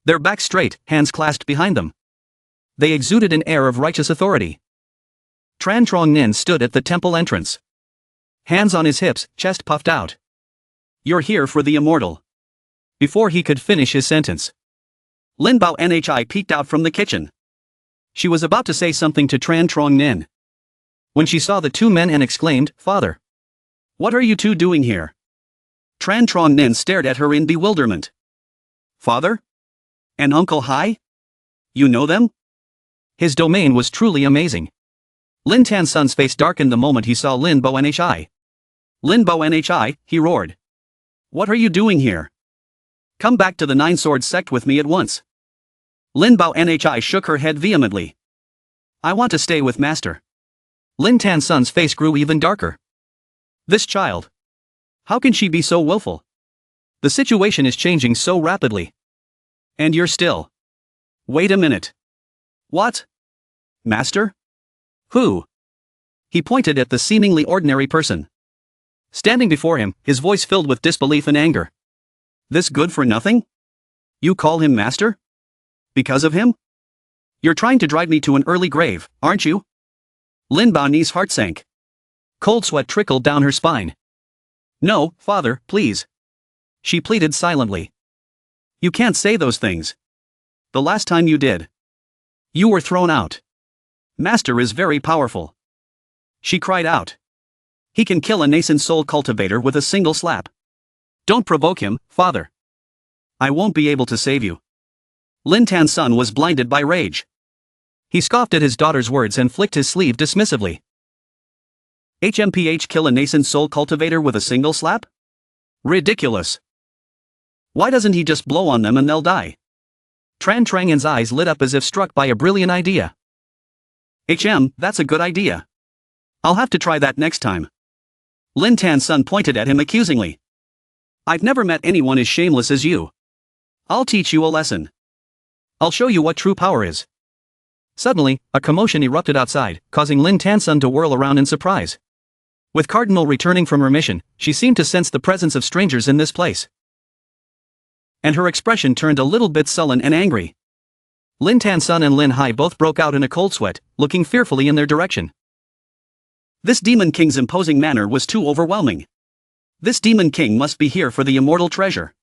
their backs straight, hands clasped behind them. They exuded an air of righteous authority. Tran Trong Nin stood at the temple entrance, hands on his hips, chest puffed out. You're here for the immortal Before he could finish his sentence, Lin Bao Nhi peeked out from the kitchen. She was about to say something to Tran Trong Nin when she saw the two men and exclaimed, "Father! What are you two doing here?" Tran Trong Nin stared at her in bewilderment. "Father? And Uncle Hai? You know them?" His domain was truly amazing. Lin Tan Sun's face darkened the moment he saw Lin Bao Nhi. "Lin Bao Nhi," he roared. "What are you doing here? Come back to the Nine Swords sect with me at once." Lin Bao Nhi shook her head vehemently. "I want to stay with Master." Lin Tan Sun's face grew even darker. This child. How can she be so willful? The situation is changing so rapidly. And you're still. Wait a minute. What? Master? Who? He pointed at the seemingly ordinary person standing before him, his voice filled with disbelief and anger. This good for nothing? You call him master? Because of him? You're trying to drive me to an early grave, aren't you? Lin Bao's heart sank. Cold sweat trickled down her spine. No, father, please. She pleaded silently. You can't say those things. The last time you did, you were thrown out. Master is very powerful. She cried out. He can kill a nascent soul cultivator with a single slap. Don't provoke him, father. I won't be able to save you. Lin Tan Sun was blinded by rage. He scoffed at his daughter's words and flicked his sleeve dismissively. HMPH kill a nascent soul cultivator with a single slap? Ridiculous. Why doesn't he just blow on them and they'll die? Tran Trangan's eyes lit up as if struck by a brilliant idea. That's a good idea. I'll have to try that next time. Lin Tan Sun pointed at him accusingly. I've never met anyone as shameless as you. I'll teach you a lesson. I'll show you what true power is. Suddenly, a commotion erupted outside, causing Lin Tan Sun to whirl around in surprise. With Cardinal returning from her mission, she seemed to sense the presence of strangers in this place. And her expression turned a little bit sullen and angry. Lin Tan Sun and Lin Hai both broke out in a cold sweat, looking fearfully in their direction. This Demon King's imposing manner was too overwhelming. This Demon King must be here for the immortal treasure.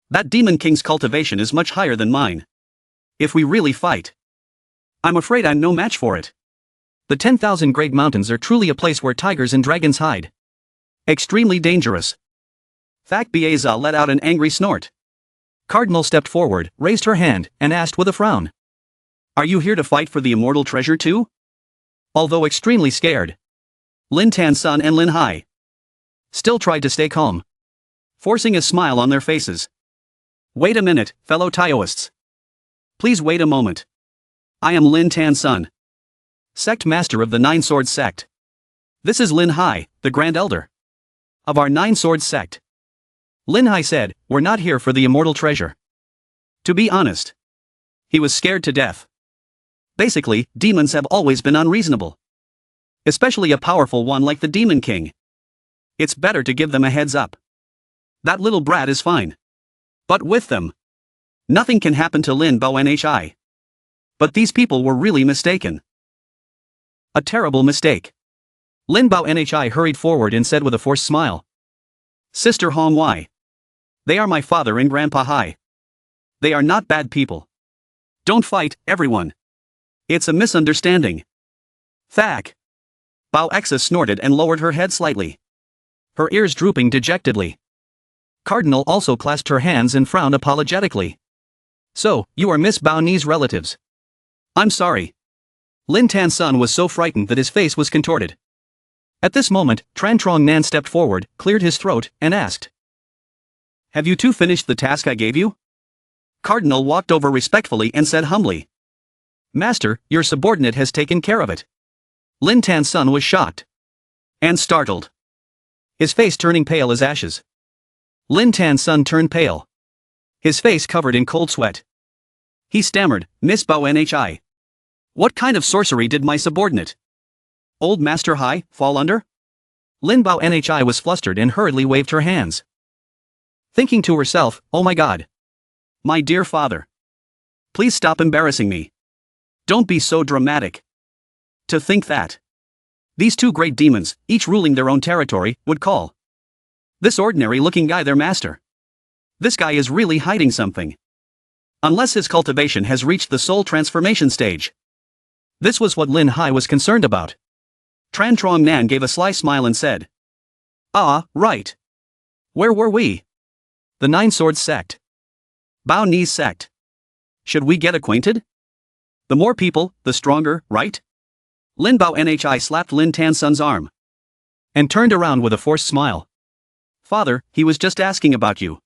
That Demon King's cultivation is much higher than mine. If we really fight, I'm afraid I'm no match for it. The 10,000 Great Mountains are truly a place where tigers and dragons hide. Extremely dangerous. Thak Bieza let out an angry snort. Cardinal stepped forward, raised her hand, and asked with a frown. Are you here to fight for the immortal treasure too? Although extremely scared, Lin Tan Sun and Lin Hai still tried to stay calm, forcing a smile on their faces. Wait a minute, fellow Taoists. Please wait a moment. I am Lin Tan Sun, Sect Master of the Nine Swords Sect. This is Lin Hai, the Grand Elder of our Nine Swords Sect. Lin Hai said, we're not here for the immortal treasure. To be honest, he was scared to death. Basically, demons have always been unreasonable. Especially a powerful one like the Demon King. It's better to give them a heads up. That little brat is fine. But with them, nothing can happen to Lin Bao Nhi. But these people were really mistaken. A terrible mistake. Lin Bao Nhi hurried forward and said with a forced smile. Sister Hong Wai. They are my father and Grandpa Hai. They are not bad people. Don't fight, everyone. It's a misunderstanding. Thak. Bao Exa snorted and lowered her head slightly, her ears drooping dejectedly. Cardinal also clasped her hands and frowned apologetically. So, you are Miss Bao's relatives. I'm sorry. Lin Tan Sun was so frightened that his face was contorted. At this moment, Tran Trong Nan stepped forward, cleared his throat, and asked. Have you two finished the task I gave you? Cardinal walked over respectfully and said humbly. Master, your subordinate has taken care of it. Lin Tan Sun was shocked and startled, his face turning pale as ashes. Lin Tan Sun turned pale, his face covered in cold sweat. He stammered, Miss Bao Nhi. What kind of sorcery did my subordinate, Old Master Hai, fall under? Lin Bao Nhi was flustered and hurriedly waved her hands, thinking to herself, oh my god. My dear father. Please stop embarrassing me. Don't be so dramatic. To think that these two great demons, each ruling their own territory, would call this ordinary-looking guy their master. This guy is really hiding something. Unless his cultivation has reached the soul transformation stage. This was what Lin Hai was concerned about. Tran Trong Nan gave a sly smile and said, "Ah, right. Where were we? The Nine Swords sect. Bao Ni's sect. Should we get acquainted? The more people, the stronger, right?" Lin Bao Nhi slapped Lin Tan Sun's arm. And turned around with a forced smile. "Father, he was just asking about you."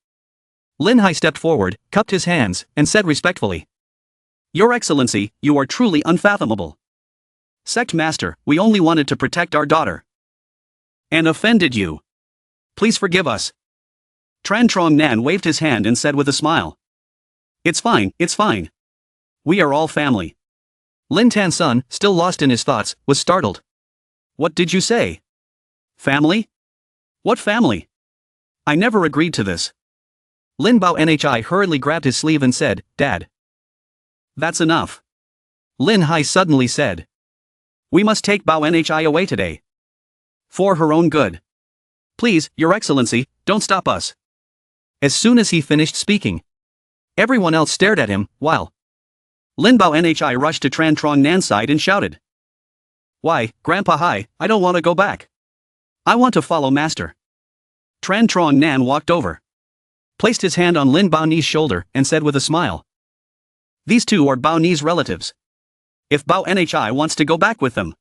Lin Hai stepped forward, cupped his hands, and said respectfully, "Your Excellency, you are truly unfathomable. Sect Master, we only wanted to protect our daughter. And offended you. Please forgive us." Tran Trong Nan waved his hand and said with a smile, It's fine. We are all family." Lin Tan Sun, still lost in his thoughts, was startled. "What did you say? Family? What family? I never agreed to this." Lin Bao Nhi hurriedly grabbed his sleeve and said, "Dad. That's enough." Lin Hai suddenly said, "We must take Bao Nhi away today. For her own good. Please, Your Excellency, don't stop us." As soon as he finished speaking, everyone else stared at him, while Lin Bao Nhi rushed to Tran Trong Nan's side and shouted, "Why, Grandpa Hai, I don't want to go back. I want to follow Master." Tran Trong Nan walked over, placed his hand on Lin Bao Ni's shoulder, and said with a smile, "These two are Bao Ni's relatives. If Bao Nhi wants to go back with them,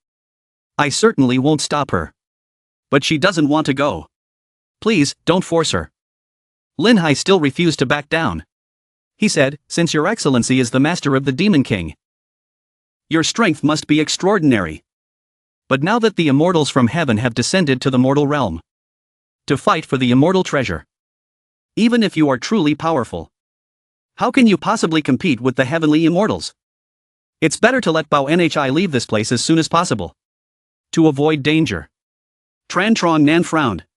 I certainly won't stop her. But she doesn't want to go. Please, don't force her." Lin Hai still refused to back down. He said, "Since Your Excellency is the master of the Demon King, your strength must be extraordinary. But now that the immortals from heaven have descended to the mortal realm to fight for the immortal treasure, even if you are truly powerful, how can you possibly compete with the heavenly immortals? It's better to let Bao Nhi leave this place as soon as possible, to avoid danger." Tran Trong Nan frowned.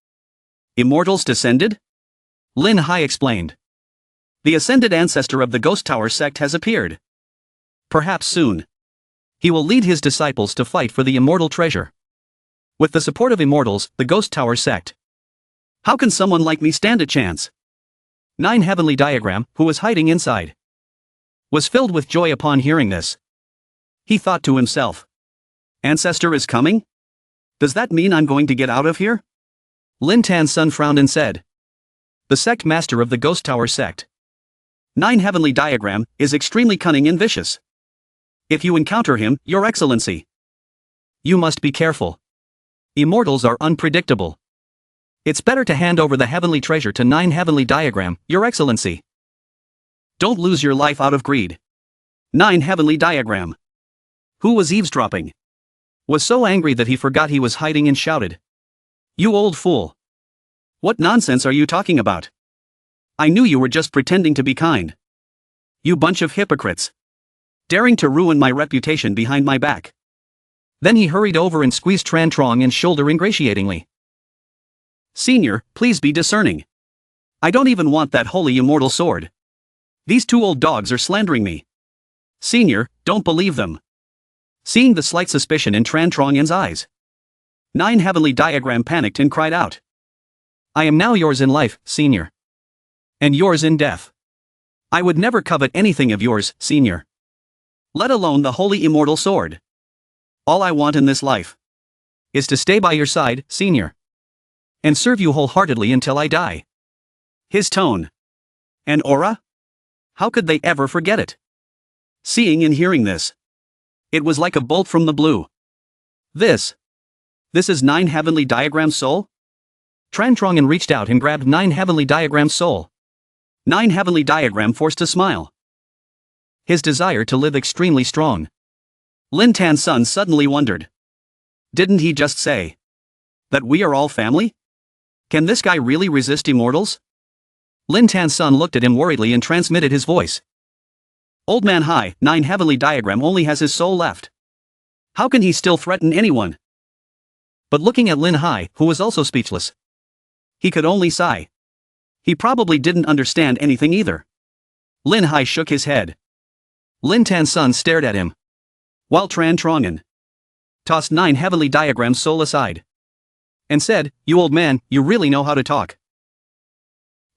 "Immortals descended?" Lin Hai explained. "The ascended ancestor of the Ghost Tower sect has appeared. Perhaps soon he will lead his disciples to fight for the immortal treasure. With the support of immortals, the Ghost Tower sect. How can someone like me stand a chance?" Nine Heavenly Diagram, who was hiding inside, was filled with joy upon hearing this. He thought to himself, "Ancestor is coming? Does that mean I'm going to get out of here?" Lin Tan Sun frowned and said, "The sect master of the Ghost Tower sect, Nine Heavenly Diagram, is extremely cunning and vicious. If you encounter him, Your Excellency, you must be careful. Immortals are unpredictable. It's better to hand over the heavenly treasure to Nine Heavenly Diagram, Your Excellency. Don't lose your life out of greed." Nine Heavenly Diagram, who was eavesdropping, was so angry that he forgot he was hiding and shouted, "You old fool! What nonsense are you talking about? I knew you were just pretending to be kind. You bunch of hypocrites. Daring to ruin my reputation behind my back." Then he hurried over and squeezed Tran Trong Nan's shoulder ingratiatingly. "Senior, please be discerning. I don't even want that holy immortal sword. These two old dogs are slandering me. Senior, don't believe them." Seeing the slight suspicion in Tran Trong Nan's eyes, Nine Heavenly Diagram panicked and cried out, "I am now yours in life, Senior. And yours in death. I would never covet anything of yours, Senior. Let alone the holy immortal sword. All I want in this life is to stay by your side, Senior. And serve you wholeheartedly until I die." His tone and aura? How could they ever forget it? Seeing and hearing this, it was like a bolt from the blue. This is Nine Heavenly Diagram's soul? Tran Trong Nan reached out and grabbed Nine Heavenly Diagram's soul. Nine Heavenly Diagram forced a smile. His desire to live extremely strong. Lin Tan Sun suddenly wondered. Didn't he just say that we are all family? Can this guy really resist immortals? Lin Tan Sun looked at him worriedly and transmitted his voice. Old Man Hai, Nine Heavenly Diagram only has his soul left. How can he still threaten anyone? But looking at Lin Hai, who was also speechless, he could only sigh. He probably didn't understand anything either. Lin Hai shook his head. Lin Tan Sun stared at him, while Tran Trong Nan tossed Nine Heavenly Diagram's soul aside and said, "You old man, you really know how to talk."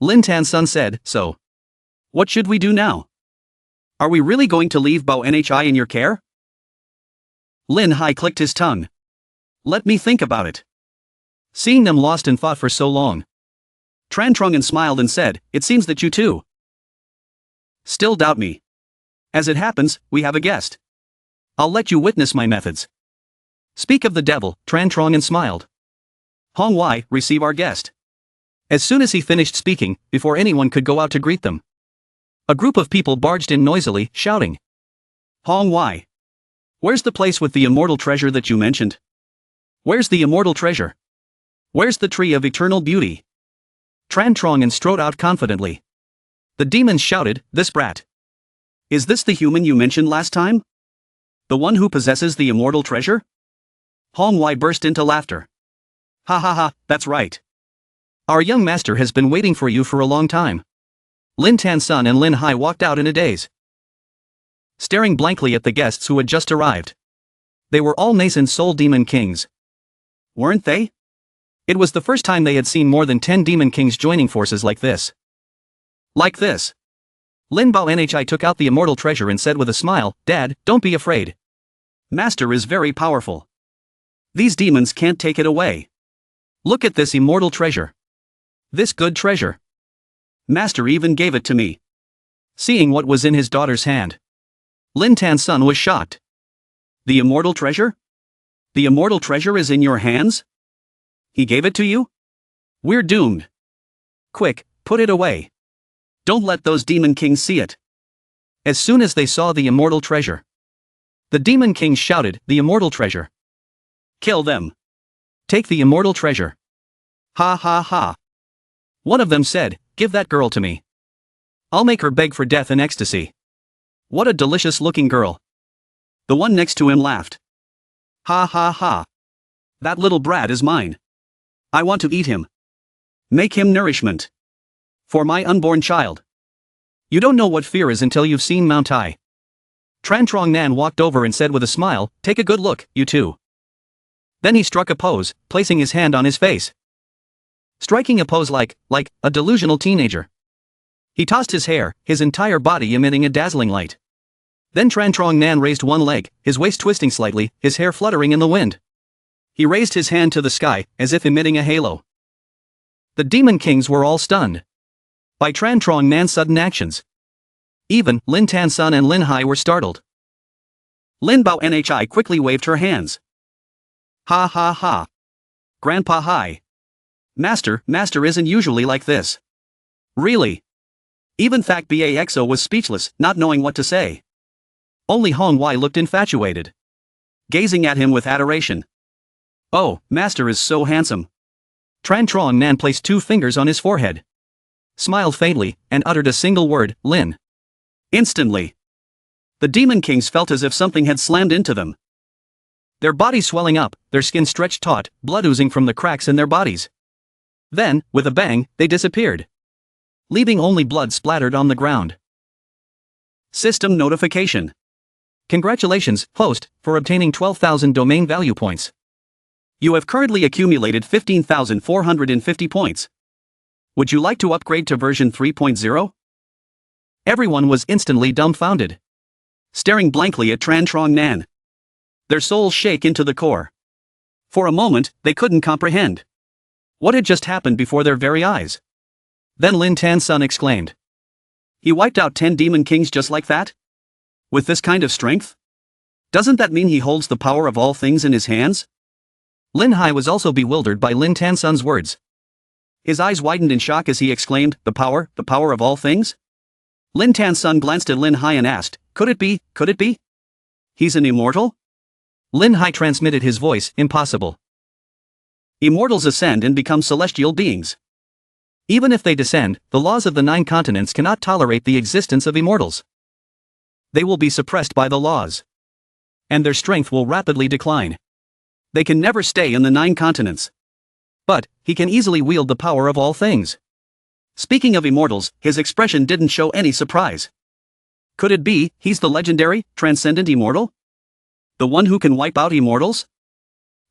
Lin Tansun said, so. What should we do now? Are we really going to leave Bao Nhi in your care? Lin Hai clicked his tongue. Let me think about it. Seeing them lost in thought for so long, Tran Trungan smiled and said, it seems that you too still doubt me. As it happens, we have a guest. I'll let you witness my methods. Speak of the devil, Tran Trungan smiled. Hong Wai, receive our guest. As soon as he finished speaking, before anyone could go out to greet them, a group of people barged in noisily, shouting. Hong Wai. Where's the place with the immortal treasure that you mentioned? Where's the immortal treasure? Where's the tree of eternal beauty? Tran Trungan strode out confidently. The demons shouted, this brat. Is this the human you mentioned last time? The one who possesses the immortal treasure? Hong Wai burst into laughter. Ha ha ha, that's right. Our young master has been waiting for you for a long time. Lin Tansun and Lin Hai walked out in a daze, staring blankly at the guests who had just arrived. They were all nascent soul demon kings. Weren't they? It was the first time they had seen more than 10 demon kings joining forces like this. Like this. Lin Bao Nhi took out the immortal treasure and said with a smile, Dad, don't be afraid. Master is very powerful. These demons can't take it away. Look at this immortal treasure. This good treasure. Master even gave it to me. Seeing what was in his daughter's hand, Lin Tansun was shocked. The immortal treasure? The immortal treasure is in your hands? He gave it to you? We're doomed. Quick, put it away. Don't let those demon kings see it. As soon as they saw the immortal treasure, the demon kings shouted, the immortal treasure. Kill them. Take the immortal treasure. Ha ha ha. One of them said, give that girl to me. I'll make her beg for death in ecstasy. What a delicious looking girl. The one next to him laughed. Ha ha ha. That little brat is mine. I want to eat him. Make him nourishment. For my unborn child. You don't know what fear is until you've seen Mount Tai. Tran Trungan walked over and said with a smile, take a good look, you two. Then he struck a pose, placing his hand on his face. Striking a pose like a delusional teenager. He tossed his hair, his entire body emitting a dazzling light. Then Tran Trungan raised one leg, his waist twisting slightly, his hair fluttering in the wind. He raised his hand to the sky, as if emitting a halo. The demon kings were all stunned by Tran Trungan's sudden actions. Even Lin Tansun and Lin Hai were startled. Lin Bao Nhi quickly waved her hands. Ha ha ha. Grandpa Hai. Master isn't usually like this. Really? Even Thak Baxo was speechless, not knowing what to say. Only Hong Wai looked infatuated, gazing at him with adoration. Oh, Master is so handsome. Tran Trungan placed 2 fingers on his forehead, smiled faintly, and uttered a single word, Lin. Instantly, the demon kings felt as if something had slammed into them. Their bodies swelling up, their skin stretched taut, blood oozing from the cracks in their bodies. Then, with a bang, they disappeared, leaving only blood splattered on the ground. System notification. Congratulations, host, for obtaining 12,000 domain value points. You have currently accumulated 15,450 points. Would you like to upgrade to version 3.0? Everyone was instantly dumbfounded, staring blankly at Tran Trungan. Their souls shake into the core. For a moment, they couldn't comprehend what had just happened before their very eyes. Then Lin Tansun exclaimed. He wiped out 10 demon kings just like that? With this kind of strength? Doesn't that mean he holds the power of all things in his hands? Lin Hai was also bewildered by Lin Tansun's words. His eyes widened in shock as he exclaimed, the power of all things? Lin Tansun glanced at Lin Hai and asked, could it be? He's an immortal? Lin Hai transmitted his voice, impossible. Immortals ascend and become celestial beings. Even if they descend, the laws of the 9 continents cannot tolerate the existence of immortals. They will be suppressed by the laws, and their strength will rapidly decline. They can never stay in the 9 continents. But he can easily wield the power of all things. Speaking of immortals, his expression didn't show any surprise. Could it be, he's the legendary, transcendent immortal? The one who can wipe out immortals?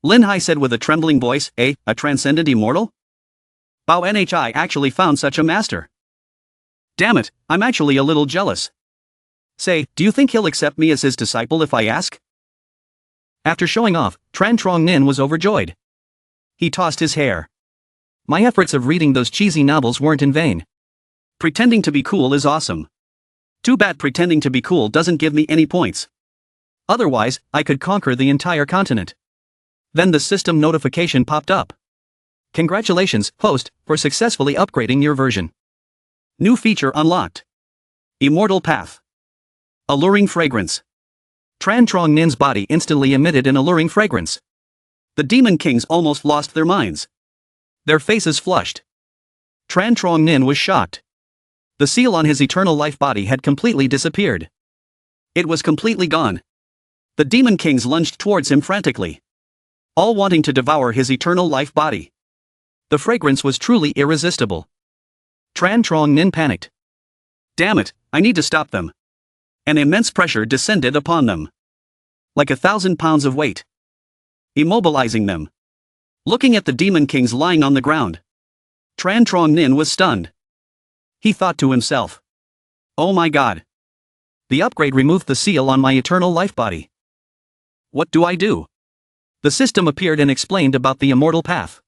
Lin Hai said with a trembling voice, a transcendent immortal? Bao Nhi actually found such a master. Damn it, I'm actually a little jealous. Say, do you think he'll accept me as his disciple if I ask? After showing off, Tran Trong Nin was overjoyed. He tossed his hair. My efforts of reading those cheesy novels weren't in vain. Pretending to be cool is awesome. Too bad pretending to be cool doesn't give me any points. Otherwise, I could conquer the entire continent. Then the system notification popped up. Congratulations, host, for successfully upgrading your version. New feature unlocked. Immortal Path. Alluring Fragrance. Tran Trong Nin's body instantly emitted an alluring fragrance. The Demon Kings almost lost their minds. Their faces flushed. Tran Trong Nin was shocked. The seal on his eternal life body had completely disappeared. It was completely gone. The Demon Kings lunged towards him frantically, all wanting to devour his eternal life body. The fragrance was truly irresistible. Tran Trong Nin panicked. Damn it, I need to stop them. An immense pressure descended upon them. Like 1,000 pounds of weight. Immobilizing them. Looking at the Demon Kings lying on the ground, Tran Trong Nin was stunned. He thought to himself. Oh my god. The upgrade removed the seal on my eternal life body. What do I do? The system appeared and explained about the immortal path.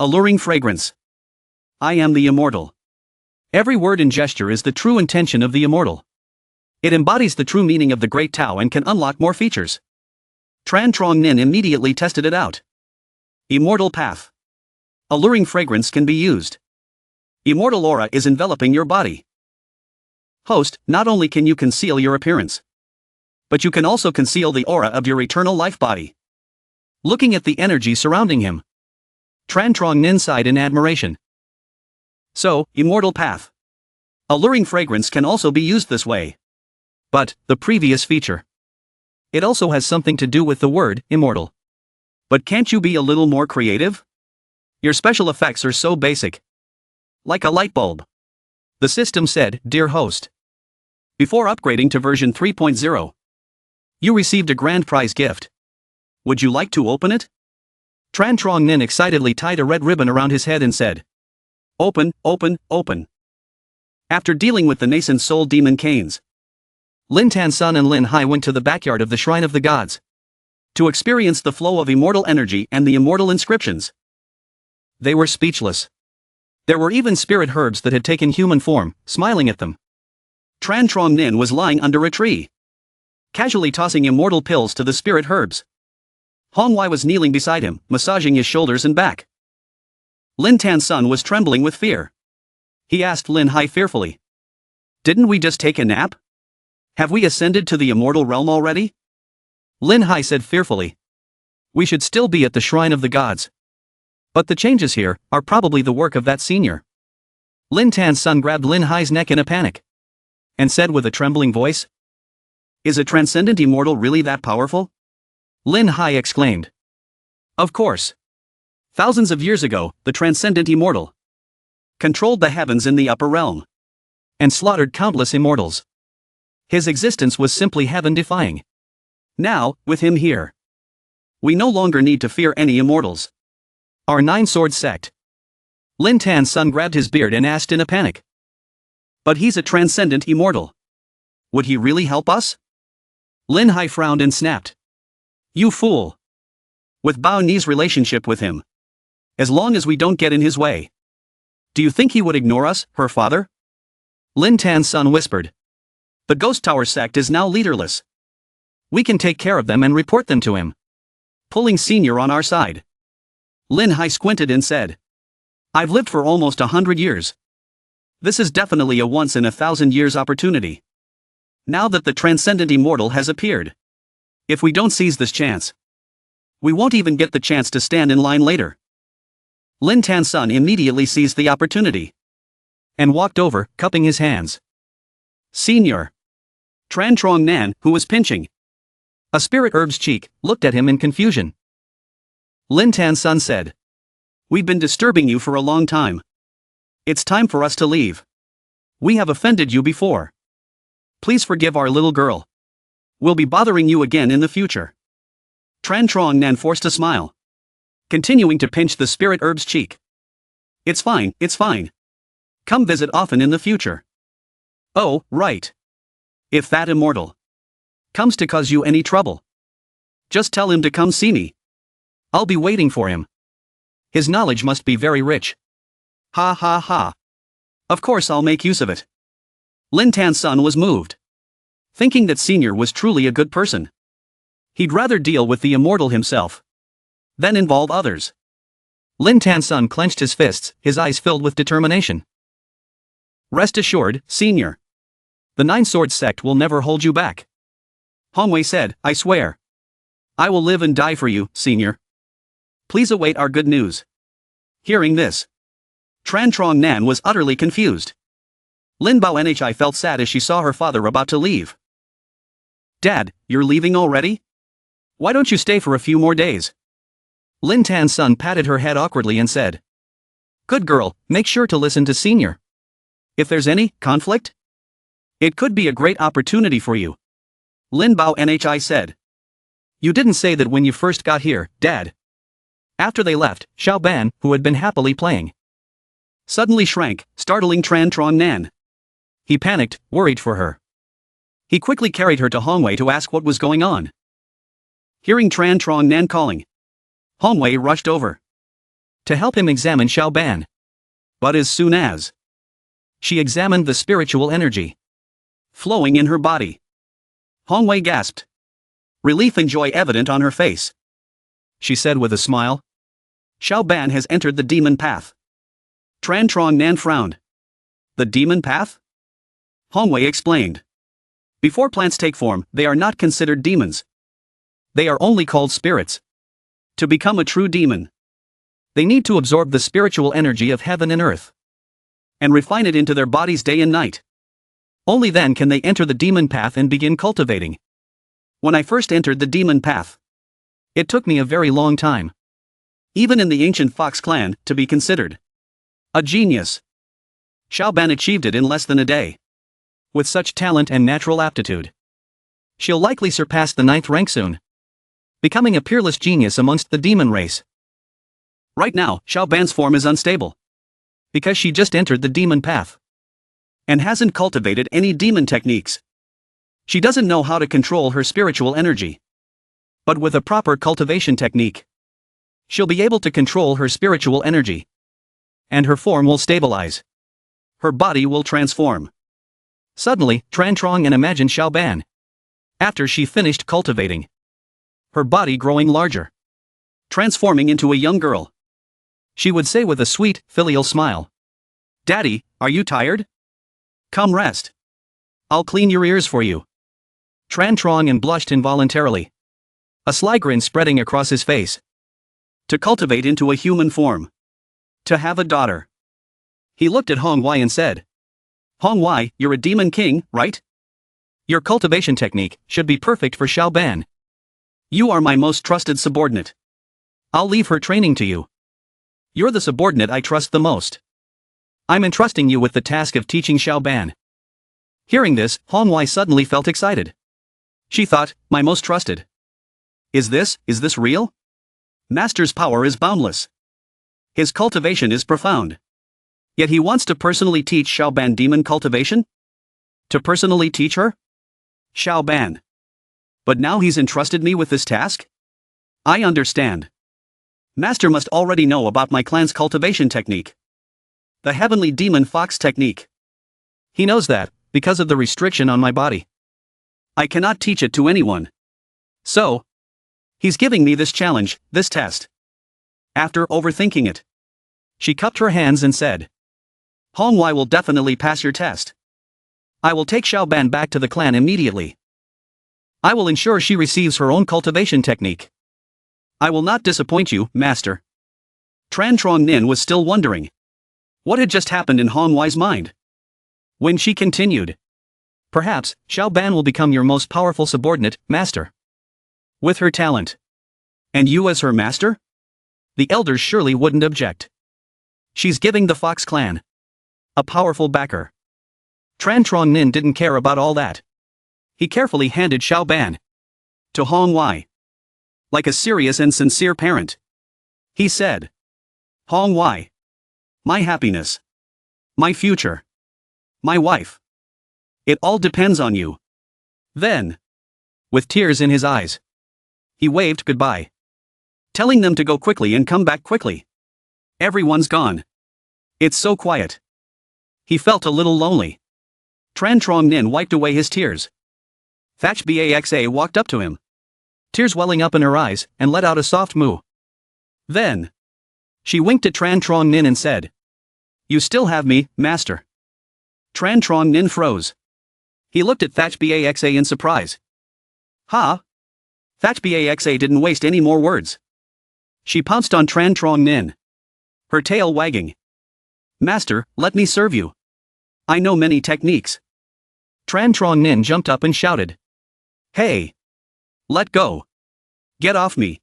Alluring fragrance. I am the immortal. Every word and gesture is the true intention of the immortal. It embodies the true meaning of the Great Tao and can unlock more features. Tran Trong Nin immediately tested it out. Immortal path. Alluring fragrance can be used. Immortal aura is enveloping your body. Host, not only can you conceal your appearance, but you can also conceal the aura of your eternal life body. Looking at the energy surrounding him, Tran Trong Nin sighed in admiration. So, immortal path. Alluring fragrance can also be used this way. But, the previous feature. It also has something to do with the word, immortal. But can't you be a little more creative? Your special effects are so basic. Like a light bulb. The system said, Dear host. Before upgrading to version 3.0, you received a grand prize gift. Would you like to open it? Tran Trong Nin excitedly tied a red ribbon around his head and said, Open, open, open. After dealing with the nascent soul demon Canes, Lin Tan Sun and Lin Hai went to the backyard of the Shrine of the Gods to experience the flow of immortal energy and the immortal inscriptions. They were speechless. There were even spirit herbs that had taken human form, smiling at them. Tran Trong Nin was lying under a tree, casually tossing immortal pills to the spirit herbs. Hong Wai was kneeling beside him, massaging his shoulders and back. Lin Tan Sun was trembling with fear. He asked Lin Hai fearfully. Didn't we just take a nap? Have we ascended to the immortal realm already? Lin Hai said fearfully. We should still be at the Shrine of the Gods. But the changes here are probably the work of that senior. Lin Tan Sun grabbed Lin Hai's neck in a panic and said with a trembling voice, Is a transcendent immortal really that powerful? Lin Hai exclaimed. Of course. Thousands of years ago, the transcendent immortal controlled the heavens in the upper realm and slaughtered countless immortals. His existence was simply heaven-defying. Now, with him here, we no longer need to fear any immortals. Our nine-sword sect. Lin Tan Sun grabbed his beard and asked in a panic. But he's a transcendent immortal. Would he really help us? Lin Hai frowned and snapped. You fool. With Bao Ni's relationship with him. As long as we don't get in his way. Do you think he would ignore us, her father? Lin Tan Sun whispered. The Ghost Tower sect is now leaderless. We can take care of them and report them to him. Pulling senior on our side. Lin Hai squinted and said. I've lived for almost 100 years. This is definitely a once-in-a-thousand-years opportunity. Now that the transcendent immortal has appeared. If we don't seize this chance, we won't even get the chance to stand in line later. Lin Tan Sun immediately seized the opportunity and walked over, cupping his hands. Senior. Tran Trong Nin, who was pinching a spirit herb's cheek, looked at him in confusion. Lin Tan Sun said. We've been disturbing you for a long time. It's time for us to leave. We have offended you before. Please forgive our little girl. We'll be bothering you again in the future. Tran Trong Nin forced a smile, continuing to pinch the spirit herb's cheek. It's fine, it's fine. Come visit often in the future. Oh, right. If that immortal comes to cause you any trouble, just tell him to come see me. I'll be waiting for him. His knowledge must be very rich. Ha ha ha. Of course I'll make use of it. Lin Tan's son was moved, thinking that Senior was truly a good person. He'd rather deal with the immortal himself than involve others. Lin Tan's son clenched his fists, his eyes filled with determination. Rest assured, Senior. The Nine Swords sect will never hold you back. Hongwei said, I swear. I will live and die for you, Senior. Please await our good news. Hearing this, Tran Trong Nan was utterly confused. Lin Bao Nhi felt sad as she saw her father about to leave. Dad, you're leaving already? Why don't you stay for a few more days? Lin Tan's son patted her head awkwardly and said, Good girl, make sure to listen to Senior. If there's any conflict, it could be a great opportunity for you. Lin Bao Nhi said. You didn't say that when you first got here, Dad. After they left, Xiao Ban, who had been happily playing, suddenly shrank, startling Tran Trong Nan. He panicked, worried for her. He quickly carried her to Hongwei to ask what was going on. Hearing Tran Trong Nan calling, Hongwei rushed over to help him examine Xiao Ban. But as soon as she examined the spiritual energy flowing in her body, Hongwei gasped. Relief and joy evident on her face. She said with a smile, Xiao Ban has entered the demon path. Tran Trong Nan frowned. The demon path? Hongwei explained. Before plants take form, they are not considered demons. They are only called spirits. To become a true demon, they need to absorb the spiritual energy of heaven and earth and refine it into their bodies day and night. Only then can they enter the demon path and begin cultivating. When I first entered the demon path, it took me a very long time, even in the ancient Fox clan, to be considered a genius. Xiao Ban achieved it in less than a day. With such talent and natural aptitude, she'll likely surpass the 9th rank soon, becoming a peerless genius amongst the demon race. Right now, Xiao Ban's form is unstable, because she just entered the demon path and hasn't cultivated any demon techniques. She doesn't know how to control her spiritual energy. But with a proper cultivation technique, she'll be able to control her spiritual energy, and her form will stabilize. Her body will transform. Suddenly, Tran Trong Nan imagined Xiao Ban, after she finished cultivating, her body growing larger, transforming into a young girl. She would say with a sweet, filial smile, Daddy, are you tired? Come rest. I'll clean your ears for you. Tran Trong Nan blushed involuntarily, a sly grin spreading across his face. To cultivate into a human form. To have a daughter. He looked at Hongwei and said, Hongwei, you're a demon king, right? Your cultivation technique should be perfect for Xiao Ban. You are my most trusted subordinate. I'll leave her training to you. You're the subordinate I trust the most. I'm entrusting you with the task of teaching Xiao Ban. Hearing this, Hongwei suddenly felt excited. She thought, my most trusted. Is this real? Master's power is boundless. His cultivation is profound. Yet he wants to personally teach Xiao Ban demon cultivation? To personally teach her? Xiao Ban. But now he's entrusted me with this task? I understand. Master must already know about my clan's cultivation technique. The heavenly demon fox technique. He knows that, because of the restriction on my body. I cannot teach it to anyone. So, he's giving me this challenge, this test. After overthinking it, she cupped her hands and said, Hongwei will definitely pass your test. I will take Xiao Ban back to the clan immediately. I will ensure she receives her own cultivation technique. I will not disappoint you, Master. Tran Trong Nan was still wondering what had just happened in Hongwei's mind. When she continued, perhaps, Xiao Ban will become your most powerful subordinate, Master. With her talent. And you as her master? The elders surely wouldn't object. She's giving the Fox clan a powerful backer. Tran Trong Nan didn't care about all that. He carefully handed Xiao Ban to Hongwei. Like a serious and sincere parent, he said, Hongwei, My happiness. My future. My wife. It all depends on you. Then, with tears in his eyes, he waved goodbye, telling them to go quickly and come back quickly. Everyone's gone. It's so quiet. He felt a little lonely. Tran Trong Nin wiped away his tears. Thatch Baxa walked up to him, tears welling up in her eyes, and let out a soft moo. Then, she winked at Tran Trong Nin and said, "You still have me, master." Tran Trong Nin froze. He looked at Thatch Baxa in surprise. Huh? Thatch Baxa didn't waste any more words. She pounced on Tran Trong Nin, her tail wagging. "Master, let me serve you. I know many techniques." Tran Trong Nin jumped up and shouted, "Hey! Let go! Get off me!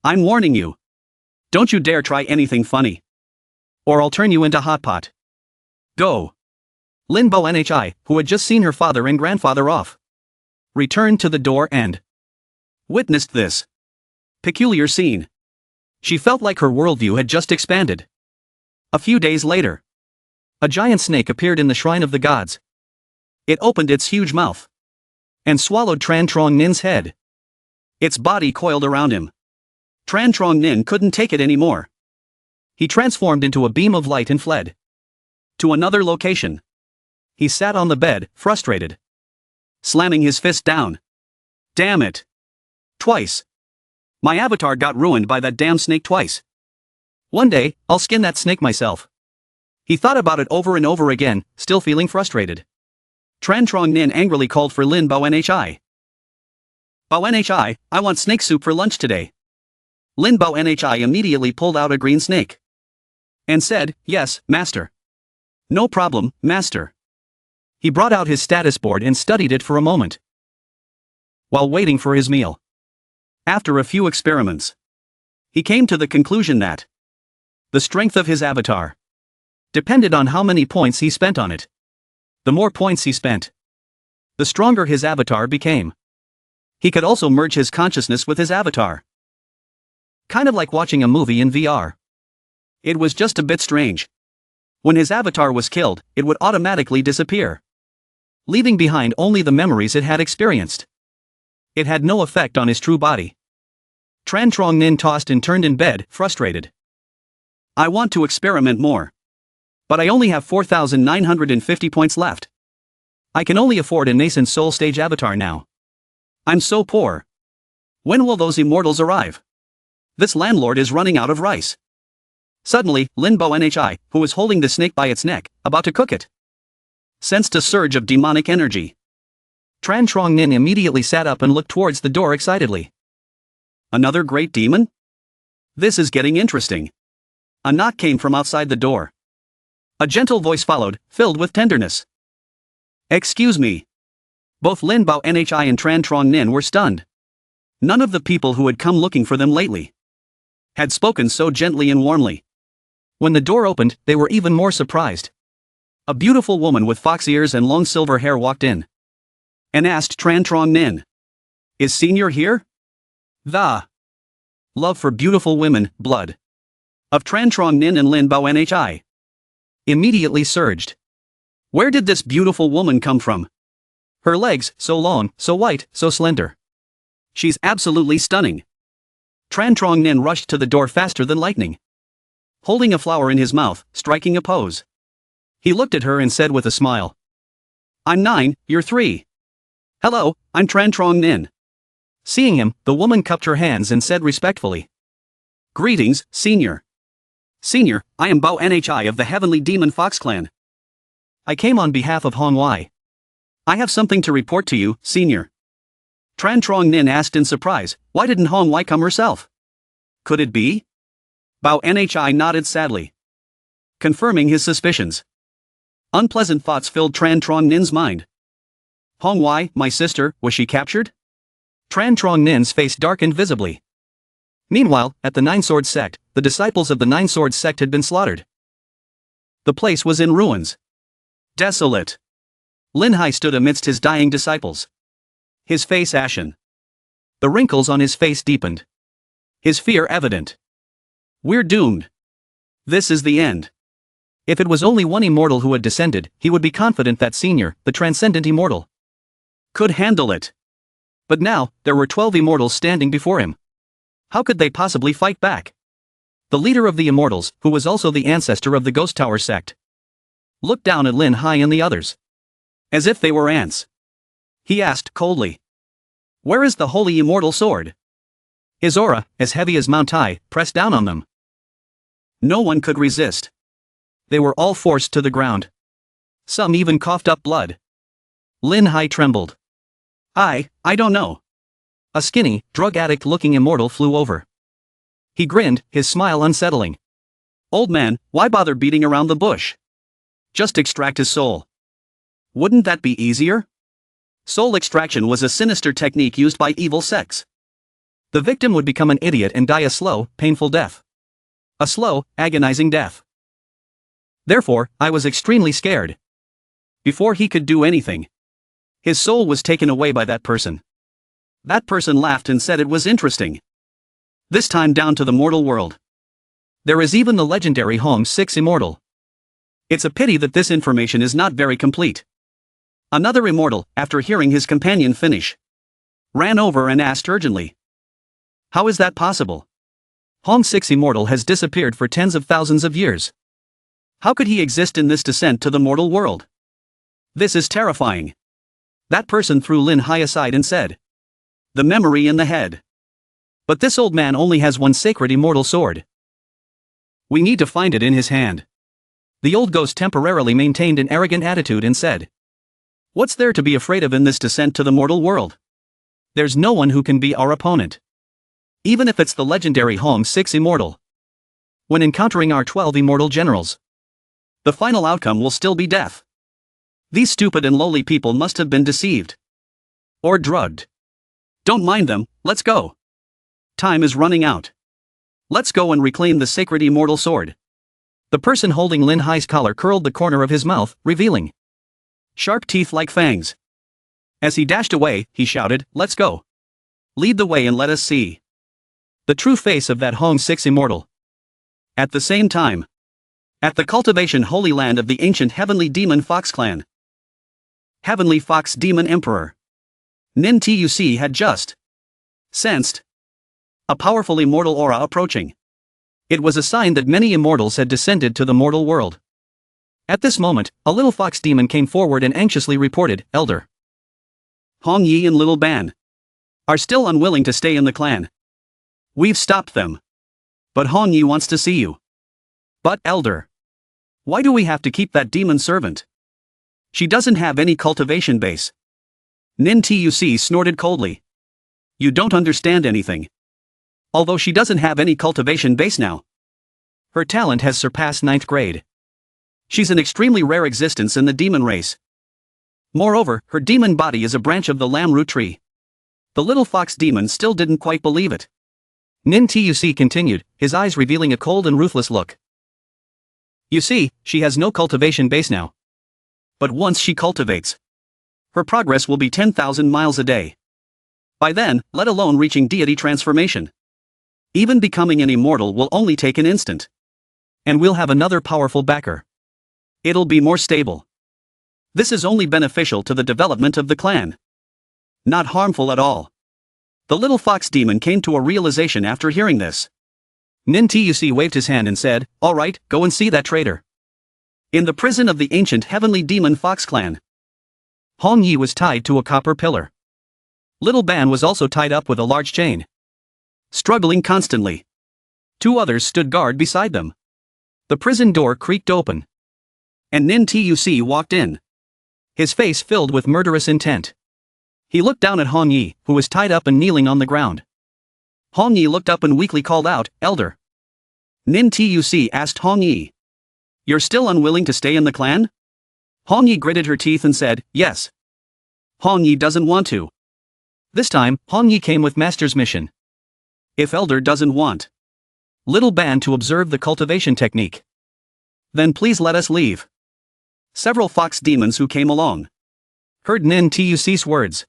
I'm warning you. Don't you dare try anything funny, or I'll turn you into hot pot. Go!" Lin Bo Nhi, who had just seen her father and grandfather off, returned to the door and witnessed this peculiar scene. She felt like her worldview had just expanded. A few days later, a giant snake appeared in the shrine of the gods. It opened its huge mouth and swallowed Tran Trong Nin's head. Its body coiled around him. Tran Trong Nin couldn't take it anymore. He transformed into a beam of light and fled to another location. He sat on the bed, frustrated, slamming his fist down. Damn it! Twice. My avatar got ruined by that damn snake twice. One day, I'll skin that snake myself. He thought about it over and over again, still feeling frustrated. Tran Trong Nin angrily called for Lin Bo Nhi. "Bo Nhi, I want snake soup for lunch today." Lin Bo Nhi immediately pulled out a green snake and said, "Yes, master." "No problem, master." He brought out his status board and studied it for a moment while waiting for his meal. After a few experiments, he came to the conclusion that the strength of his avatar depended on how many points he spent on it. The more points he spent, the stronger his avatar became. He could also merge his consciousness with his avatar. Kind of like watching a movie in VR. It was just a bit strange. When his avatar was killed, it would automatically disappear, leaving behind only the memories it had experienced. It had no effect on his true body. Tran Trong Nin tossed and turned in bed, frustrated. "I want to experiment more, but I only have 4,950 points left. I can only afford a nascent soul stage avatar now. I'm so poor. When will those immortals arrive? This landlord is running out of rice." Suddenly, Lin Bo Nhi, who was holding the snake by its neck, about to cook it, sensed a surge of demonic energy. Tran Trong Nin immediately sat up and looked towards the door excitedly. "Another great demon? This is getting interesting." A knock came from outside the door. A gentle voice followed, filled with tenderness. "Excuse me." Both Lin Bo Nhi and Tran Trong Nin were stunned. None of the people who had come looking for them lately had spoken so gently and warmly. When the door opened, they were even more surprised. A beautiful woman with fox ears and long silver hair walked in and asked Tran Trong Nin, "Is Senior here?" The love for beautiful women, blood, of Tran Trong Nin and Lin Bo Nhi immediately surged. Where did this beautiful woman come from? Her legs, so long, so white, so slender. She's absolutely stunning. Tran Trong Nin rushed to the door faster than lightning, holding a flower in his mouth, striking a pose. He looked at her and said with a smile, "I'm 9, you're 3. Hello, I'm Tran Trong Nin." Seeing him, the woman cupped her hands and said respectfully, "Greetings, Senior." "Senior, I am Bo Nhi of the Heavenly Demon Fox Clan. I came on behalf of MANHUA. I have something to report to you, Senior." Tran Trong Nin asked in surprise, why didn't MANHUA come herself? Could it be? Bo Nhi nodded sadly, confirming his suspicions. Unpleasant thoughts filled Tran Trong Nin's mind. MANHUA, my sister, was she captured? Tran Trong Nin's face darkened visibly. Meanwhile, at the Nine Sword Sect, the disciples of the Nine Sword Sect had been slaughtered. The place was in ruins. Desolate. Lin Hai stood amidst his dying disciples, his face ashen. The wrinkles on his face deepened, his fear evident. We're doomed. This is the end. If it was only one immortal who had descended, he would be confident that Senior, the transcendent immortal, could handle it. But now, there were 12 immortals standing before him. How could they possibly fight back? The leader of the immortals, who was also the ancestor of the Ghost Tower sect, looked down at Lin Hai and the others, as if they were ants. He asked coldly, "Where is the holy immortal sword?" His aura, as heavy as Mount Tai, pressed down on them. No one could resist. They were all forced to the ground. Some even coughed up blood. Lin Hai trembled. I don't know." A skinny, drug addict-looking immortal flew over. He grinned, his smile unsettling. "Old man, why bother beating around the bush? Just extract his soul. Wouldn't that be easier?" Soul extraction was a sinister technique used by evil sects. The victim would become an idiot and die a slow, painful death. A slow, agonizing death. Therefore, I was extremely scared. Before he could do anything, his soul was taken away by that person. That person laughed and said it was interesting. This time down to the mortal world. There is even the legendary Home 6 immortal. It's a pity that this information is not very complete. Another immortal, after hearing his companion finish, ran over and asked urgently, "How is that possible? Home 6 immortal has disappeared for tens of thousands of years. How could he exist in this descent to the mortal world? This is terrifying." That person threw Lin Hai aside and said, "The memory in the head. But this old man only has one sacred immortal sword. We need to find it in his hand." The old ghost temporarily maintained an arrogant attitude and said, "What's there to be afraid of in this descent to the mortal world? There's no one who can be our opponent. Even if it's the legendary Home 6 immortal. When encountering our 12 immortal generals, the final outcome will still be death. These stupid and lowly people must have been deceived. Or drugged. Don't mind them, let's go. Time is running out. Let's go and reclaim the sacred immortal sword." The person holding Lin Hai's collar curled the corner of his mouth, revealing sharp teeth like fangs. As he dashed away, he shouted, "Let's go. Lead the way and let us see the true face of that Home 6 immortal." At the same time, at the cultivation holy land of the ancient Heavenly Demon Fox clan, Heavenly Fox Demon Emperor Nin Tuc had just sensed a powerful immortal aura approaching. It was a sign that many immortals had descended to the mortal world. At this moment, a little fox demon came forward and anxiously reported, "Elder Hong Yi and Little Ban are still unwilling to stay in the clan. We've stopped them. But Hong Yi wants to see you." "But, Elder, why do we have to keep that demon servant? She doesn't have any cultivation base." Nin Tuc snorted coldly. "You don't understand anything. Although she doesn't have any cultivation base now, her talent has surpassed 9th grade. She's an extremely rare existence in the demon race. Moreover, her demon body is a branch of the lamb root tree." The little fox demon still didn't quite believe it. Nin Tuc continued, his eyes revealing a cold and ruthless look. "You see, she has no cultivation base now. But once she cultivates, her progress will be 10,000 miles a day. By then, let alone reaching deity transformation. Even becoming an immortal will only take an instant. And we'll have another powerful backer. It'll be more stable. This is only beneficial to the development of the clan. Not harmful at all." The little fox demon came to a realization after hearing this. Nin Tuc waved his hand and said, "All right, go and see that traitor." In the prison of the ancient Heavenly Demon Fox clan, Hong Yi was tied to a copper pillar. Little Ban was also tied up with a large chain, struggling constantly. 2 others stood guard beside them. The prison door creaked open, and Nin Tuc walked in, his face filled with murderous intent. He looked down at Hong Yi, who was tied up and kneeling on the ground. Hong Yi looked up and weakly called out, "Elder." Nin Tuc asked Hong Yi, "You're still unwilling to stay in the clan?" Hong Yi gritted her teeth and said, "Yes." Hong Yi doesn't want to. This time, Hong Yi came with Master's mission. If Elder doesn't want Little Ban to observe the cultivation technique, then please let us leave. Several fox demons who came along heard Nin Tuc's words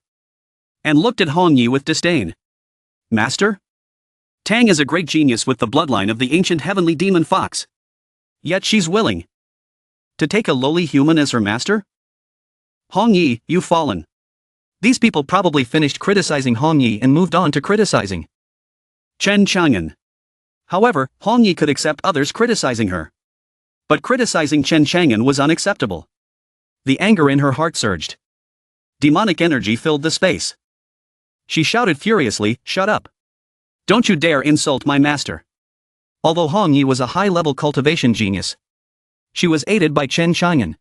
and looked at Hong Yi with disdain. "Master? Tang is a great genius with the bloodline of the ancient Heavenly Demon Fox. Yet she's willing To take a lowly human as her master? Hong Yi, you've fallen. These people probably finished criticizing Hong Yi and moved on to criticizing Chen Chang'an. However, Hong Yi could accept others criticizing her. But criticizing Chen Chang'an was unacceptable. The anger in her heart surged. Demonic energy filled the space. She shouted furiously, "Shut up! Don't you dare insult my master!" Although Hong Yi was a high-level cultivation genius, she was aided by Chen Chang'an,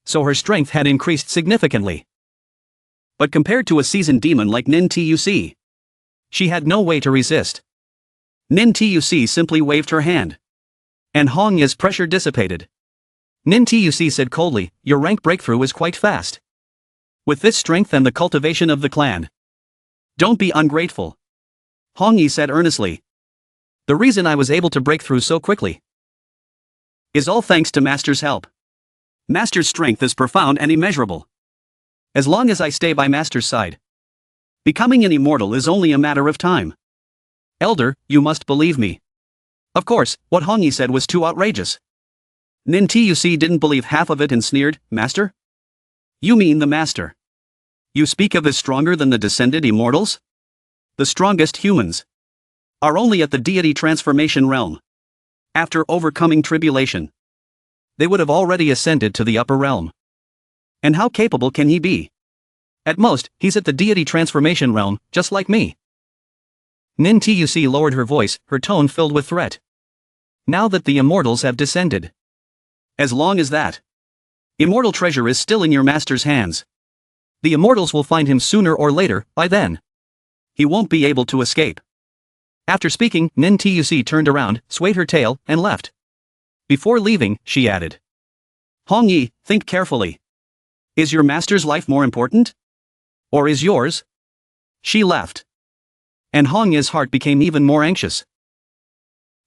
so her strength had increased significantly. But compared to a seasoned demon like Nin Tuc, she had no way to resist. Nin Tuc simply waved her hand, and Hong Yi's pressure dissipated. Nin Tuc said coldly, "Your rank breakthrough is quite fast. With this strength and the cultivation of the clan. Don't be ungrateful." Hong Yi said earnestly. "The reason I was able to break through so quickly is all thanks to Master's help. Master's strength is profound and immeasurable. As long as I stay by Master's side, becoming an immortal is only a matter of time. Elder, you must believe me." Of course, what Hong Yi said was too outrageous. Nin Tuc didn't believe half of it and sneered, "Master? You mean the Master you speak of is stronger than the descended immortals? The strongest humans are only at the deity transformation realm. After overcoming tribulation, they would have already ascended to the upper realm. And how capable can he be? At most, he's at the deity transformation realm, just like me." Nin Tuc lowered her voice, her tone filled with threat. "Now that the immortals have descended, as long as that immortal treasure is still in your master's hands, the immortals will find him sooner or later. By then, he won't be able to escape." After speaking, Nin Tuc turned around, swayed her tail, and left. Before leaving, she added, "Hong Yi, think carefully. Is your master's life more important? Or is yours?" She left. And Hong Yi's heart became even more anxious.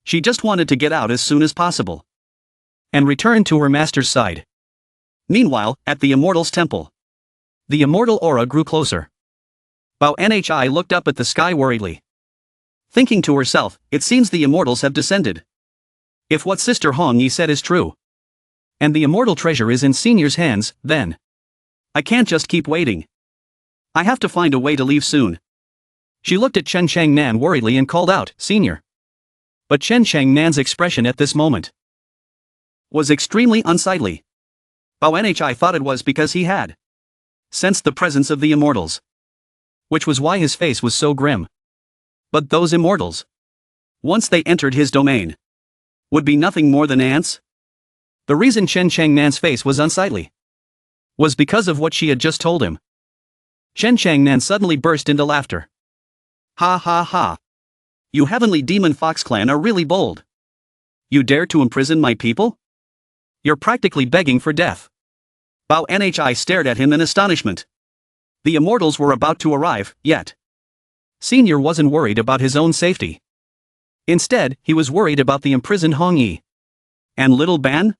She just wanted to get out as soon as possible and return to her master's side. Meanwhile, at the Immortals' Temple, the immortal aura grew closer. Bao Nhi looked up at the sky worriedly, thinking to herself, "It seems the immortals have descended. If what Sister Hong Yi said is true, and the immortal treasure is in Senior's hands, then I can't just keep waiting. I have to find a way to leave soon." She looked at Chen Chang'an worriedly and called out, "Senior." But Chen Chang'an's expression at this moment was extremely unsightly. Bao Nhi thought it was because he had sensed the presence of the immortals, which was why his face was so grim. But those immortals, once they entered his domain, would be nothing more than ants? The reason Chen Chang'an's face was unsightly was because of what she had just told him. Chen Chang'an suddenly burst into laughter. "Ha ha ha. You heavenly demon fox clan are really bold. You dare to imprison my people? You're practically begging for death." Bao Nhi stared at him in astonishment. The immortals were about to arrive, yet Senior wasn't worried about his own safety. Instead, he was worried about the imprisoned Hong Yi. And little Ban?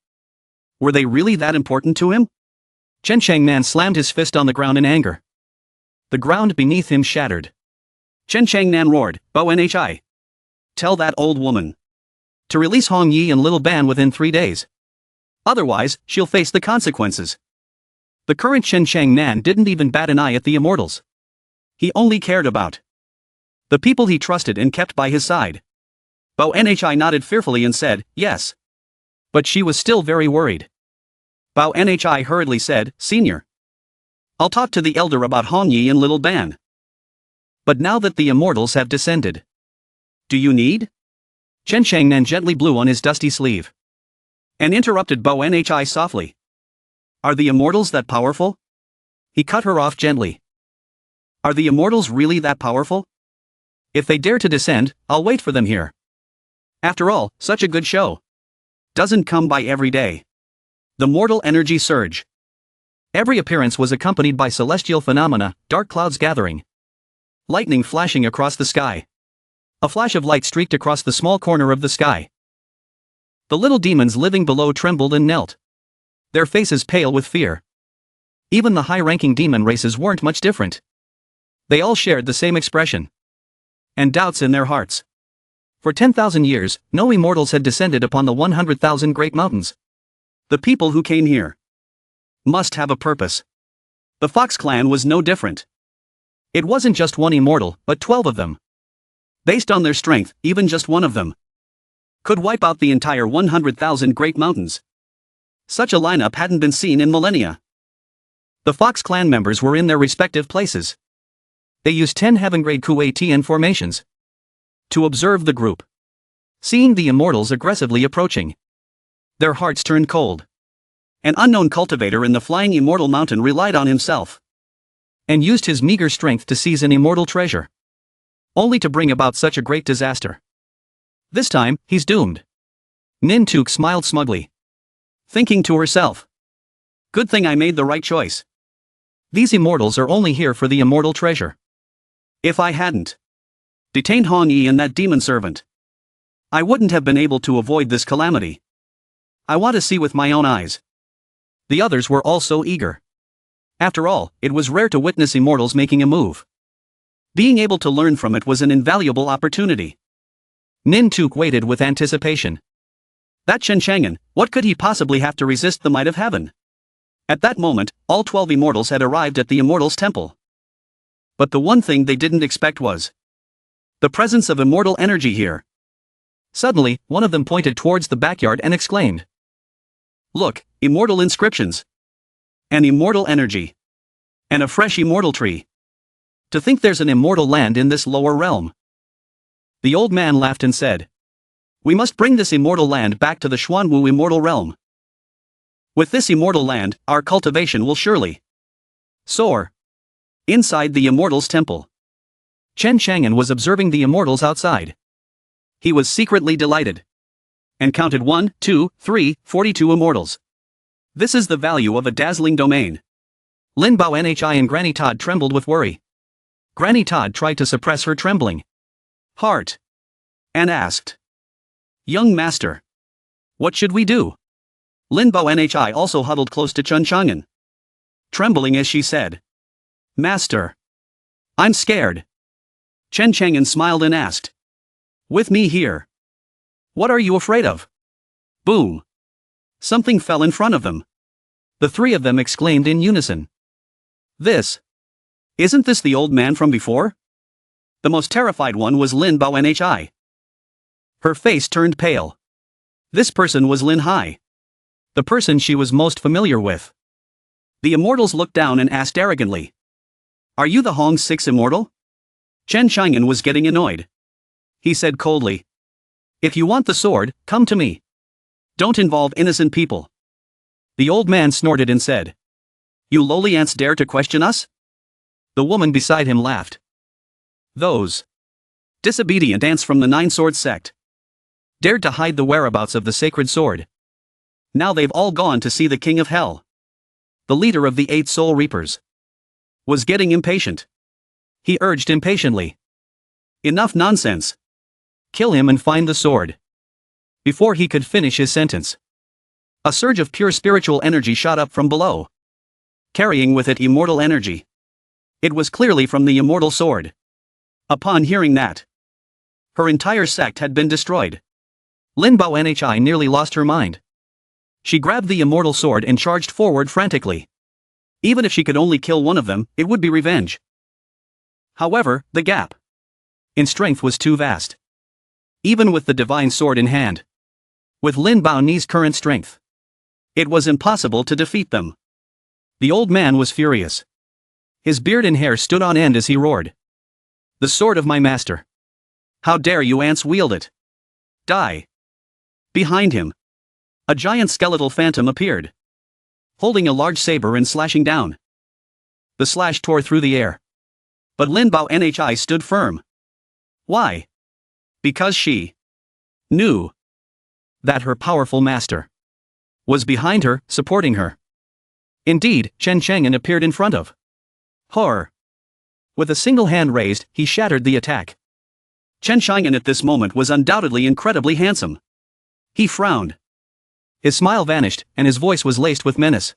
Were they really that important to him? Chen Chang'an slammed his fist on the ground in anger. The ground beneath him shattered. Chen Chang'an roared, "Bao Nhi! Tell that old woman to release Hong Yi and little Ban within 3 days. Otherwise, she'll face the consequences." The current Chen Chang'an didn't even bat an eye at the immortals. He only cared about the people he trusted and kept by his side. Bao Nhi nodded fearfully and said, "Yes." But she was still very worried. Bao Nhi hurriedly said, "Senior, I'll talk to the elder about Hong Yi and little Ban. But now that the immortals have descended, do you need?" Chen Chang'an gently blew on his dusty sleeve and interrupted Bao Nhi softly. "Are the immortals that powerful?" He cut her off gently. "Are the immortals really that powerful? If they dare to descend, I'll wait for them here. After all, such a good show doesn't come by every day." The mortal energy surge. Every appearance was accompanied by celestial phenomena, dark clouds gathering, lightning flashing across the sky. A flash of light streaked across the small corner of the sky. The little demons living below trembled and knelt, their faces pale with fear. Even the high-ranking demon races weren't much different. They all shared the same expression and doubts in their hearts. For 10,000 years, no immortals had descended upon the 100,000 great mountains. The people who came here must have a purpose. The Fox clan was no different. It wasn't just one immortal, but 12 of them. Based on their strength, even just one of them could wipe out the entire 100,000 Great Mountains. Such a lineup hadn't been seen in millennia. The Fox clan members were in their respective places. They used 10 heaven-grade Kuei-Tien formations to observe the group. Seeing the immortals aggressively approaching, their hearts turned cold. An unknown cultivator in the flying immortal mountain relied on himself and used his meager strength to seize an immortal treasure, only to bring about such a great disaster. This time, he's doomed. Nintuk smiled smugly, thinking to herself, good thing I made the right choice. These immortals are only here for the immortal treasure. If I hadn't detained Hong Yi and that demon servant, I wouldn't have been able to avoid this calamity. I want to see with my own eyes. The others were all so eager. After all, it was rare to witness immortals making a move. Being able to learn from it was an invaluable opportunity. Nintuk waited with anticipation. That Chen Chang'an, what could he possibly have to resist the might of heaven? At that moment, all 12 immortals had arrived at the immortals' temple. But the one thing they didn't expect was the presence of immortal energy here. Suddenly, one of them pointed towards the backyard and exclaimed, look, immortal inscriptions. An immortal energy. And a fresh immortal tree. To think there's an immortal land in this lower realm. The old man laughed and said, we must bring this immortal land back to the Xuanwu immortal realm. With this immortal land, our cultivation will surely soar. Inside the immortals' temple, Chen Chang'an was observing the immortals outside. He was secretly delighted and counted 1, 2, 3, 42 immortals. This is the value of a dazzling domain. Lin Bao Nhi and Granny Todd trembled with worry. Granny Todd tried to suppress her trembling heart and asked, young master, what should we do? Lin Bao Nhi also huddled close to Chen Chang'an, trembling as she said, master, I'm scared. Chen Chang'an smiled and asked, with me here, what are you afraid of? Boom! Something fell in front of them. The three of them exclaimed in unison. Isn't this the old man from before? The most terrified one was Lin Bao Nhi. Her face turned pale. This person was Lin Hai, the person she was most familiar with. The immortals looked down and asked arrogantly, are you the Hong's 6th immortal? Chen Chang'an was getting annoyed. He said coldly, if you want the sword, come to me. Don't involve innocent people. The old man snorted and said, you lowly ants dare to question us? The woman beside him laughed. Those disobedient ants from the Nine Swords sect dared to hide the whereabouts of the sacred sword. Now they've all gone to see the king of hell. The leader of the 8 soul reapers was getting impatient. He urged impatiently, enough nonsense. Kill him and find the sword. Before he could finish his sentence, a surge of pure spiritual energy shot up from below, carrying with it immortal energy. It was clearly from the immortal sword. Upon hearing that, her entire sect had been destroyed. Lin Bao Nhi nearly lost her mind. She grabbed the immortal sword and charged forward frantically. Even if she could only kill one of them, it would be revenge. However, the gap in strength was too vast. Even with the divine sword in hand, with Lin Bao Ni's current strength, it was impossible to defeat them. The old man was furious. His beard and hair stood on end as he roared. The sword of my master. How dare you ants wield it? Die. Behind him, a giant skeletal phantom appeared, holding a large saber and slashing down. The slash tore through the air. But Lin Bao Nhi stood firm. Why? Because she knew that her powerful master was behind her, supporting her. Indeed, Chen Chang'an appeared in front of her. With a single hand raised, he shattered the attack. Chen Chang'an at this moment was undoubtedly incredibly handsome. He frowned. His smile vanished, and his voice was laced with menace.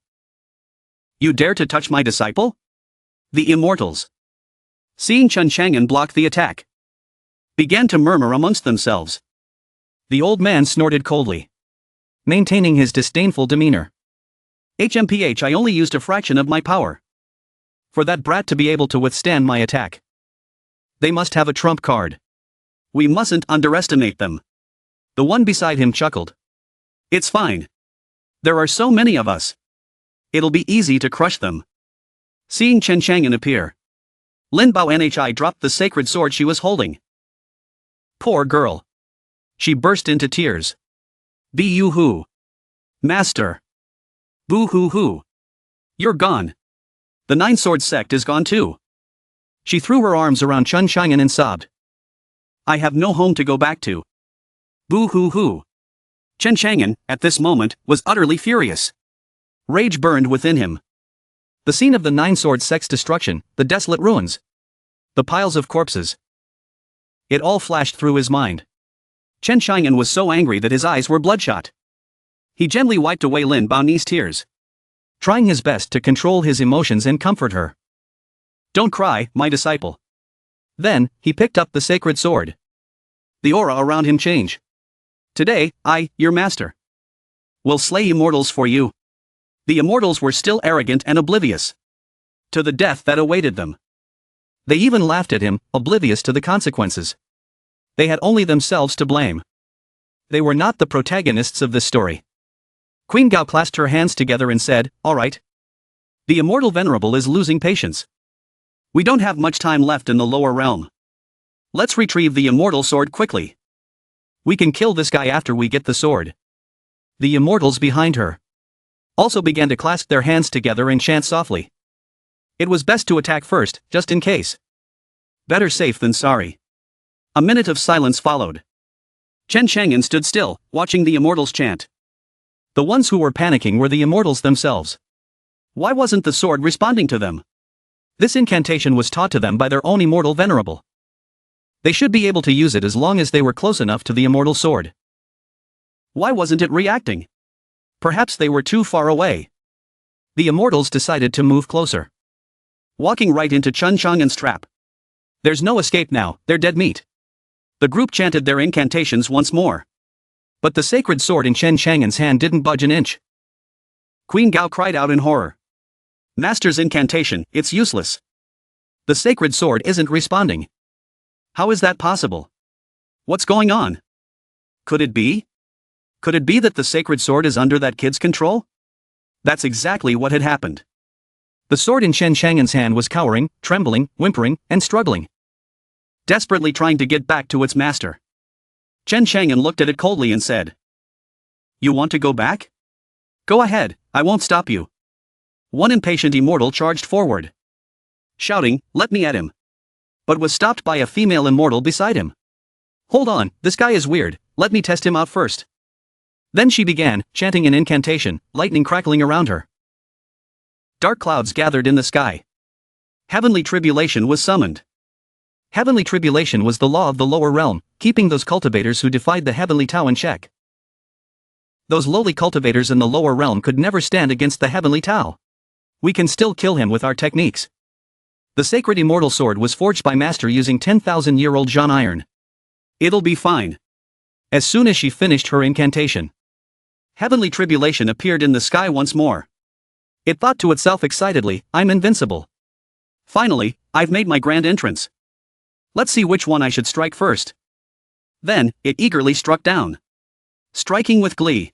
You dare to touch my disciple? The immortals, seeing Chen Chang'an block the attack, began to murmur amongst themselves. The old man snorted coldly. maintaining his disdainful demeanor. HMPH, I only used a fraction of my power. For that brat to be able to withstand my attack. They must have a trump card. We mustn't underestimate them. The one beside him chuckled. It's fine. There are so many of us. It'll be easy to crush them. Seeing Chen Chang'an appear, Lin Bao Nhi dropped the sacred sword she was holding. Poor girl. She burst into tears. Boo-hoo. Master. Boo-hoo-hoo. You're gone. The Nine Sword sect is gone too. She threw her arms around Chen Chang'an and sobbed. I have no home to go back to. Boo-hoo-hoo. Chen Chang'an, at this moment, was utterly furious. Rage burned within him. The scene of the Nine Sword sect's destruction, the desolate ruins, the piles of corpses. It all flashed through his mind. Chen Chang'an was so angry that his eyes were bloodshot. He gently wiped away Lin Bao's tears, trying his best to control his emotions and comfort her. Don't cry, my disciple. Then, he picked up the sacred sword. The aura around him changed. Today, I, your master, will slay immortals for you. The immortals were still arrogant and oblivious to the death that awaited them. They even laughed at him, oblivious to the consequences. They had only themselves to blame. They were not the protagonists of this story. Queen Gao clasped her hands together and said, all right. The immortal venerable is losing patience. We don't have much time left in the lower realm. Let's retrieve the immortal sword quickly. We can kill this guy after we get the sword. The immortals behind her also began to clasp their hands together and chant softly. It was best to attack first, just in case. Better safe than sorry. A minute of silence followed. Chen Chang'an stood still, watching the immortals chant. The ones who were panicking were the immortals themselves. Why wasn't the sword responding to them? This incantation was taught to them by their own immortal venerable. They should be able to use it as long as they were close enough to the immortal sword. Why wasn't it reacting? Perhaps they were too far away. The immortals decided to move closer, walking right into Chen Chang'an's trap. There's no escape now, they're dead meat. The group chanted their incantations once more. But the sacred sword in Chen Chang'an's hand didn't budge an inch. Queen Gao cried out in horror. Master's incantation, it's useless. The sacred sword isn't responding. How is that possible? What's going on? Could it be? Could it be that the sacred sword is under that kid's control? That's exactly what had happened. The sword in Chen Chang'an's hand was cowering, trembling, whimpering, and struggling, desperately trying to get back to its master. Chen Chang'an looked at it coldly and said, You want to go back? Go ahead, I won't stop you. One impatient immortal charged forward, shouting, Let me at him, but was stopped by a female immortal beside him. Hold on, this guy is weird, let me test him out first. Then she began, chanting an incantation, lightning crackling around her. Dark clouds gathered in the sky. Heavenly tribulation was summoned. Heavenly tribulation was the law of the lower realm, keeping those cultivators who defied the heavenly Tao in check. Those lowly cultivators in the lower realm could never stand against the heavenly Tao. We can still kill him with our techniques. The sacred immortal sword was forged by Master using 10,000-year-old Zhan iron. It'll be fine. As soon as she finished her incantation, heavenly tribulation appeared in the sky once more. It thought to itself excitedly, I'm invincible. Finally, I've made my grand entrance. Let's see which one I should strike first. Then, it eagerly struck down, striking with glee.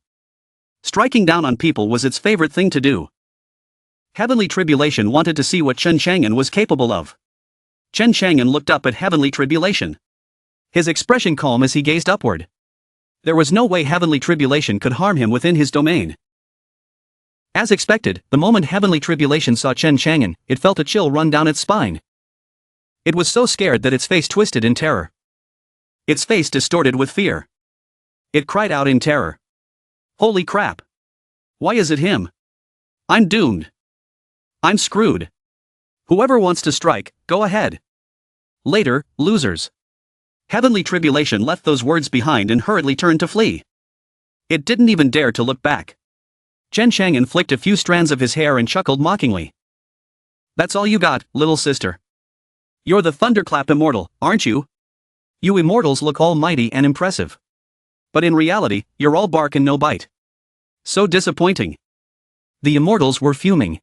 Striking down on people was its favorite thing to do. Heavenly tribulation wanted to see what Chen Chang'an was capable of. Chen Chang'an looked up at heavenly tribulation, his expression calm as he gazed upward. There was no way heavenly tribulation could harm him within his domain. As expected, the moment heavenly tribulation saw Chen Chang'an, it felt a chill run down its spine. It was so scared that its face twisted in terror. Its face distorted with fear. It cried out in terror. Holy crap! Why is it him? I'm doomed. I'm screwed. Whoever wants to strike, go ahead. Later, losers. Heavenly tribulation left those words behind and hurriedly turned to flee. It didn't even dare to look back. Chen Chang'an flicked a few strands of his hair and chuckled mockingly. That's all you got, little sister. You're the thunderclap immortal, aren't you? You immortals look almighty and impressive. But in reality, you're all bark and no bite. So disappointing. The immortals were fuming.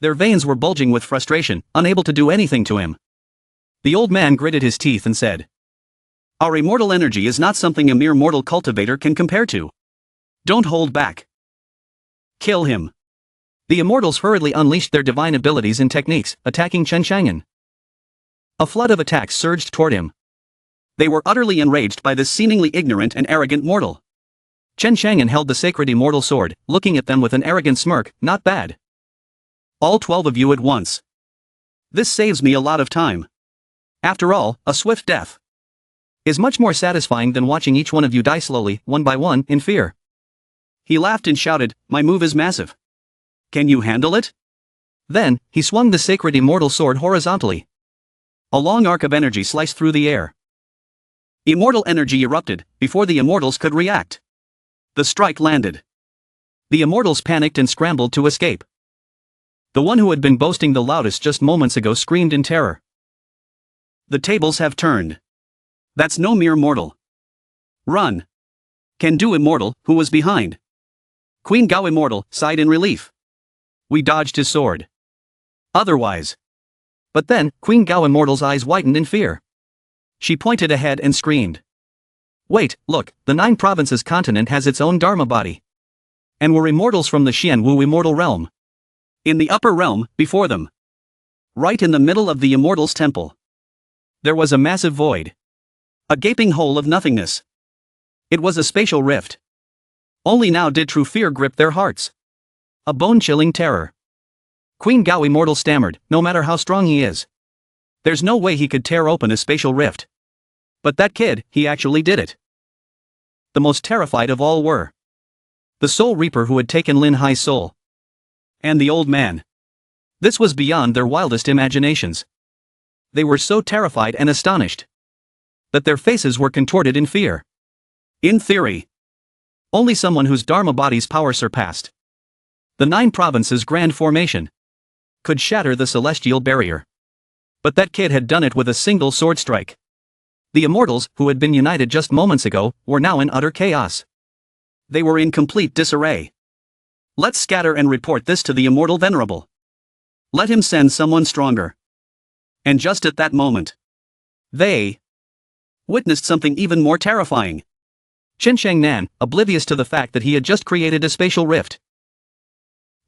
Their veins were bulging with frustration, unable to do anything to him. The old man gritted his teeth and said, "Our immortal energy is not something a mere mortal cultivator can compare to. Don't hold back. Kill him." The immortals hurriedly unleashed their divine abilities and techniques, attacking Chen Chang'an. A flood of attacks surged toward him. They were utterly enraged by this seemingly ignorant and arrogant mortal. Chen Chang'an held the sacred immortal sword, looking at them with an arrogant smirk. "Not bad. All 12 of you at once. This saves me a lot of time. After all, a swift death is much more satisfying than watching each one of you die slowly, one by one, in fear." He laughed and shouted, "My move is massive. Can you handle it?" Then, he swung the sacred immortal sword horizontally. A long arc of energy sliced through the air. Immortal energy erupted, before the immortals could react. The strike landed. The immortals panicked and scrambled to escape. The one who had been boasting the loudest just moments ago screamed in terror. "The tables have turned. That's no mere mortal. Run." Can Do Immortal, who was behind Queen Gao Immortal, sighed in relief. "We dodged his sword. Otherwise." But then, Queen Gao Immortal's eyes widened in fear. She pointed ahead and screamed. "Wait, look, the 9 provinces continent has its own Dharma body. And we're immortals from the Xianwu immortal realm. In the upper realm, before them. Right in the middle of the immortals' temple. There was a massive void. A gaping hole of nothingness. It was a spatial rift. Only now did true fear grip their hearts. A bone-chilling terror. Queen Gao Immortal stammered, "No matter how strong he is, there's no way he could tear open a spatial rift. But that kid, he actually did it." The most terrified of all were the Soul Reaper who had taken Lin Hai's soul, and the old man. This was beyond their wildest imaginations. They were so terrified and astonished that their faces were contorted in fear. In theory, only someone whose Dharma body's power surpassed the 9 provinces' grand formation could shatter the celestial barrier. But that kid had done it with a single sword strike. The immortals, who had been united just moments ago, were now in utter chaos. They were in complete disarray. "Let's scatter and report this to the immortal venerable. Let him send someone stronger." And just at that moment, they witnessed something even more terrifying. Chen Chang'an, oblivious to the fact that he had just created a spatial rift,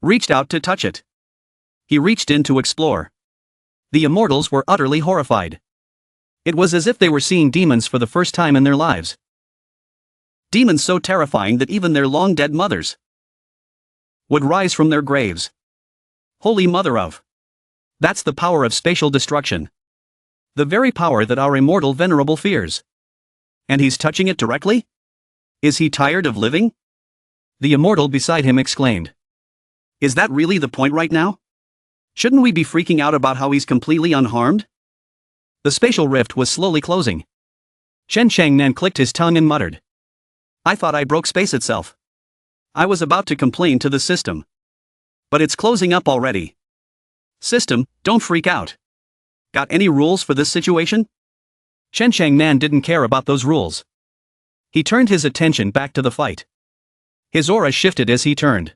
reached out to touch it. He reached in to explore. The immortals were utterly horrified. It was as if they were seeing demons for the first time in their lives. Demons so terrifying that even their long-dead mothers would rise from their graves. Holy Mother of! That's the power of spatial destruction. The very power that our immortal venerable fears. And he's touching it directly? Is he tired of living? The immortal beside him exclaimed. Is that really the point right now? Shouldn't we be freaking out about how he's completely unharmed? The spatial rift was slowly closing. Chen Chang'an clicked his tongue and muttered. I thought I broke space itself. I was about to complain to the system. But it's closing up already. System, don't freak out. Got any rules for this situation? Chen Chang'an didn't care about those rules. He turned his attention back to the fight. His aura shifted as he turned.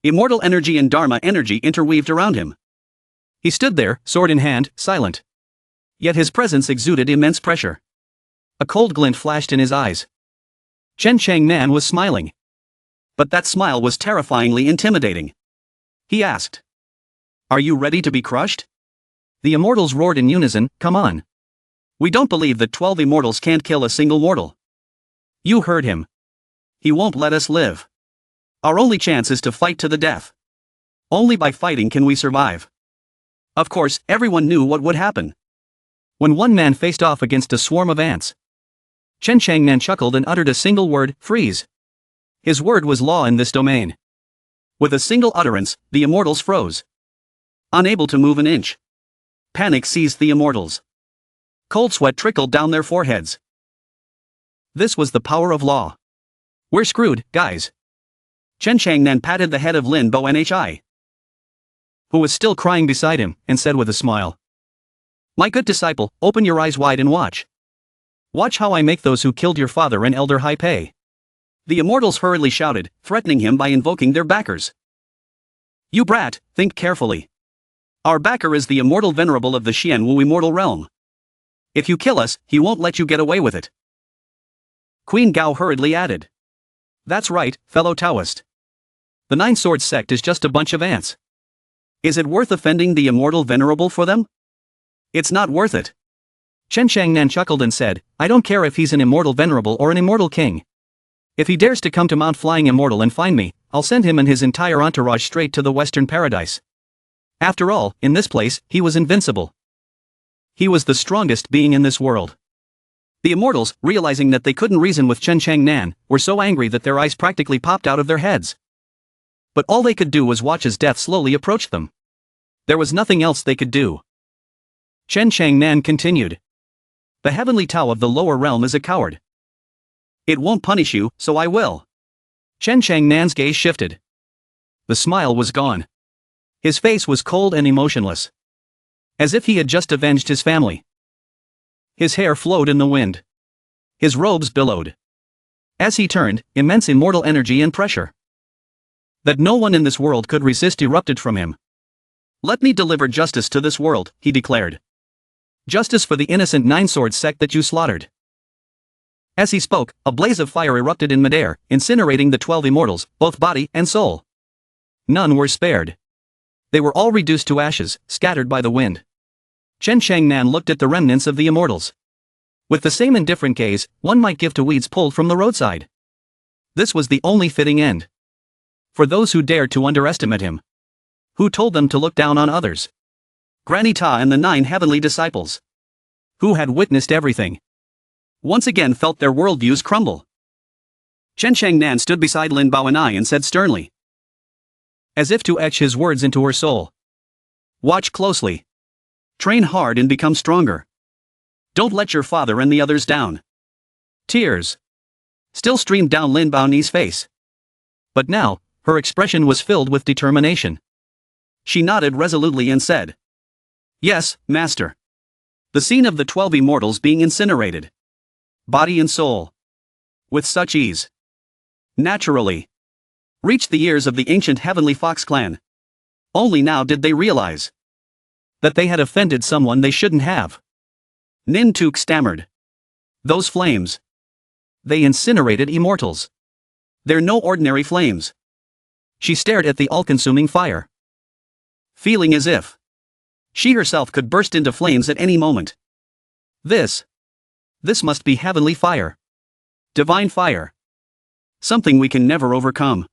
Immortal energy and Dharma energy interweaved around him. He stood there, sword in hand, silent. Yet his presence exuded immense pressure. A cold glint flashed in his eyes. Chen Chang'an was smiling. But that smile was terrifyingly intimidating. He asked. Are you ready to be crushed? The immortals roared in unison, come on. We don't believe that 12 immortals can't kill a single mortal. You heard him. He won't let us live. Our only chance is to fight to the death. Only by fighting can we survive. Of course, everyone knew what would happen when one man faced off against a swarm of ants. Chen Chang'an chuckled and uttered a single word, freeze. His word was law in this domain. With a single utterance, the immortals froze. Unable to move an inch. Panic seized the immortals. Cold sweat trickled down their foreheads. This was the power of law. We're screwed, guys. Chen Chang'an patted the head of Lin Bo Nhi, who was still crying beside him, and said with a smile. My good disciple, open your eyes wide and watch. Watch how I make those who killed your father and elder Hai pay. The immortals hurriedly shouted, threatening him by invoking their backers. You brat, think carefully. Our backer is the immortal venerable of the Xianwu immortal realm. If you kill us, he won't let you get away with it. Queen Gao hurriedly added. That's right, fellow Taoist. The Nine Swords sect is just a bunch of ants. Is it worth offending the immortal venerable for them? It's not worth it. Chen Changnan chuckled and said, I don't care if he's an immortal venerable or an immortal king. If he dares to come to Mount Flying Immortal and find me, I'll send him and his entire entourage straight to the Western Paradise. After all, in this place, he was invincible. He was the strongest being in this world. The immortals, realizing that they couldn't reason with Chen Changnan, were so angry that their eyes practically popped out of their heads. But all they could do was watch as death slowly approached them. There was nothing else they could do. Chen Changnan continued. The heavenly Tao of the lower realm is a coward. It won't punish you, so I will. Chen Changnan's gaze shifted. The smile was gone. His face was cold and emotionless. As if he had just avenged his family. His hair flowed in the wind. His robes billowed. As he turned, immense immortal energy and pressure that no one in this world could resist erupted from him. Let me deliver justice to this world, he declared. Justice for the innocent Nine Swords sect that you slaughtered. As he spoke, a blaze of fire erupted in midair, incinerating the 12 immortals, both body and soul. None were spared. They were all reduced to ashes, scattered by the wind. Chen Changnan looked at the remnants of the immortals. With the same indifferent gaze, one might give to weeds pulled from the roadside. This was the only fitting end. For those who dared to underestimate him. Who told them to look down on others? Granny Ta and the 9 heavenly disciples. Who had witnessed everything. Once again felt their worldviews crumble. Chen Changnan stood beside Lin Baoanai and said sternly, as if to etch his words into her soul. Watch closely. Train hard and become stronger. Don't let your father and the others down. Tears still streamed down Lin Baoanai's face. But now, her expression was filled with determination. She nodded resolutely and said, Yes, Master. The scene of the 12 immortals being incinerated. Body and soul. With such ease. Naturally. Reached the ears of the ancient heavenly Fox clan. Only now did they realize that they had offended someone they shouldn't have. Nin Tuk stammered. Those flames. They incinerated immortals. They're no ordinary flames. She stared at the all-consuming fire. Feeling as if she herself could burst into flames at any moment. This must be heavenly fire. Divine fire. Something we can never overcome.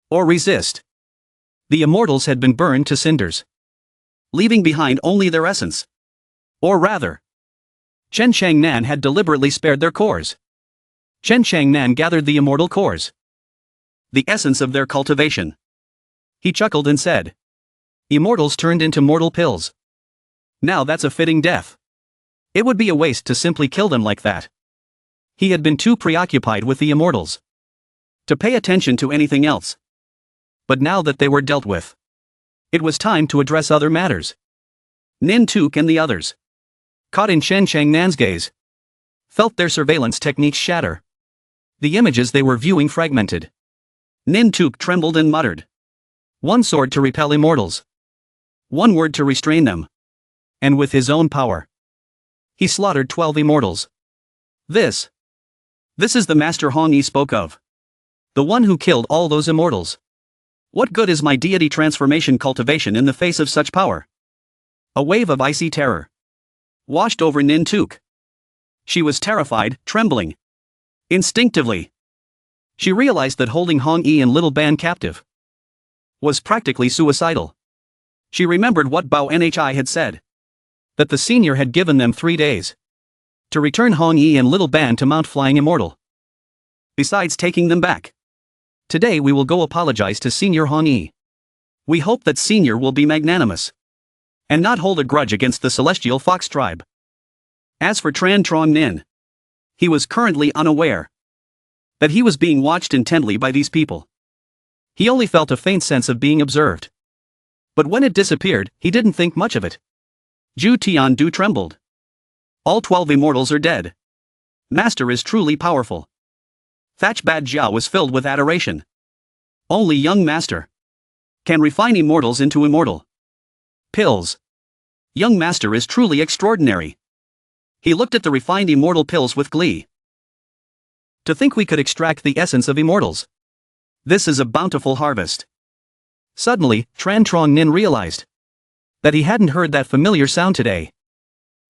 Or resist. The immortals had been burned to cinders. Leaving behind only their essence. Or rather, Chen Changnan had deliberately spared their cores. Chen Changnan gathered the immortal cores. The essence of their cultivation. He chuckled and said, Immortals turned into mortal pills. Now that's a fitting death. It would be a waste to simply kill them like that. He had been too preoccupied with the immortals to pay attention to anything else. But now that they were dealt with, it was time to address other matters. Nin Tuk and the others, caught in Chen Changnan's gaze, felt their surveillance techniques shatter. The images they were viewing fragmented. Nin Tuk trembled and muttered. One sword to repel immortals. One word to restrain them. And with his own power, he slaughtered 12 immortals. This is the Master Hong Yi spoke of. The one who killed all those immortals. What good is my deity transformation cultivation in the face of such power? A wave of icy terror washed over Nin Tuk. She was terrified, trembling. Instinctively, she realized that holding Hong Yi and Little Ban captive was practically suicidal. She remembered what Bao Nhi had said. That the senior had given them 3 days to return Hong Yi and Little Ban to Mount Flying Immortal. Besides taking them back. Today we will go apologize to Senior Hong Yi. We hope that Senior will be magnanimous and not hold a grudge against the Celestial Fox tribe. As for Tran Trong Nin, he was currently unaware that he was being watched intently by these people. He only felt a faint sense of being observed. But when it disappeared, he didn't think much of it. Zhu Tiandu trembled. All 12 immortals are dead. Master is truly powerful. Thatch Bad Jia was filled with adoration. Only young master can refine immortals into immortal pills. Young master is truly extraordinary. He looked at the refined immortal pills with glee. To think we could extract the essence of immortals. This is a bountiful harvest. Suddenly, Tran Trong Nin realized that he hadn't heard that familiar sound today.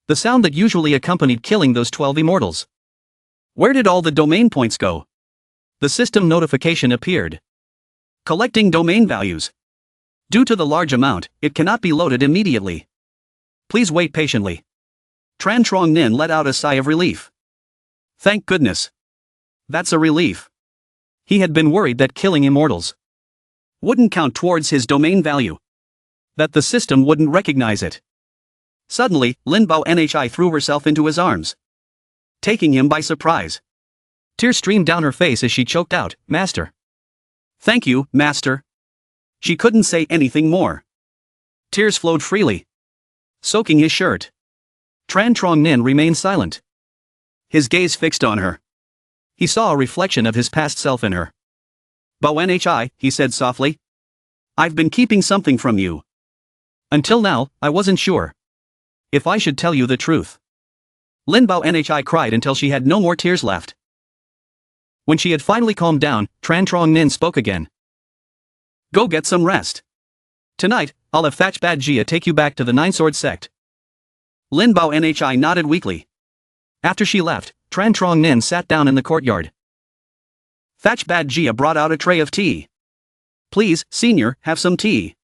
The sound that usually accompanied killing those 12 immortals. Where did all the domain points go? The system notification appeared. Collecting domain values. Due to the large amount, it cannot be loaded immediately. Please wait patiently. Tran Trong Nin let out a sigh of relief. Thank goodness. That's a relief. He had been worried that killing immortals wouldn't count towards his domain value. That the system wouldn't recognize it. Suddenly, Lin Bao Nhi threw herself into his arms, taking him by surprise. Tears streamed down her face as she choked out, "Master." "Thank you, Master." She couldn't say anything more. Tears flowed freely, soaking his shirt. Tran Trong Nin remained silent, his gaze fixed on her. He saw a reflection of his past self in her. "Bao Nhi," he said softly. "I've been keeping something from you. Until now, I wasn't sure if I should tell you the truth." Lin Bao Nhi cried until she had no more tears left. When she had finally calmed down, Tran Trong Nin spoke again. "Go get some rest. Tonight, I'll have Thatch Bad Jia take you back to the Nine Sword Sect." Lin Bao Nhi nodded weakly. After she left, Tran Trong Nin sat down in the courtyard. Thatch Bad Jia brought out a tray of tea. "Please, Senior, have some tea.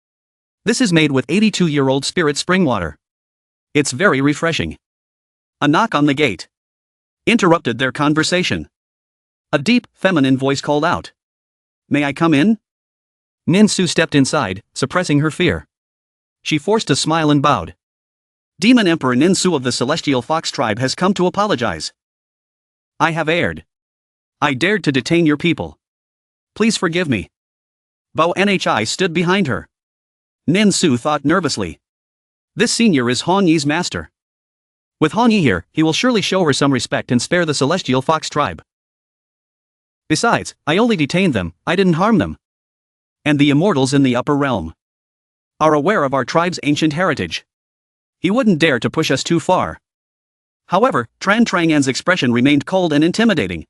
This is made with 82-year-old spirit spring water. It's very refreshing." A knock on the gate interrupted their conversation. A deep, feminine voice called out, "May I come in?" Nin Su stepped inside, suppressing her fear. She forced a smile and bowed. "Demon Emperor Nin Su of the Celestial Fox Tribe has come to apologize. I have erred. I dared to detain your people. Please forgive me." Bao Nhi stood behind her. Nin Su thought nervously. This senior is Han Yi's master. With Han Yi here, he will surely show her some respect and spare the Celestial Fox Tribe. Besides, I only detained them, I didn't harm them. And the immortals in the upper realm are aware of our tribe's ancient heritage. He wouldn't dare to push us too far. However, Tran Trong Nin's expression remained cold and intimidating.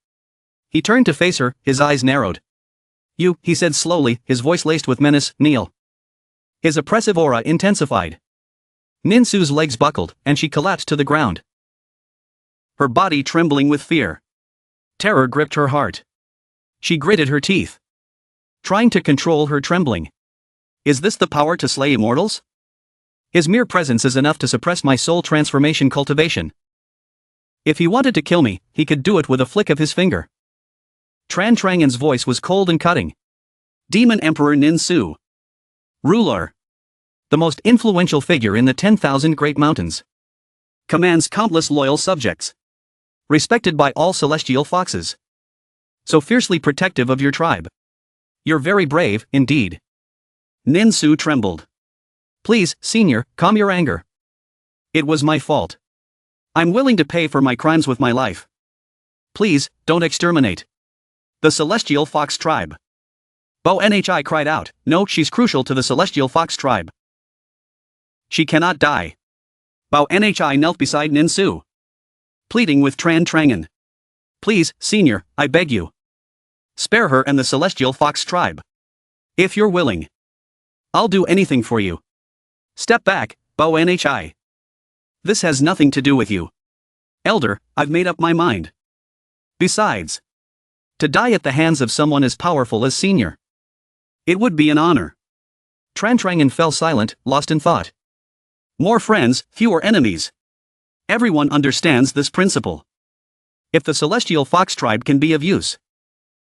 He turned to face her, his eyes narrowed. "You," he said slowly, his voice laced with menace, "kneel." His oppressive aura intensified. Nin Su's legs buckled, and she collapsed to the ground. Her body trembling with fear. Terror gripped her heart. She gritted her teeth, trying to control her trembling. Is this the power to slay immortals? His mere presence is enough to suppress my soul transformation cultivation. If he wanted to kill me, he could do it with a flick of his finger. Tran Trong Nin's voice was cold and cutting. Demon Emperor Nin Su, ruler, the most influential figure in the 10,000 Great Mountains, commands countless loyal subjects, respected by all celestial foxes, so fiercely protective of your tribe. You're very brave, indeed. Nin Su trembled. Please, Senior, calm your anger. It was my fault. I'm willing to pay for my crimes with my life. Please, don't exterminate the Celestial Fox Tribe. Bao Nhi cried out, "No, she's crucial to the Celestial Fox Tribe. She cannot die." Bao Nhi knelt beside Nin Su, pleading with Tran Trong Nin. "Please, Senior, I beg you. Spare her and the Celestial Fox Tribe. If you're willing, I'll do anything for you." "Step back, Bao Nhi. This has nothing to do with you. Elder, I've made up my mind. Besides, to die at the hands of someone as powerful as Senior, it would be an honor." Tran Trong Nin fell silent, lost in thought. More friends, fewer enemies. Everyone understands this principle. If the Celestial Fox Tribe can be of use,